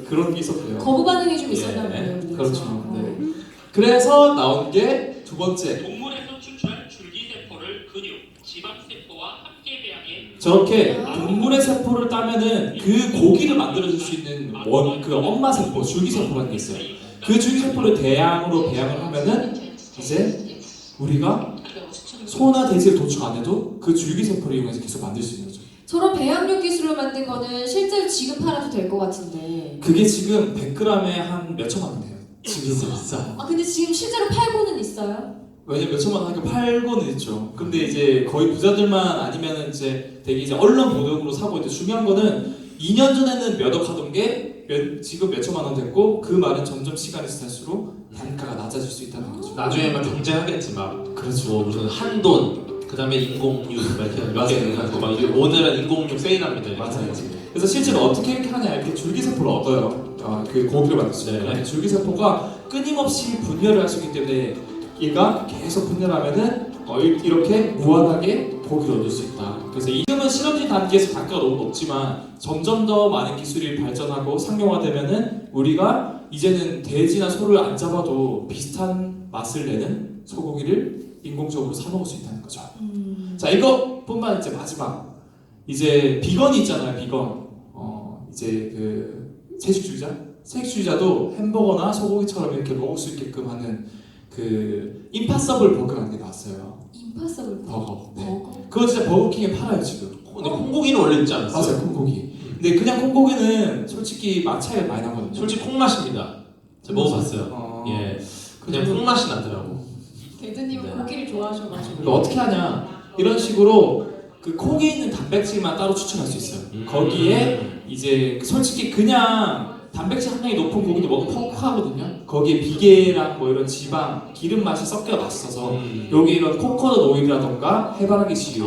그런 게 있었대요. 거부 반응이 좀 예, 있었나 보네요. 그렇죠. 네. 그래서 나온 게 두 번째. 동물에서 추출한 줄기세포를 근육, 지방세포와 함께 배양해 저렇게 동물의 세포를 따면은 그 고기를 만들어줄 수 있는 그 엄마 세포, 줄기세포라는 게 있어요. 그 줄기세포를 대량으로 배양을 하면은 이제 우리가 소나 돼지를 도축 안 해도 그 줄기세포를 이용해서 계속 만들 수 있는 거죠. 저런 배양육 기술을 만든 거는 실제로 지금 팔아도 될 것 같은데. 그게 지금 100g에 한 몇천만 원 돼요. 지금 비싸. 근데 지금 실제로 팔고는 있어요? 왜냐면 몇천만 원 하니까 팔고는 있죠. 근데 이제 거의 부자들만 아니면은 이제 되게 이제 언론 보도용으로 사고 있는데 중요한 거는 2년 전에는 몇 억 하던 게 지금 몇천만 원 됐고 그 말은 점점 시간이 지날수록 단가가 낮아질 수 있다는 거죠. 나중에 막 경쟁하겠지 막. 그렇죠. 무슨 한돈, 그 다음에 인공육 이렇게 가지고 막 오늘은 인공육 세일합니다. 맞아요. 그래서 실제로 어떻게 이렇게 하냐 이렇게 줄기세포를 얻어요. 그 고기를 만들 수 있는 네. 줄기세포가 끊임없이 분열을 할 수 있기 때문에 얘가 계속 분열하면은 이렇게 무한하게 고기를 얻을 수 있다. 그래서 지금은 실험실 단계에서 단가가 너무 높지만 점점 더 많은 기술이 발전하고 상용화되면은 우리가 이제는 돼지나 소를 안 잡아도 비슷한 맛을 내는 소고기를 인공적으로 사 먹을 수 있다는 거죠. 자, 이것뿐만 이제 마지막 이제 비건이 있잖아요. 비건. 이제 그 채식주의자도 햄버거나 소고기처럼 이렇게 먹을 수 있게끔 하는 그 임파서블 버거라는 게 나왔어요. 임파서블 버거. 네. 버거? 그거 진짜 버거킹에 팔아요 지금. 근데 콩고기는 원래 있지 않았어요? 맞아요, 콩고기. 근데 그냥 콩고기는 솔직히 맛 차이가 많이 나거든요. 솔직히 콩맛입니다. 제가 먹어봤어요. 어, 예, 그냥 콩맛이 나더라고. 대드님은 네. 고기를 좋아하셔가지고. 그러니까 어떻게 하냐? 이런 식으로 그 콩에 있는 단백질만 따로 추출할 수 있어요. 거기에 이제 솔직히 그냥 단백질 함량이 높은 고기도 먹으면 퍽퍽하거든요. 거기에 비계랑 뭐 이런 지방, 기름 맛이 섞여 맛있어서 여기 이런 코코넛 오일이라던가 해바라기 씨유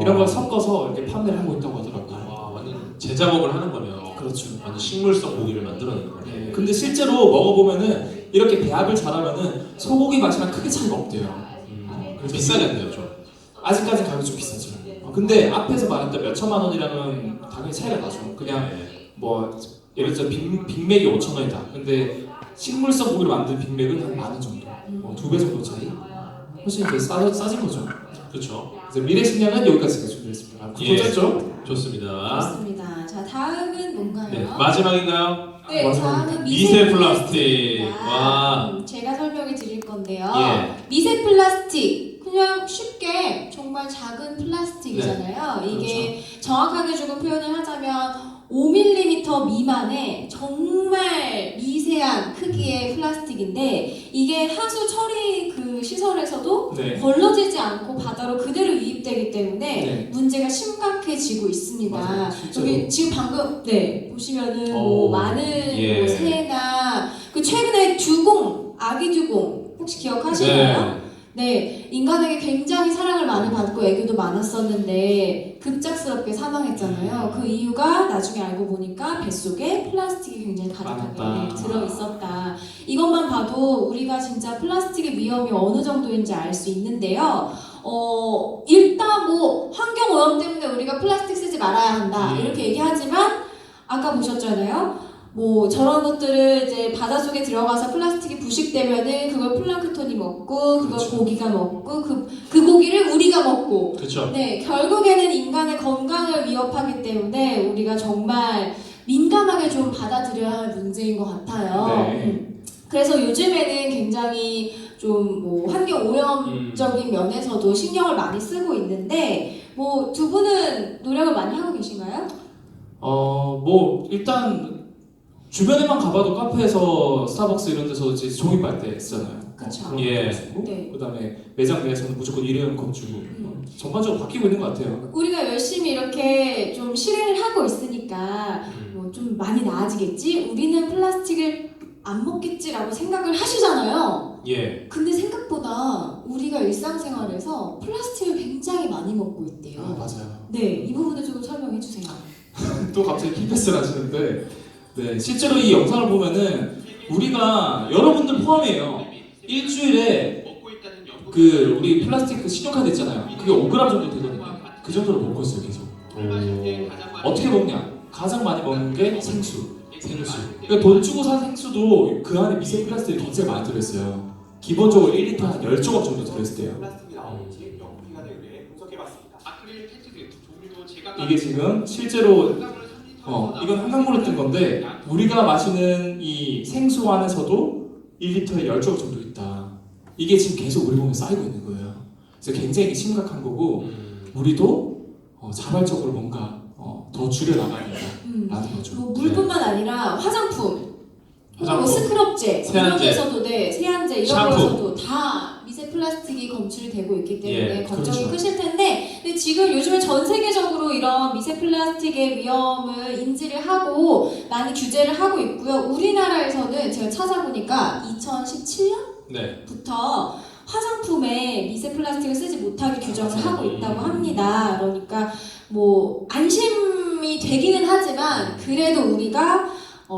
이런 걸 섞어서 이렇게 판매를 하고 있다고 하더라고요. 와, 완전 제작업을 하는 거네요. 그렇죠. 완전 식물성 고기를 만들어내는 거네. 네. 근데 실제로 먹어보면은 이렇게 배합을 잘하면은 소고기 맛이랑 크게 차이가 없대요. 그래서 비싸겠네요, 좀. 아직까지 가격이 좀 비싸죠. 근데 앞에서 말했던 몇 천만 원이랑은 당연히 차이가 나죠. 그냥 뭐 예를 들어 빅맥이 5천 원이다. 근데 식물성 고기로 만든 빅맥은 한 10,000원 정도. 뭐 2배 정도 차이. 훨씬 이제 싸진 거죠. 그렇죠. 이제 미래식량은 여기까지 제가 준비했습니다. 예. 좋죠? 좋습니다. 좋습니다. 자, 다음은 뭔가요? 네, 마지막인가요? 네, 다음은 미세 플라스틱. 와. 제가 설명해 드릴 건데요. 예. 미세 플라스틱. 그냥 쉽게 정말 작은 플라스틱이잖아요. 이게 정확하게 조금 표현을 하자면 5mm 미만의 정말 미세한 크기의 플라스틱인데 이게 하수 처리 그 시설에서도 네. 걸러지지 않고 바다로 그대로 유입되기 때문에 네. 문제가 심각해지고 있습니다. 맞아요, 실제로. 여기 지금 방금 보시면은 오, 뭐 많은 예. 뭐 새나 그 최근에 듀공 아기 듀공 혹시 기억하시나요? 네, 인간에게 굉장히 사랑을 많이 받고 애교도 많았었는데 급작스럽게 사망했잖아요. 그 이유가 나중에 알고 보니까 뱃속에 플라스틱이 굉장히 가득하게 많았다. 들어있었다. 이것만 봐도 우리가 진짜 플라스틱의 위험이 어느 정도인지 알 수 있는데요. 일단 뭐 환경오염 때문에 우리가 플라스틱 쓰지 말아야 한다 이렇게 얘기하지만 아까 보셨잖아요. 뭐 저런 것들을 이제 바닷속에 들어가서 플라스틱이 부식되면은 그걸 플랑크톤이 먹고 그걸 그렇죠. 고기가 먹고 그 고기를 우리가 먹고 그렇죠. 네 결국에는 인간의 건강을 위협하기 때문에 우리가 정말 민감하게 좀 받아들여야 할 문제인 것 같아요. 네. 그래서 요즘에는 굉장히 좀 뭐 환경 오염적인 면에서도 신경을 많이 쓰고 있는데 뭐 두 분은 노력을 많이 하고 계신가요? 뭐 일단 주변에만 가봐도 카페에서 스타벅스 이런 데서 이제 종이 빨대 쓰잖아요. 그쵸. 그런 예. 거 쓰고 네. 그다음에 매장 내에서는 무조건 일회용 컵 주고 전반적으로 바뀌고 있는 것 같아요. 우리가 열심히 이렇게 좀 실행을 하고 있으니까 뭐 좀 많이 나아지겠지? 우리는 플라스틱을 안 먹겠지라고 생각을 하시잖아요. 예. 근데 생각보다 우리가 일상생활에서 플라스틱을 굉장히 많이 먹고 있대요. 맞아요. 네, 이 부분을 좀 설명해 주세요. 또 갑자기 킥패스를 하시는데 네, 실제로 이 영상을 보면은 우리가 여러분들 포함이에요. 일주일에 그 우리 플라스틱 그 신용카드 있잖아요. 그게 5g 정도 되거든요. 그 정도로 먹고 있어요 계속. 어떻게 먹냐? 가장 많이 먹는 게 생수. 그러니까 돈 주고 산 생수도 그 안에 미세 플라스틱이 굉장히 많이 들어있어요. 기본적으로 1리터 한 10조각 정도 들어있대요. 이게 지금 실제로 이건 한강물로 뜬 건데 우리가 마시는 이 생수 안에서도 1리터에 10조각 정도 있다. 이게 지금 계속 우리 몸에 쌓이고 있는 거예요. 그래서 굉장히 심각한 거고 우리도 자발적으로 뭔가 더 줄여나가야 된다라는 거죠. 뭐 물뿐만 아니라 화장품, 화장품, 뭐 스크럽제, 세안제, 이런 데서도 세안제 이런 샴푸. 거에서도 다 미세 플라스틱이 검출이 되고 있기 때문에 예, 걱정이 그렇죠. 크실 텐데 근데 지금 요즘에 전 세계적으로 이런 미세 플라스틱의 위험을 인지를 하고 많이 규제를 하고 있고요. 우리나라에서는 제가 찾아보니까 2017년부터 네. 화장품에 미세 플라스틱을 쓰지 못하게 규정을 하고 있다고 합니다. 그러니까 뭐 안심이 되기는 하지만 그래도 우리가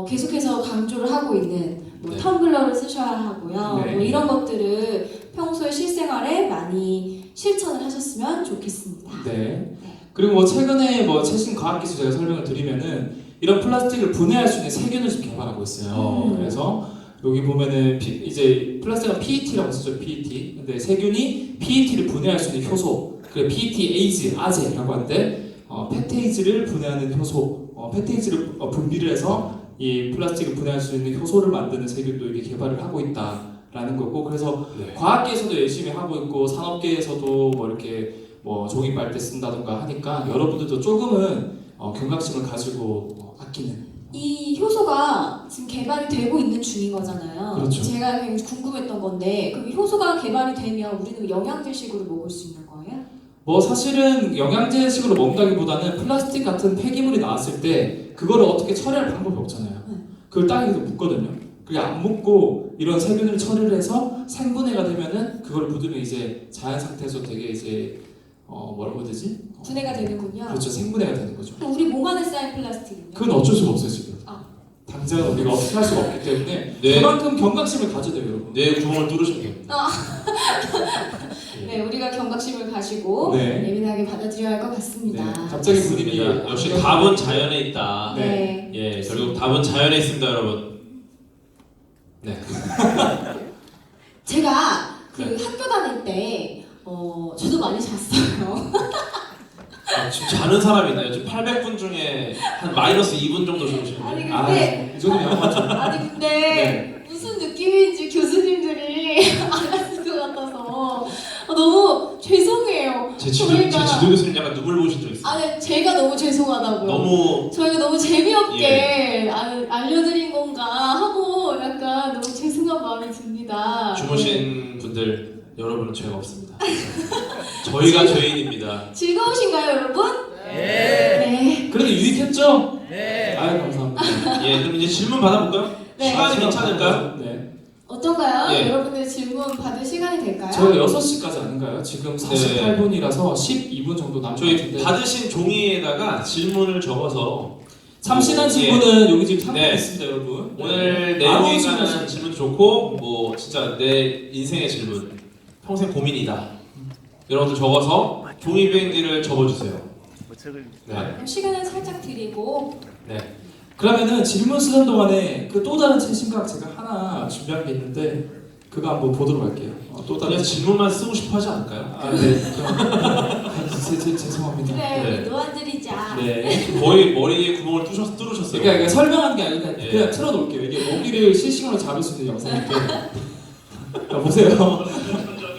계속해서 강조를 하고 있는 뭐 네. 텀블러를 쓰셔야 하고요. 네. 뭐 이런 것들을 평소에 실생활에 많이 실천을 하셨으면 좋겠습니다. 네. 그리고 뭐 최근에 뭐 최신 과학기술 제가 설명을 드리면은 이런 플라스틱을 분해할 수 있는 세균을 지금 개발하고 있어요. 그래서 여기 보면은 이제 플라스틱은 PET라고 쓰죠. PET. 근데 세균이 PET를 분해할 수 있는 효소. 그래 PETase, 아제라고 하는데 페테이즈를 분해하는 효소. 페테이즈를 분비를 해서 이 플라스틱을 분해할 수 있는 효소를 만드는 세균도 이게 개발을 하고 있다라는 거고 그래서 네. 과학계에서도 열심히 하고 있고 산업계에서도 뭐 이렇게 뭐 종이 빨대 쓴다던가 하니까 여러분들도 조금은 경각심을 가지고 아끼는. 이 효소가 지금 개발이 되고 있는 중인 거잖아요. 그렇죠. 제가 굉장히 궁금했던 건데 그럼 이 효소가 개발이 되면 우리는 영양제식으로 먹을 수 있는 거예요? 뭐 사실은 영양제식으로 먹는다기보다는 플라스틱 같은 폐기물이 나왔을 때 그거를 어떻게 처리할 방법이 없잖아요. 그걸 땅에서 묻거든요. 그게 안 묻고 이런 세균을 처리를 해서 생분해가 되면은 그걸 묻으면 이제 자연 상태에서 되게 이제 뭐라고 해야 되지? 분해가 되는군요. 그렇죠. 생분해가 되는 거죠. 그럼 우리 몸 안에 쌓인 플라스틱은요? 그건 어쩔 수가 없어요 지금. 아. 당장은 우리가 어떻게 할 수가 없기 때문에 네. 그만큼 경각심을 가져야 돼요 여러분. 내 구멍을 뚫으시면 됩니다. 네, 우리가 경각심을 가지고 네. 예민하게 받아들여야 할 것 같습니다. 네. 갑자기 분위기 역시 답은 자연에 있다. 네. 예, 결국 답은 자연에 있습니다, 여러분. 네. 제가 그 네. 학교 다닐 때 저도 많이 잤어요. 지금 자는 사람이 있나요? 지금 800분 중에 한 마이너스 2분 정도 주무시는데. 아니 근데 이 정도면 양호하죠. 아니 근데 네. 무슨 느낌인지 교수님들이 알았을 것 같아서 너무 죄송해요. 제 지도 교수님 약간 눈물 보신 적 있어요? 아니 제가 너무 죄송하다고요. 너무 저희가 너무 재미없게 알려드린 건가 하고 약간 너무 죄송한 마음이 듭니다. 주무신 분들 여러분은 죄가 없습니다. 저희가 죄인입니다. 즐거우신가요, 여러분? 네. 그래도 유익했죠? 네. 아유 감사합니다. 예, 그럼 이제 질문 받아볼까요? 네. 시간이 괜찮을까요? 네. 어떤가요? 예. 여러분들 질문 받을 시간이 될까요? 저희가 6시까지 아닌가요? 지금 48분이라서 12분 정도 남은 것 저희 같은데 받으신 종이에다가 질문을 적어서 참신한 예. 질문은 여기 지금 네. 탐구했습니다 여러분. 오늘 아무 내용에 질문 관한 질문 좋고 뭐 진짜 내 인생의 질문 평생 고민이다 여러분들 적어서 종이비행기를 접어주세요. 네. 그럼 시간을 살짝 드리고 네. 그러면은 질문 쓰는 동안에 그 또 다른 최신각 제가 하나 준비한 게 있는데 그거 한번 보도록 할게요. 또 다른 그냥 질문만 쓰고 싶어 하지 않을까요? 아, 네. 죄송합니다. 그래 네. 우리 도와드리자. 네. 거의 머리에 구멍을 뚫으셨어요. 그러니까 설명하는 게 아니라 예. 그냥 틀어놓을게요. 이게 모기를 실시간으로 잡을 수 있는 영상인데 자, 보세요.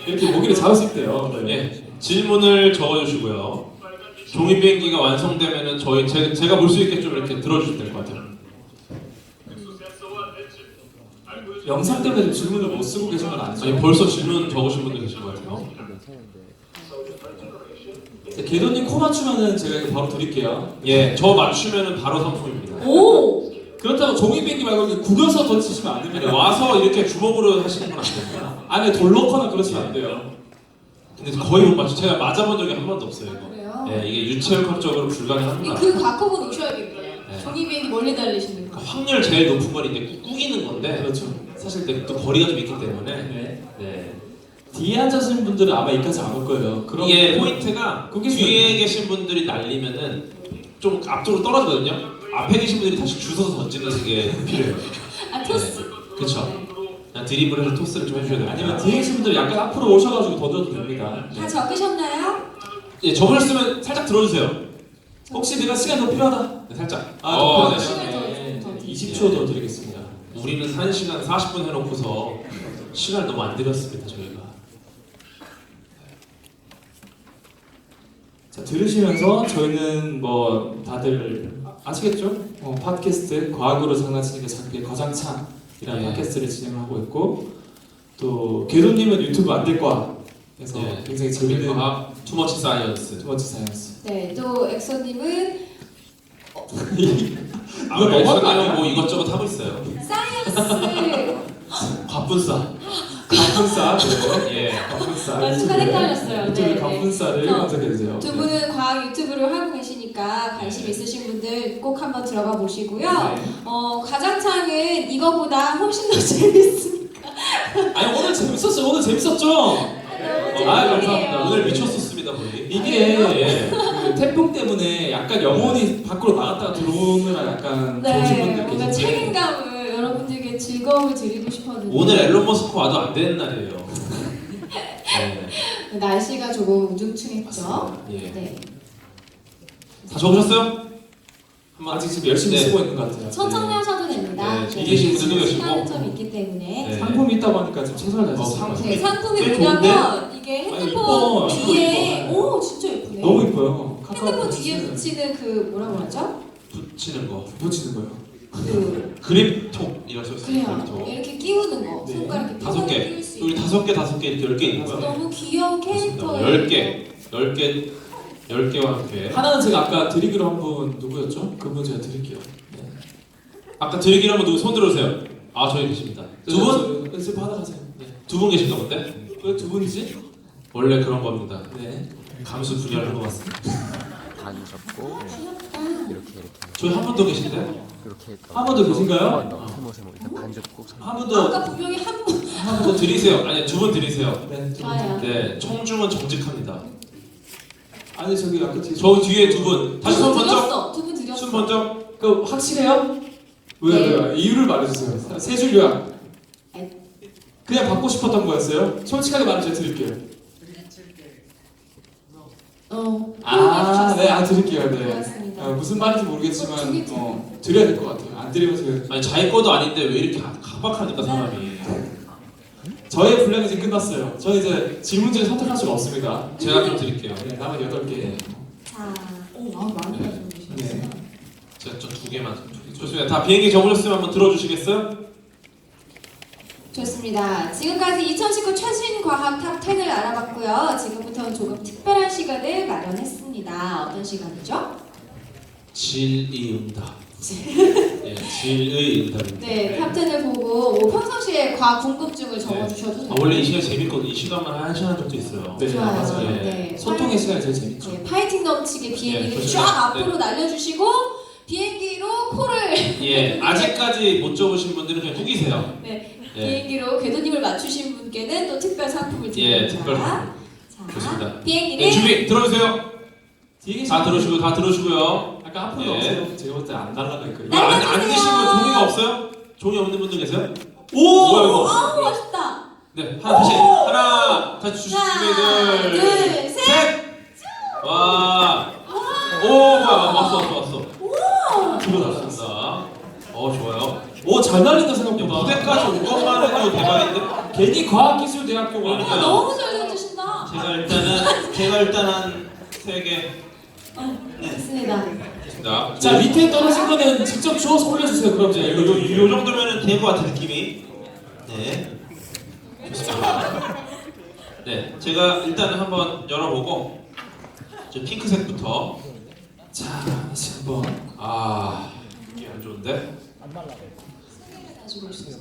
이렇게 모기를 잡을 수 있대요. 네. 예. 질문을 적어주시고요. 종이비행기가 완성되면은 제가 볼 수 있게 좀 이렇게 들어주시면 될 것 같아요. 영상 때문에 좀 질문을 못 쓰고 계신 건 아니죠? 아니 벌써 질문 적으신 분들 계신 것 같아요. 개도님 코 맞추면은 제가 이거 바로 드릴게요. 예, 저 맞추면은 바로 상품입니다. 오! 그렇다고 종이비행기 말고 이렇게 구겨서 던지시면 안 됩니다. 와서 이렇게 주먹으로 하시는 건 안 됩니다. 안에 돌 넣거나 그러시면 안 돼요. 근데 거의 못 맞죠. 제가 맞아본 적이 한 번도 없어요. 이거. 그래요? 예, 이게 유체역학적으로 불가능합니다. 그 과커브 놓으셔야겠네요. 네. 종이비행기 멀리 달리시는 거. 그러니까 확률 제일 높은 건 이제 꾸기는 건데 그렇죠. 사실 또 거리가 좀 있기 때문에 네. 네. 뒤에 앉으신 분들은 아마 이까지 안 올 거예요. 그럼 이게 포인트가 그게 뒤에 계신 분들이 날리면은 좀 앞쪽으로 떨어지거든요. 앞에 계신 분들이 다시 주워서 던지는 게 필요해요. 아 토스. 그렇죠. 그냥 드리블해서 토스를 좀 해줘야 됩니다. 아니면 뒤에 계신 분들 약간 앞으로 오셔가지고 던져도 됩니다. 다 적으셨나요? 예, 적으셨으면 살짝 들어주세요. 혹시 내가 시간이 더 필요하다? 네, 살짝. 아, 네. 시간 더, 네. 더. 20초 더 드리겠습니다. 우리는 1시간 40분 해놓고서 시간을 너무 안 들였습니다, 저희가. 자, 들으시면서 저희는 뭐 다들 아시겠죠? 팟캐스트 과학으로 장난치는 게 작게 거장창이라는 예. 팟캐스트를 진행하고 있고 또 궤도님은 유튜브 안 될 거야. 그래서 예. 굉장히 재밌는 과학 투머치 사이언스. 두 번째 사연스. 네, 또 엑소님은 아, 이거 너무한 거 엑소님은 아니야? 뭐 이것저것 하고 있어요. 사이언스. 과분싸. 갑분싸. 네. 예. 갑분싸. 아, 순간 헷갈렸어요. 유튜브 네, 네. 갑분싸를 어, 검색해주세요. 두 분은 과학 유튜브를 하고 계시니까 관심 있으신 분들 꼭 한번 들어가 보시고요. 네. 가장창은 이거보다 훨씬 더 재밌습니다. 아니 오늘 재밌었죠? 오늘 재밌었죠? 너무 감사합니다. 재밌네요. 오늘 미쳤었습니다, 거의. 이게 예. 그 태풍 때문에 약간 영혼이 밖으로 나갔다가 들어오느라 약간 좋으신 네, 분들 뭔가 계신데 책임감을 여러분들께 즐거움을 드리고 싶었는데 오늘 앨런 머스크 와도 안 되는 날이에요. 네. 날씨가 조금 우중충했죠. 맞습니다. 예. 네. 다 적으셨어요? 한번 아직 지금 열심히 네. 쓰고 있는 것 같아요. 천천히 하셔도 됩니다. 네, 이게 분들도 계시고. 시간은 좀 있기 때문에. 네. 상품이 있다고 하니까 지금 최선을 다해서 상품. 네, 상품이 꽤 뭐냐면 이게 이게 아니, 핸드폰 이뻐. 뒤에 이뻐. 오 진짜 예쁘네. 너무 이뻐요. 핸드폰 뒤에 카카오톡 붙이는 그 뭐라고 하죠? 붙이는 거. 붙이는 거예요. 그 그립톡 이런 써 있어요. 그래요. 그립톡. 이렇게 끼우는 거. 네. 손가락 이렇게 5개. 끼울 수 여기 있는. 5개 이렇게 10개 있는 거야? 너무 귀여운 캐릭터예요. 10개와 함께. 하나는 제가 아까 드리기로 한 분 누구였죠? 그분 제가 드릴게요. 네. 아까 드리기로 한번 누구 손 들어주세요. 아 저희 계십니다. 두 분? 연습 하나 가세요. 네. 두 분 계신가 본데? 왜 두 분이지? 원래 그런 겁니다. 네. 감수 분열한 것 같습니다. 반 접고 이렇게 저희 한 분 더 계신데? 이렇게 한 분 더 계신가요? 세모세모 일단 반 접고 한 분 더. 아까 분명히 한 분. 한 분 더 드리세요. 아니 두 분 드리세요. 네. 두 분. 좋아요. 네, 청중은 정직합니다. 아니 저기 아까 뒤에. 저 뒤에 두 분. 다시 손 먼저. 드렸어. 두 분 드렸어. 손 먼저. 그 확실해요? 왜요? 이유를 말해주세요. 세 줄 요약. 그냥 받고 싶었던 거였어요? 솔직하게 말해서 드릴게요. 네, 드릴게요. 네. 고맙습니다. 무슨 말인지 모르겠지만 두개 드려야 될 것 같아요. 안 드리면 제가 아니 자기 것도 아닌데 왜 이렇게 각박하니까 사람이. 저의 분량이 이제 끝났어요. 저는 이제 질문지를 선택할 수가 없습니다. 제가 좀 드릴게요. 네, 남은 8개. 자, 많이 가지고 계시네요. 네. 제가 좀 2개만. 좋습니다. 다 비행기 적으셨으면 한번 들어주시겠어요? 좋습니다. 지금까지 2019 최신 과학 탑 10을 알아봤고요. 지금부터는 조금 특별한 시간을 마련했습니다. 어떤 시간이죠? 질의응답. 예, 질의응답입니다. 네, 탑 10을 보고 뭐 평상시에 과학 궁금증을 적어주셔도 되고 원래 이 시간 재밌거든요. 이 시간만 한 시간 정도 있어요. 네, 좋아요. 맞아요. 네. 소통의 시간이 제일 재밌죠. 네, 파이팅 넘치게 비행기를 네, 쫙 좋습니다. 앞으로 날려주시고 비행기로 코를 예, 아직까지 못 적으신 분들은 그냥 후기세요. 네, 예, 비행기로 궤도님을 맞추신 분께는 또 특별 상품을 드립니다. 예, 특별 상품. 자, 좋습니다. 비행기는 네, 준비 들어주세요. 뒤에 계신 다 들어주고요. 약간 앞으로 예. 오세요. 제가 볼 때 안 날라갈 거예요. 이거 안 계신 분 종이가 없어요? 종이 없는 분들 계세요? 오! 뭐야 이거? 아우 멋있다. 네, 하나 다시 주시면 하나, 둘, 셋. 와, 오, 뭐야, 왔어. 두분 왔습니다. 좋아요. 오, 잘 날린다 야, 생각보다. 무대까지 온 것만 해도 대박인데? 괜히 과학기술대학교가 아니야. 너무 잘 던지신다. 제가 일단 한 3개. 좋습니다. 있습니다. 자, 밑에 떨어진 거는 직접 주워서 올려주세요. 그럼 제가 읽어드릴게요. 요 정도면은 된 것 같은 느낌이. 네. 좋습니다. 네, 제가 일단은 한번 열어보고 저 핑크색부터. 자, 다시 한번. 이게 안 좋은데? 가지고 오셨어요.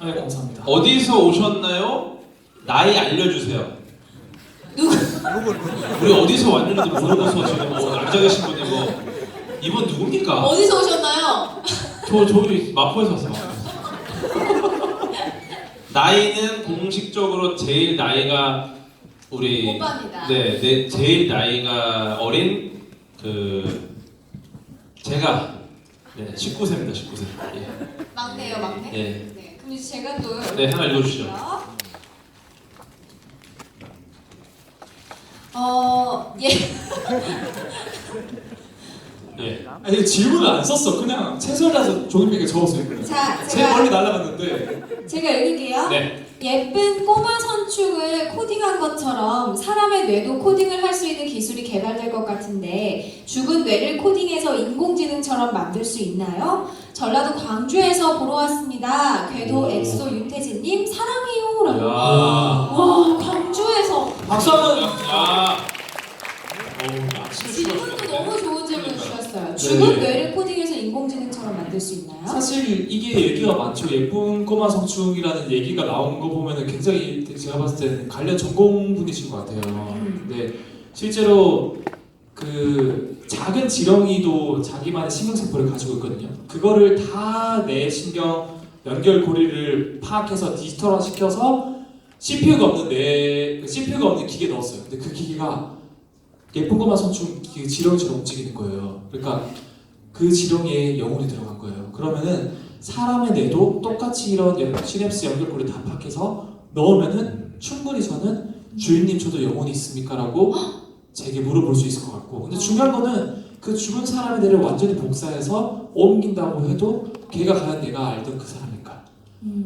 네, 감사합니다. 어디서 오셨나요? 나이 알려주세요. 누구? 우리 어디서 왔는지 물어봐서 지금 앉아 계신 분이 이분 누굽니까? 어디서 오셨나요? 저기 마포에서 왔어요. 나이는 공식적으로 제일 나이가 우리 오빠입니다. 네, 제일 나이가 어린 제가 19세입니다. 19세. 예. 막내요, 막내. 네. 네. 그럼 이제 제가 또 네, 하나 읽어주시죠. 예. 예. 아니, 질문을 안 썼어. 그냥 채설해서 종이백에 적었어요. 자, 제일 멀리 날아갔는데. 제가 읽을게요. 네. 예쁜 꼬마 선축을 코딩한 것처럼 사람의 뇌도 코딩을 할 수 있는 기술이 개발될 것 같은데 죽은 뇌를 코딩해서 인공지능처럼 만들 수 있나요? 전라도 광주에서 보러 왔습니다. 궤도 엑소 윤태진님 사랑해요라고. 야. 와 광주에서 박수 한번. 질문도 너무 좋은 질문 주셨어요. 죽은 뇌를 코딩해서 인공지능처럼 만들 수 있나요? 사실 이게 얘기가 많죠. 예쁜 꼬마 성충이라는 얘기가 나온 거 보면은 굉장히 제가 봤을 때는 관련 전공분이신 것 같아요. 네, 실제로 그 작은 지렁이도 자기만의 신경세포를 가지고 있거든요. 그거를 다 내 신경 연결 고리를 파악해서 디지털화 시켜서 CPU가 없는 기계에 넣었어요. 근데 그 기계가 예쁜 꼬마 성충 지렁이처럼 움직이는 거예요. 그러니까 그 지렁이에 영혼이 들어간 거예요. 그러면은 사람의 뇌도 똑같이 이런 시냅스 연결고리 다 파악해서 넣으면은 충분히 저는 주인님 저도 영혼이 있습니까? 라고 제게 물어볼 수 있을 것 같고, 근데 중요한 거는 그 죽은 사람의 뇌를 완전히 복사해서 옮긴다고 해도 걔가 과연 내가 알던 그 사람일까?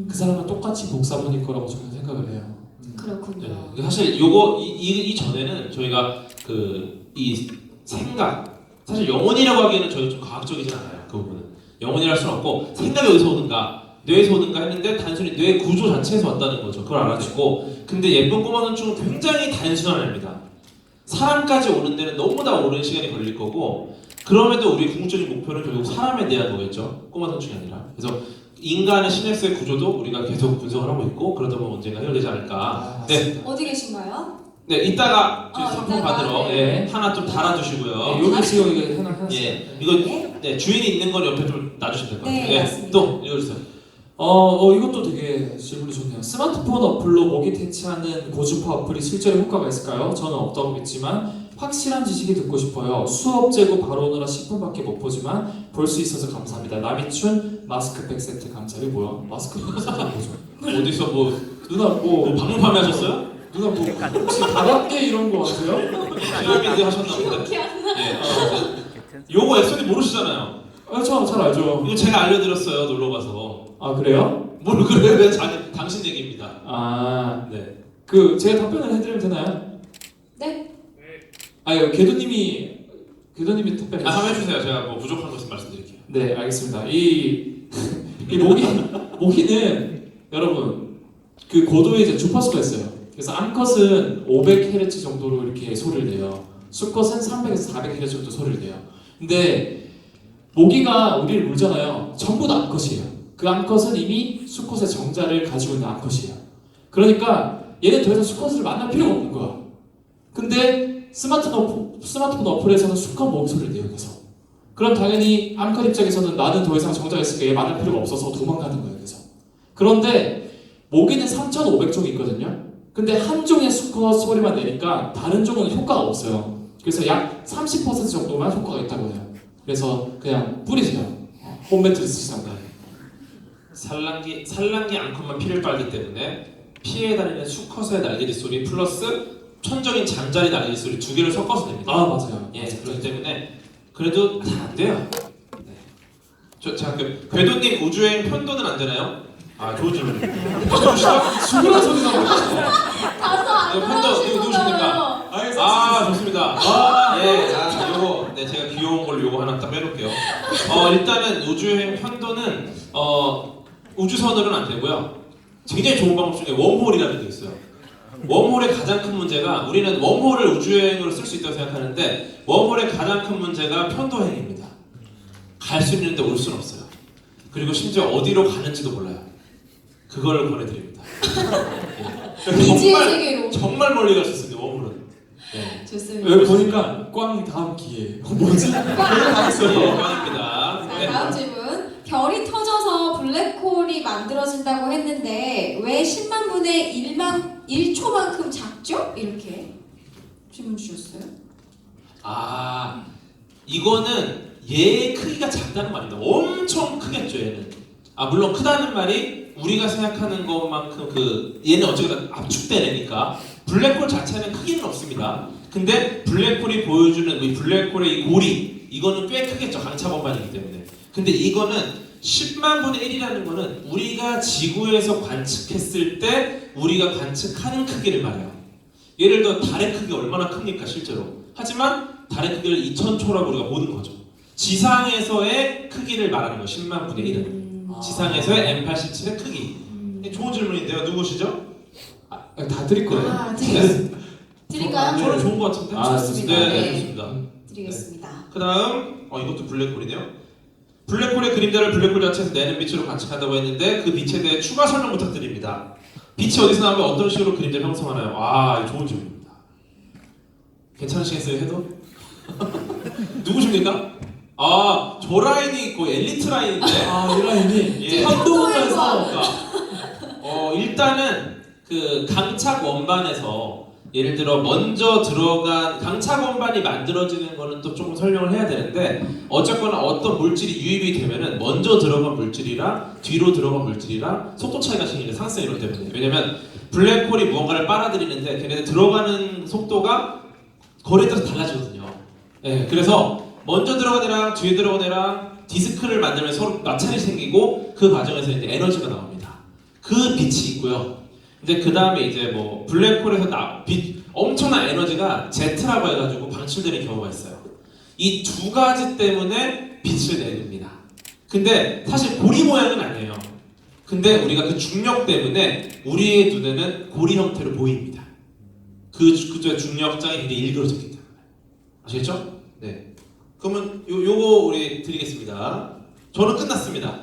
그 사람은 똑같이 복사본일 거라고 저는 생각을 해요. 그렇군요. 네. 사실 요거 이 전에는 저희가 그 이 생각 사실 영혼이라고 하기에는 저희 좀 과학적이진 않아요. 그 부분은 영혼이라 할 수는 없고 생각이 어디서 오는가 뇌에서 오는가 했는데 단순히 뇌 구조 자체에서 왔다는 거죠. 그걸 알아주고 근데 예쁜 꼬마 눈충은 굉장히 단순한 애입니다. 사람까지 오는 데는 너무나 오랜 시간이 걸릴 거고 그럼에도 우리 궁극적인 목표는 결국 사람에 대한 거겠죠. 꼬마 눈충이 아니라 그래서 인간의 시냅스의 구조도 우리가 계속 분석을 하고 있고 그러다 보면 언젠가 해결되지 않을까. 네, 어디 계신가요? 네 이따가 상품 이따가, 받으러 네. 하나 좀 달아주시고요. 네, 여기 지금 이게 해놨어요. 예, 이거 네, 주인이 있는 건 옆에 좀 놔주시면 될 것 같아요. 네, 맞습니다. 또 읽어주세요. 이것도 되게 질문이 좋네요. 스마트폰 어플로 모기 퇴치하는 고주파 어플이 실제로 효과가 있을까요? 저는 없다고 믿지만 확실한 지식이 듣고 싶어요. 수업 재고 바로 오느라 10분밖에 못 보지만 볼 수 있어서 감사합니다. 남이춘 마스크팩 세트 감사해요. 뭐야? 마스크팩 세트 뭐죠? 어디서 뭐 누나 뭐 방문 판매하셨어요? 누나 뭐 혹시 가볍게 이런 거 같아요? 피라미드 하셨나 본데. 기억이 안 나. 예. 요거 엑소님 모르시잖아요. 잘 알죠. 이거 제가 알려드렸어요. 놀러 가서. 아 그래요? 뭘 그래? 왜 당신 얘기입니다. 네. 그 제가 답변을 해드리면 되나요? 네. 아유 궤도님이 답변해 한번 해주세요. 제가 뭐 부족한 것을 말씀드릴게요. 네, 알겠습니다. 이 모기는 여러분 그 고도의 이제 주파수가 있어요. 그래서 암컷은 500Hz 정도로 이렇게 소리를 내요. 수컷은 300에서 400Hz 정도 소리를 내요. 근데 모기가 우리를 물잖아요. 전부 다 암컷이에요. 그 암컷은 이미 수컷의 정자를 가지고 있는 암컷이에요. 그러니까 얘는 더 이상 수컷을 만날 필요가 없는 거야. 근데 스마트폰 어플에서는 수컷 모기 소리를 내요. 계속. 그럼 당연히 암컷 입장에서는 나는 더 이상 정자가 있으니까 얘 만날 필요가 없어서 도망가는 거예요. 계속. 그런데 모기는 3,500종이 있거든요. 근데 한 종의 수컷 소리만 내니까 다른 종은 효과가 없어요. 그래서 약 30% 정도만 효과가 있다고 해요. 그래서 그냥 뿌리세요. 홈매트리스 쓰시던가. 산란기 암컷만 피를 빨기 때문에 피에 다니는 수컷의 날개짓 소리 플러스 천적인 잠자리 날개짓 소리 두 개를 섞어서 냅니다. 아 맞아요. 예, 그렇기 때문에 그래도 다 안 돼요. 네. 자, 궤도님 우주여행 편도는 안 되나요? 아, 좋은 질문. 죽으라 소리 나고. 가서 안 편도 돌아오시는 누구십니까? 건가요? 아, 좋습니다. 예, 요거, 네, 제가 귀여운 걸 요거 하나 딱 빼놓을게요. 일단은 우주여행 편도는 우주선으로는 안 되고요. 굉장히 좋은 방법 중에 웜홀이라는 게 있어요. 웜홀의 가장 큰 문제가 우리는 웜홀을 우주여행으로 쓸 수 있다고 생각하는데 웜홀의 가장 큰 문제가 편도행입니다. 갈 수 있는데 올 수는 없어요. 그리고 심지어 어디로 가는지도 몰라요. 그걸 보내드립니다. 미지의 세계로. 정말 멀리 갈 수 있습니다. 웜홀은. 네. 좋습니다. 여기 보니까 꽝 다음 기회. 뭐지? 예, 꽝입니다. 자, 다음 질문. 별이 터져서 블랙홀이 만들어진다고 했는데 왜 10만 분의 1초만큼 작죠? 이렇게 질문 주셨어요. 이거는 얘의 크기가 작다는 말입니다. 엄청 크겠죠, 얘는. 물론 크다는 말이 우리가 생각하는 것만큼 얘는 어쨌든 압축된 애니까 블랙홀 자체는 크기는 없습니다. 근데 블랙홀이 보여주는 이 블랙홀의 이 고리 이거는 꽤 크겠죠. 강차 공간이기 때문에. 근데 이거는 10만 분의 1이라는 거는 우리가 지구에서 관측했을 때 우리가 관측하는 크기를 말해요. 예를 들어 달의 크기가 얼마나 큽니까 실제로. 하지만 달의 크기를 2000초라고 우리가 보는 거죠. 지상에서의 크기를 말하는 거예요. 10만 분의 1은. 지상에서의 M87의 크기. 좋은 질문인데요. 누구시죠? 다 드릴 거예요. 드릴까요? 저는 좋은 것 같은데. 좋습니다. 네, 네. 좋습니다. 드리겠습니다. 그 다음 이것도 블랙홀이네요. 블랙홀의 그림자를 블랙홀 자체에서 내는 빛으로 관측한다고 했는데 그 빛에 대해 추가 설명 부탁드립니다. 빛이 어디서 나오면 어떤 식으로 그림자를 형성하나요? 이거 좋은 질문입니다. 괜찮으시겠어요? 해도? 누구십니까? 저 라인이 그 엘리트 라인인데. 이 라인이 예. 현동에서 일단은 그 강착 원반에서 예를 들어 먼저 들어간 강착 원반이 만들어지는 거는 또 조금 설명을 해야 되는데 어쨌거나 어떤 물질이 유입이 되면은 먼저 들어간 물질이랑 뒤로 들어간 물질이랑 속도 차이가 생기는 상승 이론 때문에. 왜냐면 블랙홀이 무언가를 빨아들이는데 걔네들 들어가는 속도가 거리에 따라서 달라지거든요. 예, 그래서 먼저 들어간 애랑 뒤에 들어간 애랑 디스크를 만들면 서로 마찰이 생기고 그 과정에서 이제 에너지가 나옵니다. 그 빛이 있고요. 근데 그 다음에 이제 뭐 블랙홀에서 엄청난 에너지가 제트라고 해가지고 방출되는 경우가 있어요. 이 두 가지 때문에 빛을 내립니다. 근데 사실 고리 모양은 아니에요. 근데 우리가 그 중력 때문에 우리의 눈에는 고리 형태로 보입니다. 그저 중력장이 굉장히 일그러졌기 때문에. 아시겠죠? 네. 그러면 요거 우리 드리겠습니다. 저는 끝났습니다.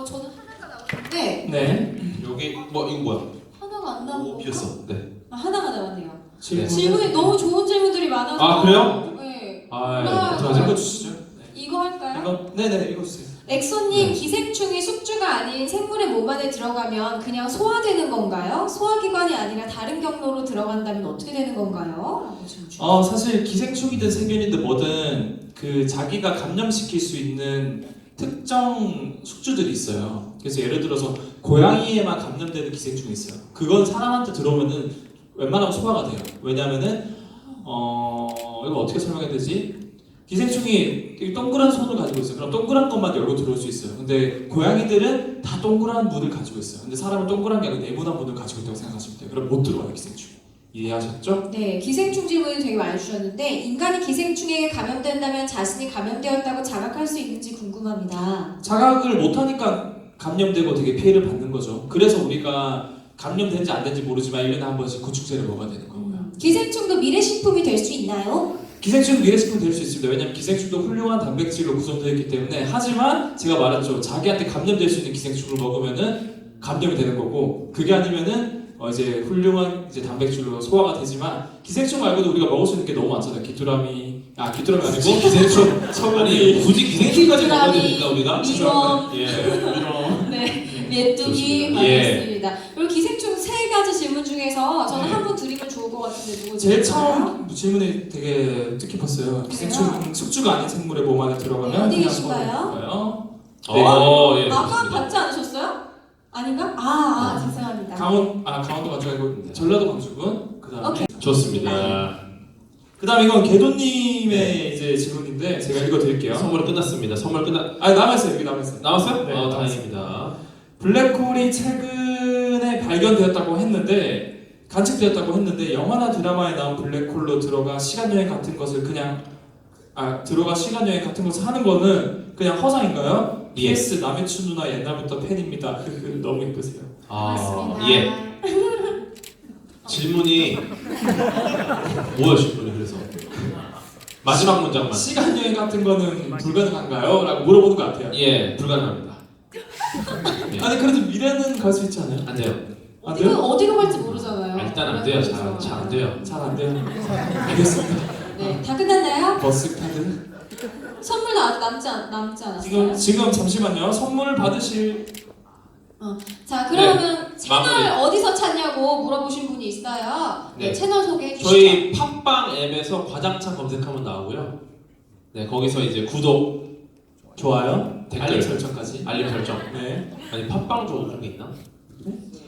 저는 하나가 나왔는데 네. 여기 뭐 이거 뭐야? 하나가 안 나온 오 건가? 비었어. 네. 하나가 나왔네요. 질문. 질문이 너무 좋은 질문들이 많아서. 아, 그래요? 네. 아, 저 저 읽어주시죠. 네. 이거 할까요? 이거 네네 읽어주세요. 엑소님, 네. 기생충이 숙주가 아닌 생물의 몸 안에 들어가면 그냥 소화되는 건가요? 소화기관이 아니라 다른 경로로 들어간다면 어떻게 되는 건가요? 라고 질문 주셨어요. 사실 기생충이든 세균이든 뭐든 그 자기가 감염시킬 수 있는 특정 숙주들이 있어요. 그래서 예를 들어서 고양이에만 감염되는 기생충이 있어요. 그건 사람한테 들어오면은 웬만하면 소화가 돼요. 왜냐면은 이거 어떻게 설명해야 되지? 기생충이 동그란 손을 가지고 있어요. 그럼 동그란 것만 열고 들어올 수 있어요. 근데 고양이들은 다 동그란 문을 가지고 있어요. 근데 사람은 동그란 게 아니고 네모난 문을 가지고 있다고 생각하시면 돼요. 그럼 못 들어와요, 기생충. 이해하셨죠? 네, 기생충 질문을 되게 많이 주셨는데 인간이 기생충에게 감염된다면 자신이 감염되었다고 자각할 수 있는지 궁금합니다. 자각을 못하니까 감염되고 되게 피해를 받는 거죠. 그래서 우리가 감염된지 안 된지 모르지만 1년에 한 번씩 구축제를 먹어야 되는 거고요. 기생충도 미래식품이 될 수 있나요? 기생충도 미래식품 될 수 있습니다. 왜냐하면 기생충도 훌륭한 단백질로 구성되어 있기 때문에. 하지만 제가 말했죠. 자기한테 감염될 수 있는 기생충을 먹으면은 감염이 되는 거고, 그게 아니면은 이제 훌륭한 이제 단백질로 소화가 되지만, 기생충 말고도 우리가 먹을 수 있는 게 너무 많잖아요. 귀뚜라미 아니고 기생충, 아니 굳이 기생충까지 먹어야 귀뚜라미, 됩니까 우리가? 미럼, 예. 네, 메뚜기 좋습니다. 알겠습니다. 그리고 기생충 세 가지 질문 중에서 저는 한 분 드리면 좋을 것 같은데 누구 제일 드릴까요? 처음 질문이 되게 뜻깊었어요. 기생충 숙주가 아닌 생물의 몸 안에 들어가면 네, 어디 그냥 계신가요? 먹을까요? 예. 아까 받지 않으셨어요? 아닌가? 죄송합니다. 강원도 가지고 아니고 전라도 광주군. 그다음에 오케이. 좋습니다. 그다음 이건 개도님의 이제 질문인데 제가 읽어드릴게요. 선물은 끝났습니다. 선물 끝났. 남았어요. 여기 남았어요. 나왔어요? 네, 다행입니다. 블랙홀이 최근에 발견되었다고 했는데 관측되었다고 했는데 영화나 드라마에 나온 블랙홀로 들어가 시간여행 같은 것을 들어가 시간여행 같은 것을 하는 거는 그냥 허상인가요? 예. PS 남해춘 누나 옛날부터 팬입니다. 너무 예쁘세요. 고맙습니다. 예. 질문이 뭐야 질문이 그래서 마지막 문장만. 시간여행 같은 거는 불가능한가요? 라고 물어보는 것 같아요. 예, 불가능합니다. 예. 아니 그래도 미래는 갈 수 있지 않아요? 안 돼요. 안 돼요? 어디로 갈지 모르잖아요. 일단 안 돼요. 잘 안 돼요. 잘 안 돼요. 알겠습니다. 네, 다 끝났나요? 버스 카드. 선물도 아직 남지 않았어요? 지금 잠시만요. 선물 받으실 자, 그러면 채널 마무리. 어디서 찾냐고 물어보신 분이 있어요. 네, 네. 채널 소개해 주시죠. 저희 팟빵 앱에서 과장창 검색하면 나오고요. 네, 거기서 이제 구독, 좋아요, 댓글. 알림 설정까지. 알림 설정. 네. 아니 팟빵 좋은 게 있나?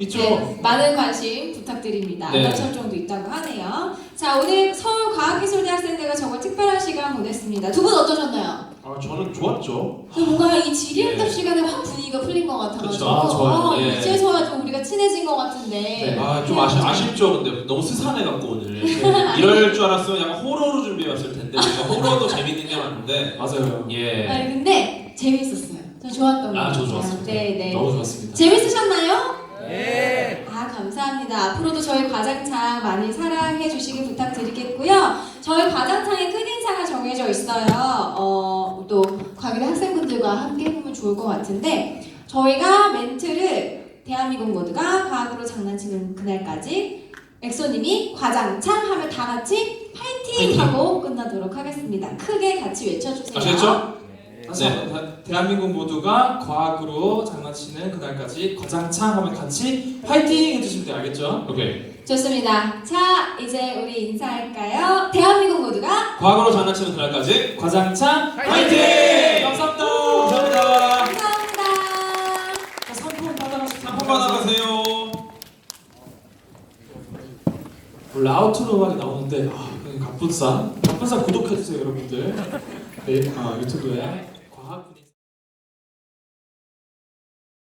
있죠. 네, 많은 관심 부탁드립니다. 네. 알람 설정도 있다고 하네요. 자, 오늘 서울과학기술대학생들과 정말 특별한 시간 보냈습니다. 두 분 어떠셨나요? 저는 좋았죠. 뭔가 이 지리응답 네. 시간에 확 분위기가 풀린 것 같아가지고 그쵸. 좋아요. 예. 이제서야 좀 우리가 친해진 것 같은데 네. 좀 아쉽죠. 근데 너무 스산해갖고 오늘 이럴 줄 알았으면 약간 호러로 준비해왔을 텐데 호러도 재밌는 게 많은데 맞아요. 예. 아니 근데 재밌었어요. 저 좋았던 것 같아요. 저 좋았습니다. 네. 너무 좋았습니다. 재밌으셨나요? 네. 감사합니다. 앞으로도 저희 과장창 많이 사랑해 주시길 부탁드리겠고요. 저희 과장창에 끝인사가 정해져 있어요. 또 과기대 학생분들과 함께 해보면 좋을 것 같은데 저희가 멘트를 대한민국 모두가 과학으로 장난치는 그날까지 엑소님이 과장창 하면 다 같이 파이팅 하고 끝나도록 하겠습니다. 크게 같이 외쳐주세요. 아시겠죠? 다시 한번 대한민국 모두가 과학으로 장난치는 그날까지 과장창 하면 같이 화이팅 해주시면 돼요. 알겠죠? 오케이. 좋습니다. 자, 이제 우리 인사할까요? 대한민국 모두가 과거로 장난치는 그날까지 과장창 화이팅! 감사합니다. 감사합니다. 감사합니다. 자, 상품 받아가시죠. 상품 받아가세요. 원래 아우트로 음악이 나오는데 갑분싸 구독해주세요 여러분들. 네, 유튜브에